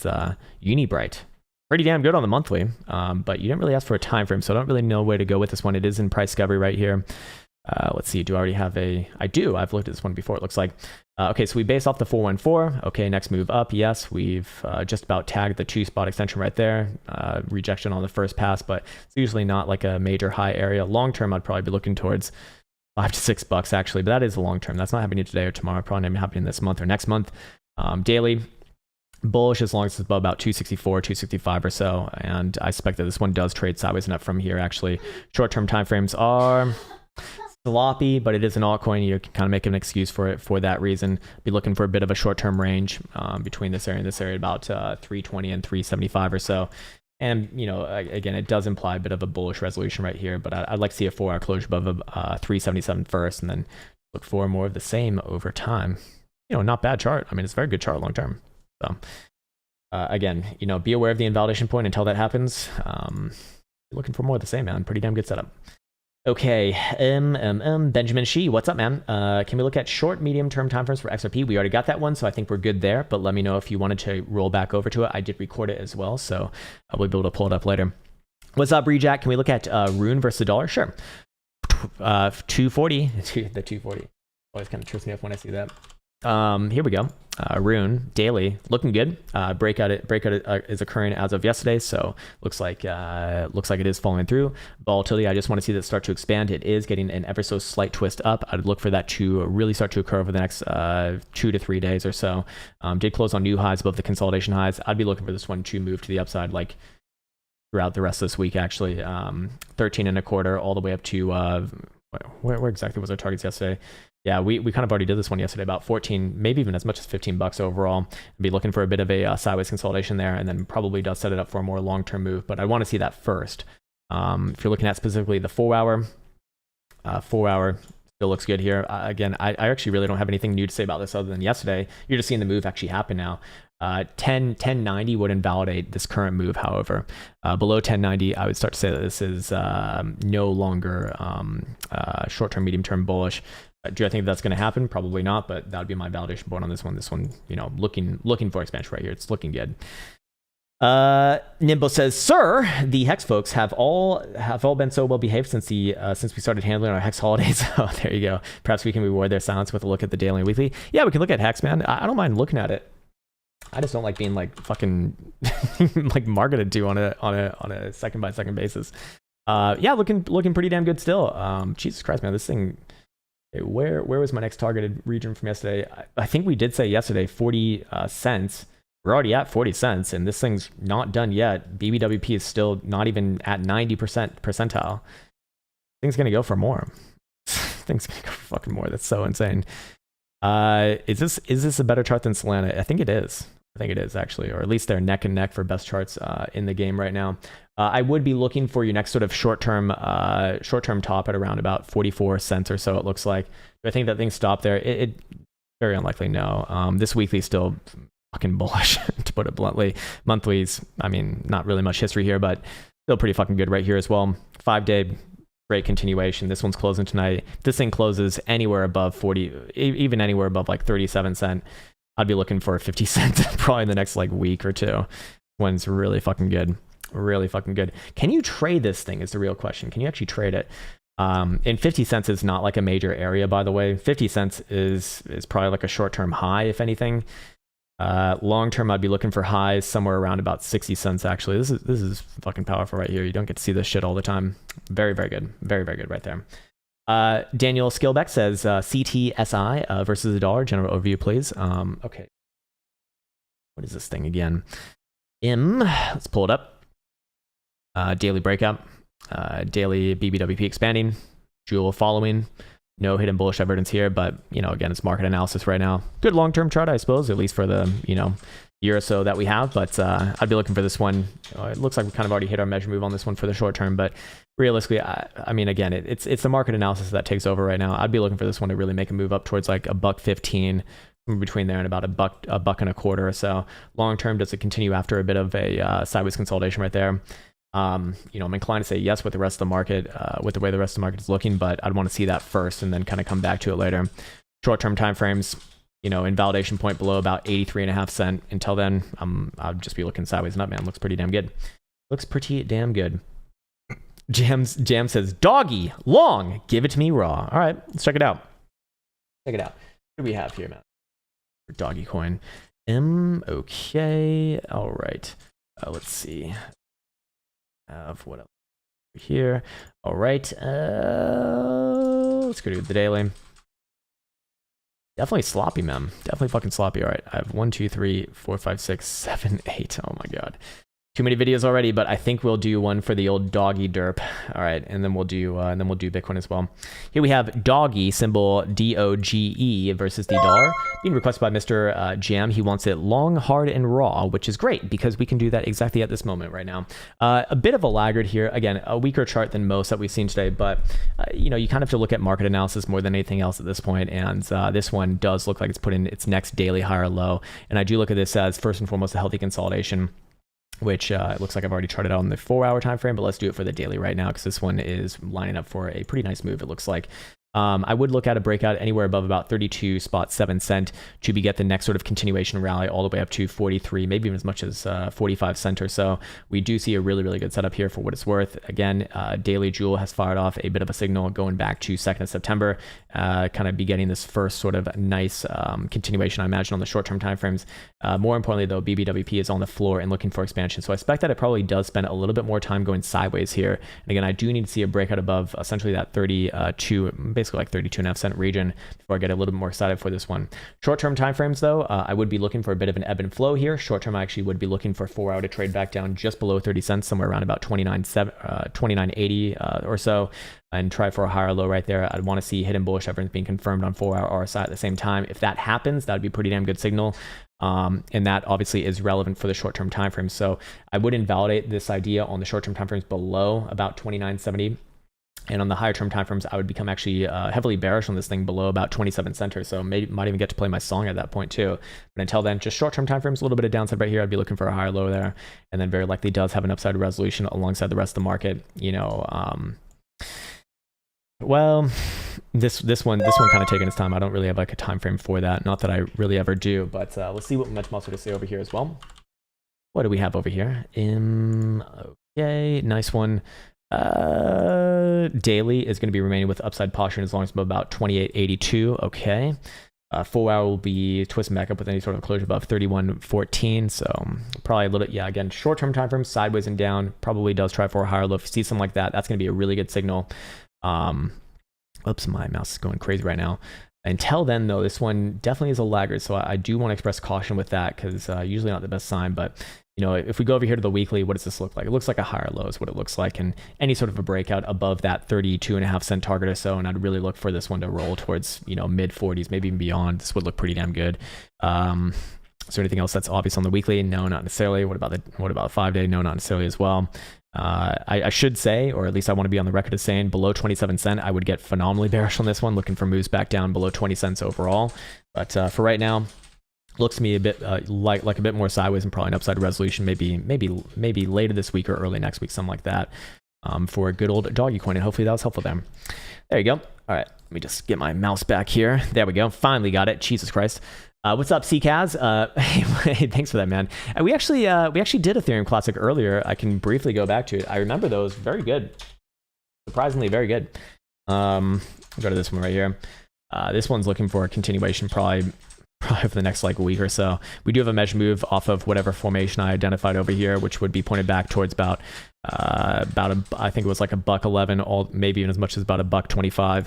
B: Unibright. Pretty damn good on the monthly, but you didn't really ask for a time frame, so I don't really know where to go with this one. It is in price discovery right here. Let's see, do I already have I do. I've looked at this one before, it looks like. Okay, so we base off the 414. Okay, next move up. Yes, we've just about tagged the 2-spot extension right there. Rejection on the first pass, but it's usually not like a major high area. Long term, I'd probably be looking towards $5 to $6 actually, but that is the long term. That's not happening today or tomorrow. Probably not happening this month or next month. Daily, bullish as long as it's above about 264, 265 or so, and I suspect that this one does trade sideways and up from here. Actually, short-term timeframes are sloppy, but it is an altcoin. You can kind of make an excuse for it for that reason. Be looking for a bit of a short-term range between this area and this area, about 320 and 375 or so. And again, it does imply a bit of a bullish resolution right here, but I'd like to see a 4-hour closure above 377 first, and then look for more of the same over time. Not bad chart. I mean, it's a very good chart long term. So again, be aware of the invalidation point until that happens. Looking for more of the same, man. Pretty damn good setup. Okay, Benjamin Shi, what's up, man? Can we look at short, medium-term timeframes for XRP? We already got that one, so I think we're good there, but let me know if you wanted to roll back over to it. I did record it as well, so I'll be able to pull it up later. What's up, Rejack? Can we look at Rune versus the dollar? Sure. 240, the 240. Always kind of trips me up when I see that. Here we go. Rune daily looking good. Breakout is occurring as of yesterday, so looks like it is following through. Volatility, I just want to see that start to expand. It is getting an ever so slight twist up. I'd look for that to really start to occur over the next 2 to 3 days or so. Did close on new highs above the consolidation highs. I'd be looking for this one to move to the upside like throughout the rest of this week, actually. 13 and a quarter all the way up to where exactly was our targets yesterday? Yeah, we kind of already did this one yesterday, about 14, maybe even as much as $15 overall. Be looking for a bit of a sideways consolidation there, and then probably does set it up for a more long-term move. But I want to see that first. If you're looking at specifically the 4-hour, 4-hour still looks good here. Again, I actually really don't have anything new to say about this other than yesterday. You're just seeing the move actually happen now. 1090 would invalidate this current move, however. Below 1090, I would start to say that this is no longer short-term, medium-term bullish. Do I think that's going to happen? Probably not, but that would be my validation point on this one. This one, looking for expansion right here. It's looking good. Nimbo says, "Sir, the Hex folks have all been so well behaved since we started handling our Hex holidays." Oh, there you go. Perhaps we can reward their silence with a look at the daily and weekly. Yeah, we can look at Hex, man. I don't mind looking at it. I just don't like being like fucking like marketed to on a second by second basis. Yeah, looking pretty damn good still. Jesus Christ, man, this thing Okay, where was my next targeted region from yesterday? I think we did say yesterday 40 cents. We're already at 40 cents, and this thing's not done yet. BBWP is still not even at 90% percentile. Thing's gonna go for more. Thing's gonna go for fucking more. That's so insane. Is this a better chart than Solana? I think it is. I think it is actually, or at least they're neck and neck for best charts in the game right now. I would be looking for your next sort of short-term top at around about 44 cents or so. It looks like. Do I think that thing stopped there? It very unlikely. No. This weekly still fucking bullish to put it bluntly. Monthlies, I mean, not really much history here, but still pretty fucking good right here as well. 5-day. Great continuation. This one's closing tonight. If this thing closes anywhere above 40, even anywhere above like 37 cent, I'd be looking for 50 cents probably in the next like week or two. One's really fucking good. Really fucking good. Can you trade this thing is the real question. Can you actually trade it? And 50 cents is not like a major area, by the way. 50 cents is probably like a short-term high, if anything. Long-term, I'd be looking for highs somewhere around about 60 cents, actually. This is fucking powerful right here. You don't get to see this shit all the time. Very, very good. Very, very good right there. Daniel Skillbeck says CTSI versus the dollar. General overview, please. Okay. What is this thing again? Let's pull it up. Daily breakout. Daily BBWP expanding. Jewel following. No hidden bullish evidence here, but, you know, again, it's market analysis right now. Good long-term chart, I suppose, at least for the, you know, year or so that we have. But I'd be looking for this one. It looks like we kind of already hit our measure move on this one for the short term. But realistically, I mean, again, it's the market analysis that takes over right now. I'd be looking for this one to really make a move up towards like $1.15, between there and about a buck and a quarter or so. Long-term, does it continue after a bit of a sideways consolidation right there? You know, I'm inclined to say yes with the rest of the market, with the way the rest of the market is looking, but I'd want to see that first and then kind of come back to it later. Short-term timeframes, you know, invalidation point below about 83.5 cent. Until then, I'll just be looking sideways and up, man. Looks pretty damn good. Looks pretty damn good. Jam says, doggy, long, give it to me raw. All right, let's check it out. Check it out. What do we have here, man? Dogecoin. Okay. All right. Let's see. Have what else here? All right. Let's go to the daily. Definitely sloppy, man. Definitely fucking sloppy. All right. I have 1, 2, 3, 4, 5, 6, 7, 8. Oh my god. Too many videos already, but I think we'll do one for the old doggy derp. All right, and then we'll do Bitcoin as well. Here we have doggy, symbol DOGE versus the dollar, being requested by Mr. Jam. He wants it long, hard, and raw, which is great because we can do that exactly at this moment right now. A bit of a laggard here. Again, a weaker chart than most that we've seen today, but you know, you kind of have to look at market analysis more than anything else at this point. And this one does look like it's put in its next daily high or low. And I do look at this as first and foremost a healthy consolidation, which it looks like I've already charted out on the 4-hour time frame, but let's do it for the daily right now because this one is lining up for a pretty nice move, it looks like. I would look at a breakout anywhere above about 32.7 cent to get the next sort of continuation rally all the way up to 43, maybe even as much as 45 cent or so. We do see a really, really good setup here for what it's worth. Again, daily Jewel has fired off a bit of a signal going back to 2nd of September, kind of be getting this first sort of nice continuation, I imagine, on the short-term timeframes. More importantly, though, BBWP is on the floor and looking for expansion. So I expect that it probably does spend a little bit more time going sideways here. And again, I do need to see a breakout above essentially that 32, basically like 32.5 cent region before I get a little bit more excited for this one. Short-term timeframes, though, I would be looking for a bit of an ebb and flow here. Short-term, I actually would be looking for 4-hour to trade back down just below 30 cents, somewhere around about 29.80 or so, and try for a higher low right there. I'd want to see hidden bullish evidence being confirmed on 4-hour RSI at the same time. If that happens, that would be a pretty damn good signal. And that obviously is relevant for the short-term timeframes. So I would invalidate this idea on the short-term timeframes below about 29.70. And on the higher term timeframes, I would become actually heavily bearish on this thing below about 27 cent or so. Might even get to play my song at that point too. But until then, just short term timeframes, a little bit of downside right here. I'd be looking for a higher low there, and then very likely does have an upside resolution alongside the rest of the market. You know, well, this one kind of taking its time. I don't really have like a time frame for that. Not that I really ever do, but let's see what Momentum also to say over here as well. What do we have over here? Okay, nice one. Daily is going to be remaining with upside posture as long as about 28.82. Okay. 4-hour will be twisting back up with any sort of closure above 31.14. So probably a little bit, yeah, again, short-term time frame, sideways and down, probably does try for a higher low. If you see something like that, that's going to be a really good signal. Oops, my mouse is going crazy right now. Until then, though, this one definitely is a laggard, so I do want to express caution with that, because usually not the best sign. But you know, if we go over here to the weekly, what does this look like? It looks like a higher low is what it looks like, and any sort of a breakout above that 32.5-cent target or so, and I'd really look for this one to roll towards, you know, mid 40s, maybe even beyond. This would look pretty damn good. Is there anything else that's obvious on the weekly? No, not necessarily. What about the 5-day? No, not necessarily as well. I should say, or at least I want to be on the record as saying, below 27 cent, I would get phenomenally bearish on this one, looking for moves back down below 20 cents overall. But for right now, looks to me a bit like a bit more sideways and probably an upside resolution, maybe later this week or early next week, something like that, for a good old Dogecoin. And hopefully that was helpful there. There you go. All right, let me just get my mouse back here. There we go. Finally got it. Jesus Christ. What's up, CKaz? Hey, thanks for that, man. We actually did Ethereum Classic earlier. I can briefly go back to it. I remember those. Very good. Surprisingly, very good. Go to this one right here. This one's looking for a continuation, probably for the next like week or so. We do have a measure move off of whatever formation I identified over here, which would be pointed back towards about I think it was like $1.11, all maybe even as much as about $1.25.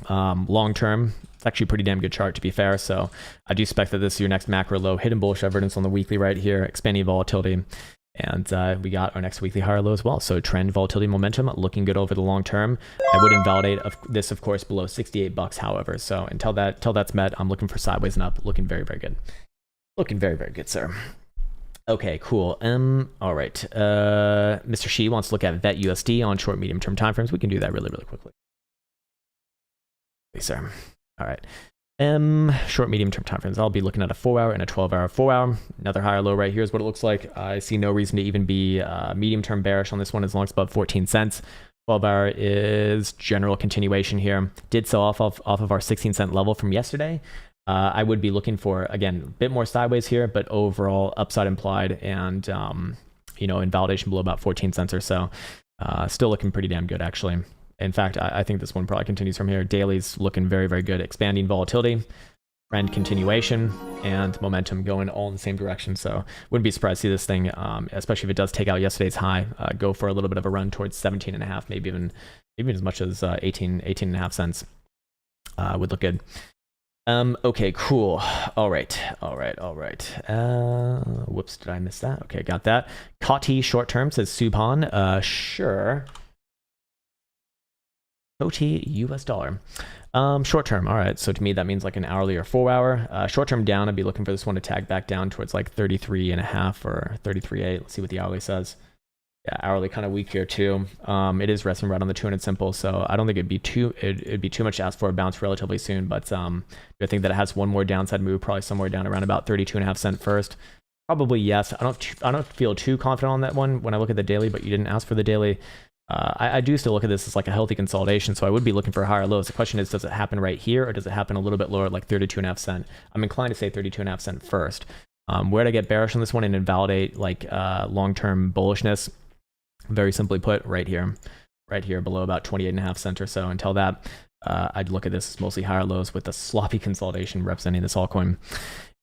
B: Long term, it's actually a pretty damn good chart, to be fair. So I do expect that this is your next macro low, hidden bullish evidence on the weekly right here, expanding volatility, and we got our next weekly higher low as well. So trend, volatility, momentum looking good over the long term. I would invalidate this, of course, below $68, however. So until that's met, I'm looking for sideways and up, looking very, very good. Looking very, very good, sir. Okay, cool. All right. Mr. Shi wants to look at VET USD on short, medium term timeframes. We can do that really, really quickly. Sir. All right. Short, medium term timeframes. I'll be looking at a 4-hour and a 12-hour. 4-hour, another higher low right here is what it looks like. I see no reason to even be medium term bearish on this one as long as it's above 14 cents. 12-hour is general continuation here. Did sell off of our 16-cent level from yesterday. I would be looking for, again, a bit more sideways here, but overall upside implied, and you know, invalidation below about 14 cents or so. Still looking pretty damn good, actually. In fact, I think this one probably continues from here. Daily's looking very, very good. Expanding volatility, trend continuation, and momentum going all in the same direction. So wouldn't be surprised to see this thing, especially if it does take out yesterday's high, go for a little bit of a run towards 17.5, maybe even as much as 18.5 cents. Would look good. Okay, cool. All right. Whoops, did I miss that? Okay, got that. Kati short term says Subhan. Sure. OT US dollar. Short term. All right. So to me, that means like an hourly or 4-hour. Short term down, I'd be looking for this one to tag back down towards like 33.5 or 33.8. Let's see what the hourly says. Yeah, hourly kind of weak here too. It is resting right on the 200 simple, so I don't think it'd be too much to ask for a bounce relatively soon. But I think that it has one more downside move, probably somewhere down around about 32.5 cent first. Probably yes. I don't feel too confident on that one when I look at the daily, but you didn't ask for the daily. I do still look at this as like a healthy consolidation, so I would be looking for higher lows. The question is, does it happen right here, or does it happen a little bit lower, like 32.5 cent? I'm inclined to say 32.5 cent first. Where to get bearish on this one and invalidate like long-term bullishness? Very simply put, right here below about 28.5 cents or so. Until that, I'd look at this as mostly higher lows with a sloppy consolidation representing this altcoin.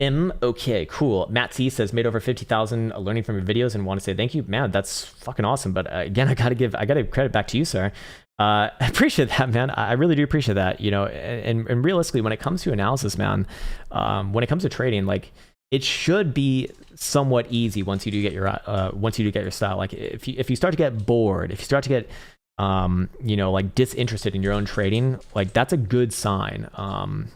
B: Okay, cool. Matt C says, made over 50,000 learning from your videos and want to say thank you. Man, that's fucking awesome. But again, I gotta give credit back to you, sir. I appreciate that, man. I really do appreciate that. You know, and realistically, when it comes to analysis, man, when it comes to trading, like, it should be somewhat easy once you do get your style. Like if you start to get bored, if you start to get you know, like disinterested in your own trading, like that's a good sign.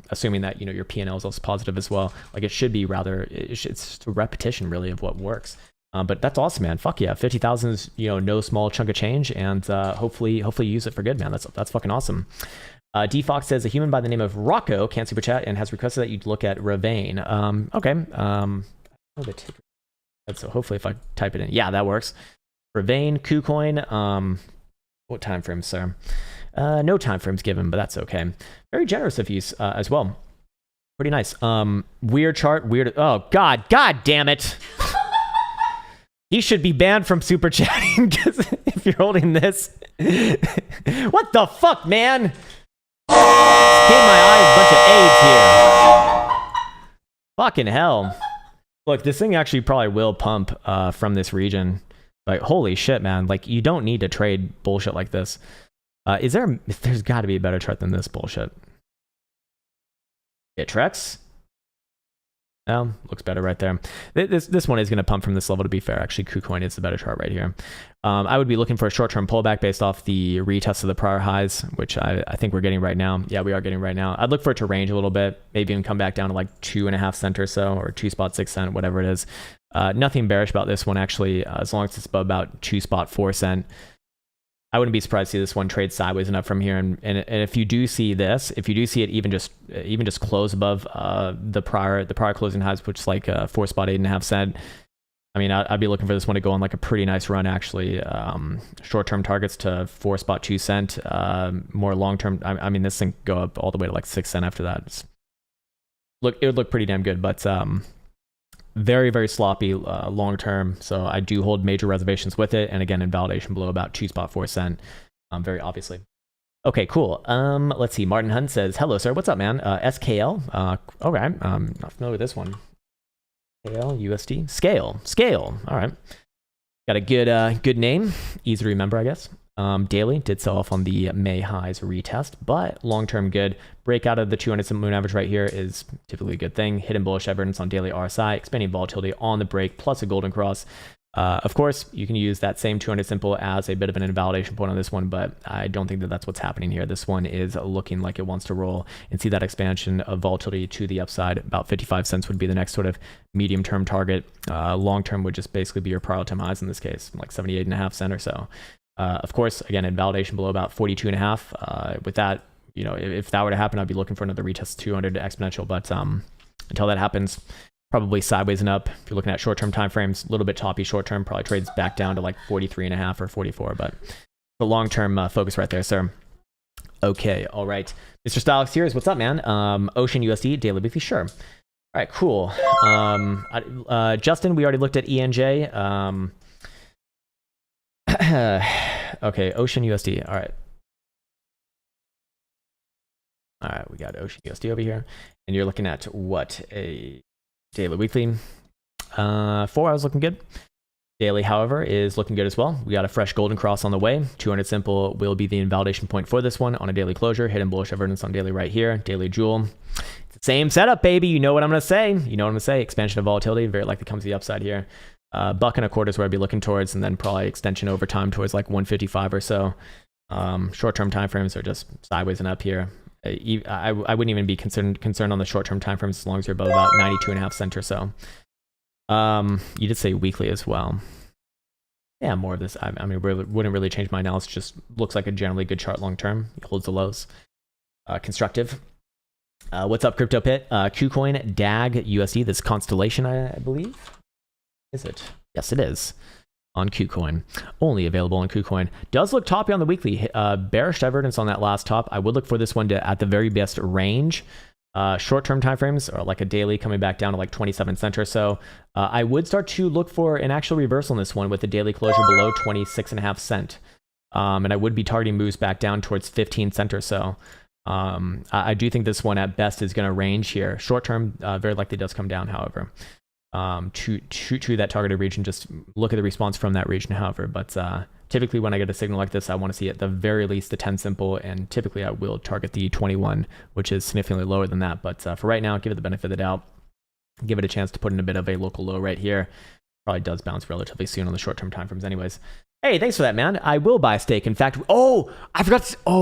B: Assuming that, you know, your P&L is also positive as well. Like it should be it's a repetition really of what works. But that's awesome, man. Fuck yeah, 50,000 is, you know, no small chunk of change, and hopefully you use it for good, man. That's fucking awesome. DFox says a human by the name of Rocco can't super chat and has requested that you look at Ravane. Okay. So hopefully if I type it in, yeah, that works. Ravane, KuCoin. What time frames, sir? No time frames given, but that's okay. Very generous of you as well. Pretty nice. Weird chart. Weird. Oh God damn it. He should be banned from super chatting because if you're holding this, what the fuck, man? Gave my eyes a bunch of AIDS here. Fucking hell. Look, this thing actually probably will pump from this region. Like, holy shit, man. Like, you don't need to trade bullshit like this. There's got to be a better chart than this bullshit. Itrex. No, looks better right there. This one is going to pump from this level, to be fair. Actually, KuCoin is the better chart right here. I would be looking for a short-term pullback based off the retest of the prior highs, which I think we're getting right now. Yeah, we are getting right now. I'd look for it to range a little bit, maybe even come back down to like 2.5 cents or so, or 2.6 cents, whatever it is. Nothing bearish about this one, actually, as long as it's above about 2.4 cents. I wouldn't be surprised to see this one trade sideways and up from here. And if you do see this, if you do see it even just close above the prior closing highs, which is like 4.85 cents, I mean, I'd be looking for this one to go on like a pretty nice run, actually. Short-term targets to 4.2 cents. More long-term, I mean, this thing go up all the way to like 6 cents after that. It would look pretty damn good, but very, very sloppy long-term. So I do hold major reservations with it. And again, invalidation below about 2.4 cents, very obviously. Okay, cool. Let's see. Martin Hunt says, hello, sir. What's up, man? SKL. Okay, I'm not familiar with this one. SKL, USD. Scale. All right. Got a good name. Easy to remember, I guess. Daily did sell off on the May highs retest, but long-term good. Breakout of the 200 moving average right here is typically a good thing. Hidden bullish evidence on daily RSI, expanding volatility on the break, plus a golden cross. Of course, you can use that same 200 simple as a bit of an invalidation point on this one, but I don't think that that's what's happening here. This one is looking like it wants to roll and see that expansion of volatility to the upside. About 55 cents would be the next sort of medium-term target. Long-term would just basically be your prior time highs in this case, like 78.5 cents or so. Of course, again, invalidation below about 42.5. With that, you know, if that were to happen, I'd be looking for another retest 200 exponential. But until that happens, probably sideways and up. If you're looking at short-term time frames, a little bit toppy short-term, probably trades back down to like 43.5 or 44. But the long-term focus right there, sir. Okay, all right. Mr. Stylix here is what's up, man? Ocean USD, daily weekly, sure. All right, cool. Justin, we already looked at ENJ. Okay, Ocean USD. All right, we got Ocean USD over here, and you're looking at what, a daily weekly. 4 hours looking good. Daily, however, is looking good as well. We got a fresh golden cross on the way. 200 simple will be the invalidation point for this one on a daily closure. Hidden bullish evidence on daily right here. Daily jewel. It's the same setup, baby. You know what I'm gonna say. Expansion of volatility very likely comes to the upside here. $1.25 is where I'd be looking towards, and then probably extension over time towards like 155 or so. Short-term timeframes are just sideways and up here. I wouldn't even be concerned on the short-term timeframes as long as you're above about 92.5 cents or so. You did say weekly as well. Yeah, more of this. I mean, wouldn't really change my analysis. Just looks like a generally good chart long-term. It holds the lows. Constructive. What's up, Crypto Pit? KuCoin, DAG, USD. This Constellation, I believe. Is it? Yes, it is. On KuCoin. Only available on KuCoin. Does look toppy on the weekly. Bearish divergence on that last top. I would look for this one to, at the very best, range. Short-term timeframes, or like a daily coming back down to like 27 cents or so. I would start to look for an actual reversal in this one with the daily closure below 26.5 cents. And I would be targeting moves back down towards 15 cents or so. I do think this one at best is going to range here. Short-term, very likely does come down, however. To that targeted region, just look at the response from that region, however. But typically when I get a signal like this, I want to see at the very least the 10 simple, and typically I will target the 21, which is significantly lower than that. But for right now, give it the benefit of the doubt. Give it a chance to put in a bit of a local low right here. Probably does bounce relatively soon on the short-term timeframes anyways. Hey, thanks for that, man. I will buy a stake. In fact, oh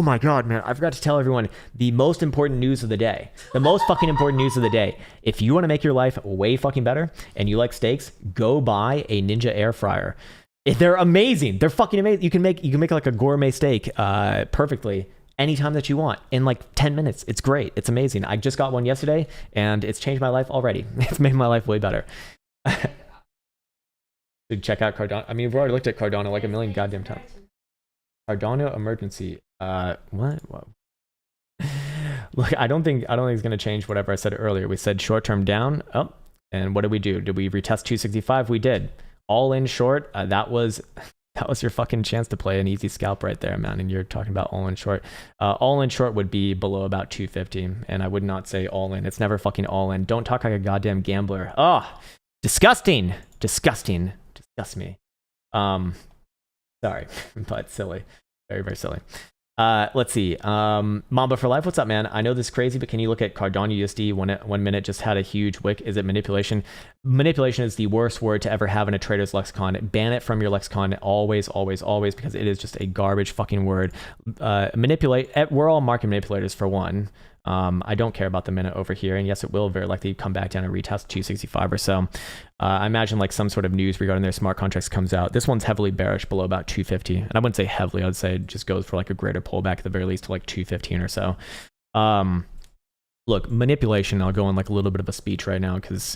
B: my God, man. I forgot to tell everyone the most important news of the day. The most fucking important news of the day. If you want to make your life way fucking better and you like steaks, go buy a Ninja air fryer. They're amazing. They're fucking amazing. You can make like a gourmet steak perfectly anytime that you want in like 10 minutes. It's great. It's amazing. I just got one yesterday and it's changed my life already. It's made my life way better. To check out Cardano. I mean, we've already looked at Cardano like a million goddamn times. Cardano emergency. What? Look, I don't think it's going to change whatever I said earlier. We said short-term down. Oh, and what did we do? Did we retest 265? We did. All in short. That was your fucking chance to play an easy scalp right there, man. And you're talking about all in short. All in short would be below about 250, and I would not say all in. It's never fucking all in. Don't talk like a goddamn gambler. Oh, disgusting. Disgusts me. Sorry, but silly. Very, very silly. Let's see. Mamba for life. What's up, man? I know this is crazy, but can you look at Cardano USD? 1 minute just had a huge wick. Is it manipulation? Manipulation is the worst word to ever have in a trader's lexicon. Ban it from your lexicon always, always, because it is just a garbage fucking word. Manipulate. We're all market manipulators for one. I don't care about the minute over here, and yes, it will very likely come back down and retest 265 or so. I imagine like some sort of news regarding their smart contracts comes out. This one's heavily bearish below about 250, and I wouldn't say heavily. I'd say it just goes for like a greater pullback at the very least to like 215 or so. Look, manipulation. I'll go on like a little bit of a speech right now because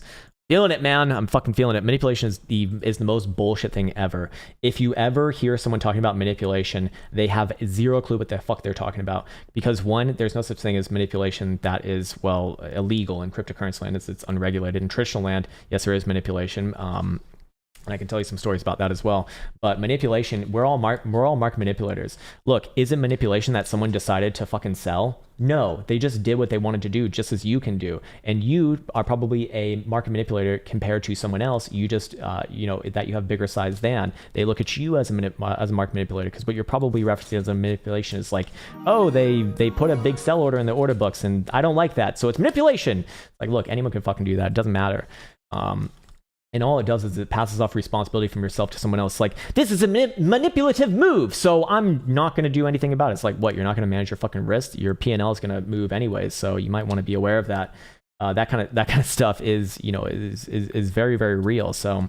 B: feeling it, man. I'm fucking feeling it. Manipulation is the most bullshit thing ever. If you ever hear someone talking about manipulation, they have zero clue what the fuck they're talking about. Because one, there's no such thing as manipulation that is, well, illegal in cryptocurrency land. It's unregulated. In traditional land, yes, there is manipulation. And I can tell you some stories about that as well. But manipulation, we're all market manipulators. Look, is it manipulation that someone decided to fucking sell? No, they just did what they wanted to do, just as you can do. And you are probably a market manipulator compared to someone else. You just, that you have bigger size than. They look at you as a market manipulator, because what you're probably referencing as a manipulation is like, oh, they put a big sell order in the order books, and I don't like that, so it's manipulation. Like, look, anyone can fucking do that. It doesn't matter. And all it does is it passes off responsibility from yourself to someone else. Like, this is a manipulative move, so I'm not going to do anything about it. It's like, what? You're not going to manage your fucking risk? Your P&L is going to move anyways, so you might want to be aware of that. That kind of stuff is very, very real. So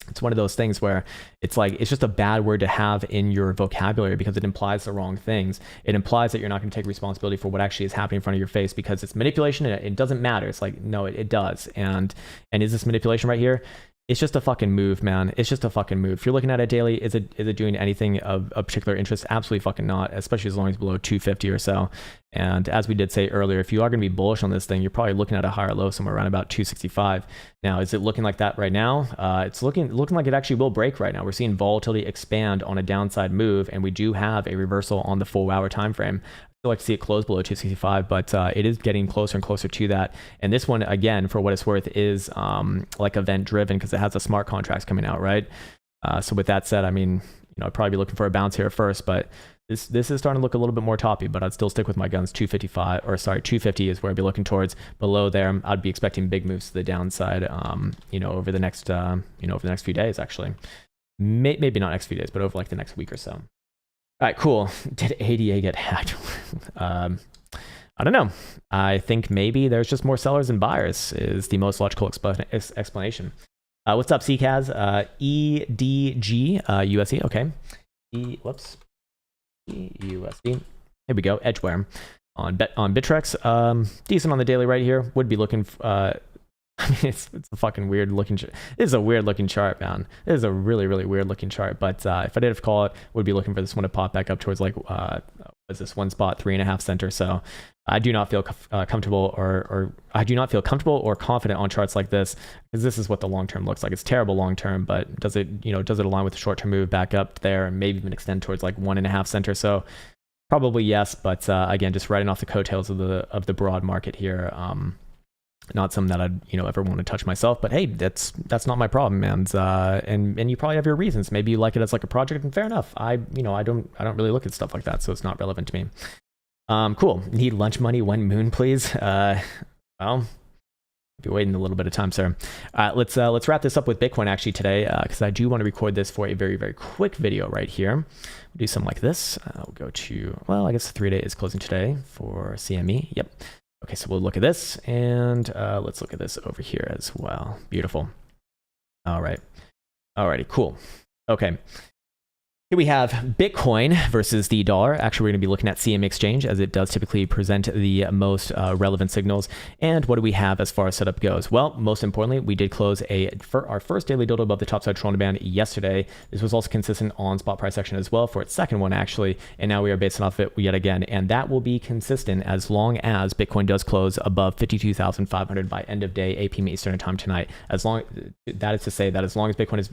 B: it's one of those things where it's like, it's just a bad word to have in your vocabulary because it implies the wrong things. It implies that you're not going to take responsibility for what actually is happening in front of your face because it's manipulation and it doesn't matter. It's like, no, it does. And is this manipulation right here? It's just a fucking move, man. It's just a fucking move. If you're looking at it daily, is it doing anything of particular interest? Absolutely fucking not, especially as long as it's below 250 or so. And as we did say earlier, if you are going to be bullish on this thing, you're probably looking at a higher low somewhere around about 265. Now, is it looking like that right now? It's looking like it actually will break right now. We're seeing volatility expand on a downside move, and we do have a reversal on the 4 hour time frame. I like to see it close below 265, but it is getting closer and closer to that. And this one, again, for what it's worth, is like event driven because it has the smart contracts coming out, right? So with that said, I mean, I'd probably be looking for a bounce here first, but this is starting to look a little bit more toppy, but I'd still stick with my guns. 250 is where I'd be looking towards. Below there, I'd be expecting big moves to the downside, over the next, few days, actually. Maybe not next few days, but over like the next week or so. All right, cool. Did ADA get hacked? I don't know. I think maybe there's just more sellers than buyers is the most logical explanation. What's up, CCAS? EDG USD. Okay. USD. Here we go. Edgeware on Bittrex. Decent on the daily right here. Would be looking. I mean, it's a fucking weird looking. This is a weird looking chart, man. This is a really, really weird looking chart. But if I did have to call it, would be looking for this one to pop back up towards like what's this one spot, 3.5 cent or so. I do not feel comfortable or I do not feel comfortable or confident on charts like this because this is what the long term looks like. It's terrible long term, but does it align with the short term move back up there and maybe even extend towards like 1.5 cent or so? Probably yes, but again, just riding off the coattails of the broad market here. Not something that I'd ever want to touch myself, but hey, that's not my problem, man. And you probably have your reasons. Maybe you like it as like a project, and fair enough. I don't really look at stuff like that, so it's not relevant to me. Cool. Need lunch money when moon, please. Well, be waiting a little bit of time, sir. Let's wrap this up with Bitcoin actually today, because I do want to record this for a very, very quick video right here. We'll do something like this. We'll go to, well, I guess the 3-day is closing today for CME. Yep. Okay, so we'll look at this, and let's look at this over here as well. Beautiful. All right. Alrighty, cool. Okay. Here we have Bitcoin versus the dollar. Actually, we're going to be looking at CME Exchange as it does typically present the most relevant signals. And what do we have as far as setup goes? Well, most importantly, we did close our first daily dildo above the topside Toronto band yesterday. This was also consistent on spot price action as well for its second one, actually. And now we are basing off it yet again. And that will be consistent as long as Bitcoin does close above 52,500 by end of day 8 p.m. Eastern time tonight. That is to say that as long as Bitcoin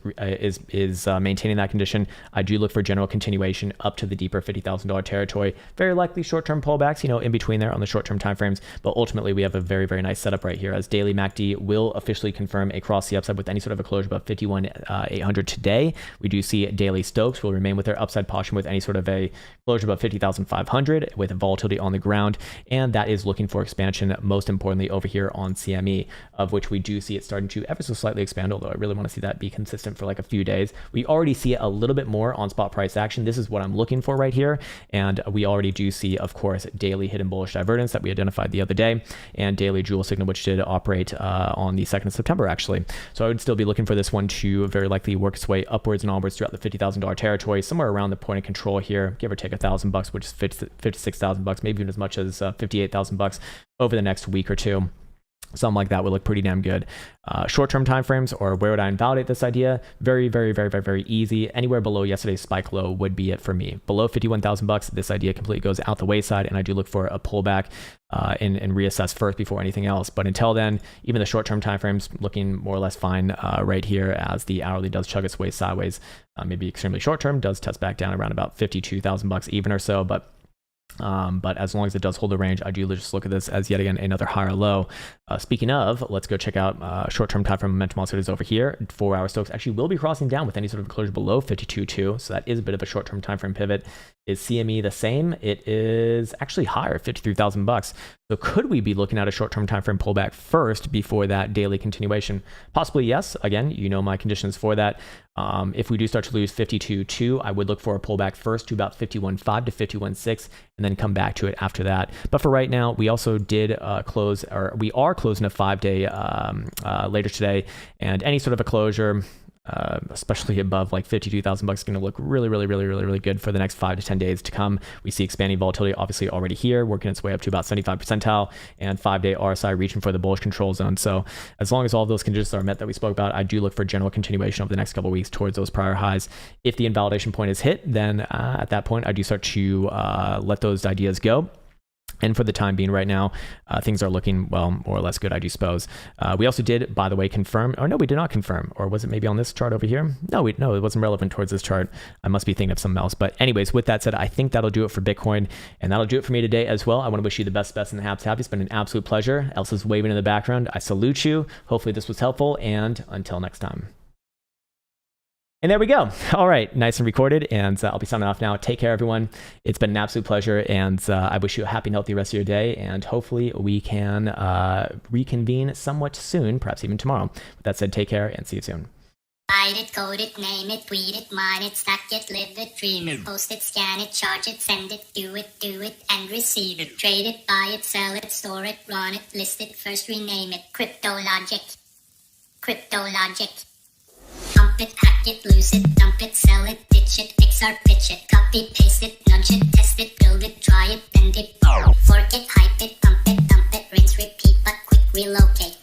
B: is maintaining that condition, I do look look for general continuation up to the deeper $50,000 territory. Very likely short-term pullbacks, in between there on the short-term timeframes. But ultimately, we have a very, very nice setup right here as daily MACD will officially confirm a cross the upside with any sort of a closure above 51,800 today. We do see daily Stokes will remain with their upside posture with any sort of a closure above 50,500 with volatility on the ground. And that is looking for expansion, most importantly over here on CME, of which we do see it starting to ever so slightly expand, although I really want to see that be consistent for like a few days. We already see it a little bit more on spot price action. This is what I'm looking for right here. And we already do see, of course, daily hidden bullish divergence that we identified the other day, and daily jewel signal, which did operate on the 2nd of September, actually. So I would still be looking for this one to very likely work its way upwards and onwards throughout the $50,000 territory, somewhere around the point of control here, give or take $1,000, which is $56,000, maybe even as much as $58,000 over the next week or two. Something like that would look pretty damn good. Short-term timeframes, or where would I invalidate this idea? Very, very, very, very, very easy. Anywhere below yesterday's spike low would be it for me. Below $51,000, this idea completely goes out the wayside, and I do look for a pullback and reassess first before anything else. But until then, even the short-term timeframes looking more or less fine right here as the hourly does chug its way sideways. Maybe extremely short-term does test back down around about $52,000 even or so, but as long as it does hold the range, I do just look at this as yet again another higher low. Speaking of, let's go check out short-term time frame momentum oscillators over here. 4-hour Stokes actually will be crossing down with any sort of closure below 52.2, so that is a bit of a short-term time frame pivot. Is CME the same? It is actually higher, $53,000. So could we be looking at a short-term time frame pullback first before that daily continuation? Possibly yes. Again, my conditions for that. If we do start to lose 52.2, I would look for a pullback first to about 51.5 to 51.6, and then come back to it after that. But for right now, we also did we are closing a 5-day later today, and any sort of a closure, especially above like $52,000 is going to look really, really, really, really, really good for the next 5 to 10 days to come. We see expanding volatility obviously already here, working its way up to about 75 percentile, and 5-day RSI reaching for the bullish control zone. So as long as all of those conditions are met that we spoke about, I do look for general continuation over the next couple of weeks towards those prior highs. If the invalidation point is hit, then at that point I do start to let those ideas go. And for the time being right now, things are looking, well, more or less good, I do suppose. We also did, by the way, confirm, or no, we did not confirm, or was it maybe on this chart over here? No, it wasn't relevant towards this chart. I must be thinking of something else. But anyways, with that said, I think that'll do it for Bitcoin, and that'll do it for me today as well. I want to wish you the best in the happy. It's been an absolute pleasure. Elsa's waving in the background. I salute you. Hopefully this was helpful, and until next time. And there we go. All right, nice and recorded, and I'll be signing off now. Take care, everyone. It's been an absolute pleasure, and I wish you a happy and healthy rest of your day, and hopefully we can reconvene somewhat soon, perhaps even tomorrow. With that said, take care, and see you soon.
D: Write it, code it, name it, tweet it, mine it, stack it, live it, dream it, post it, scan it, charge it, send it, do it, and receive it. Trade it, buy it, sell it, store it, run it, list it, first rename it. Crypto logic. Pump it, hack it, lose it, dump it, sell it, ditch it, fix or pitch it, copy, paste it, nudge it, test it, build it, try it, bend it, fork it, hype it, pump it, dump it, rinse, repeat, but quick relocate.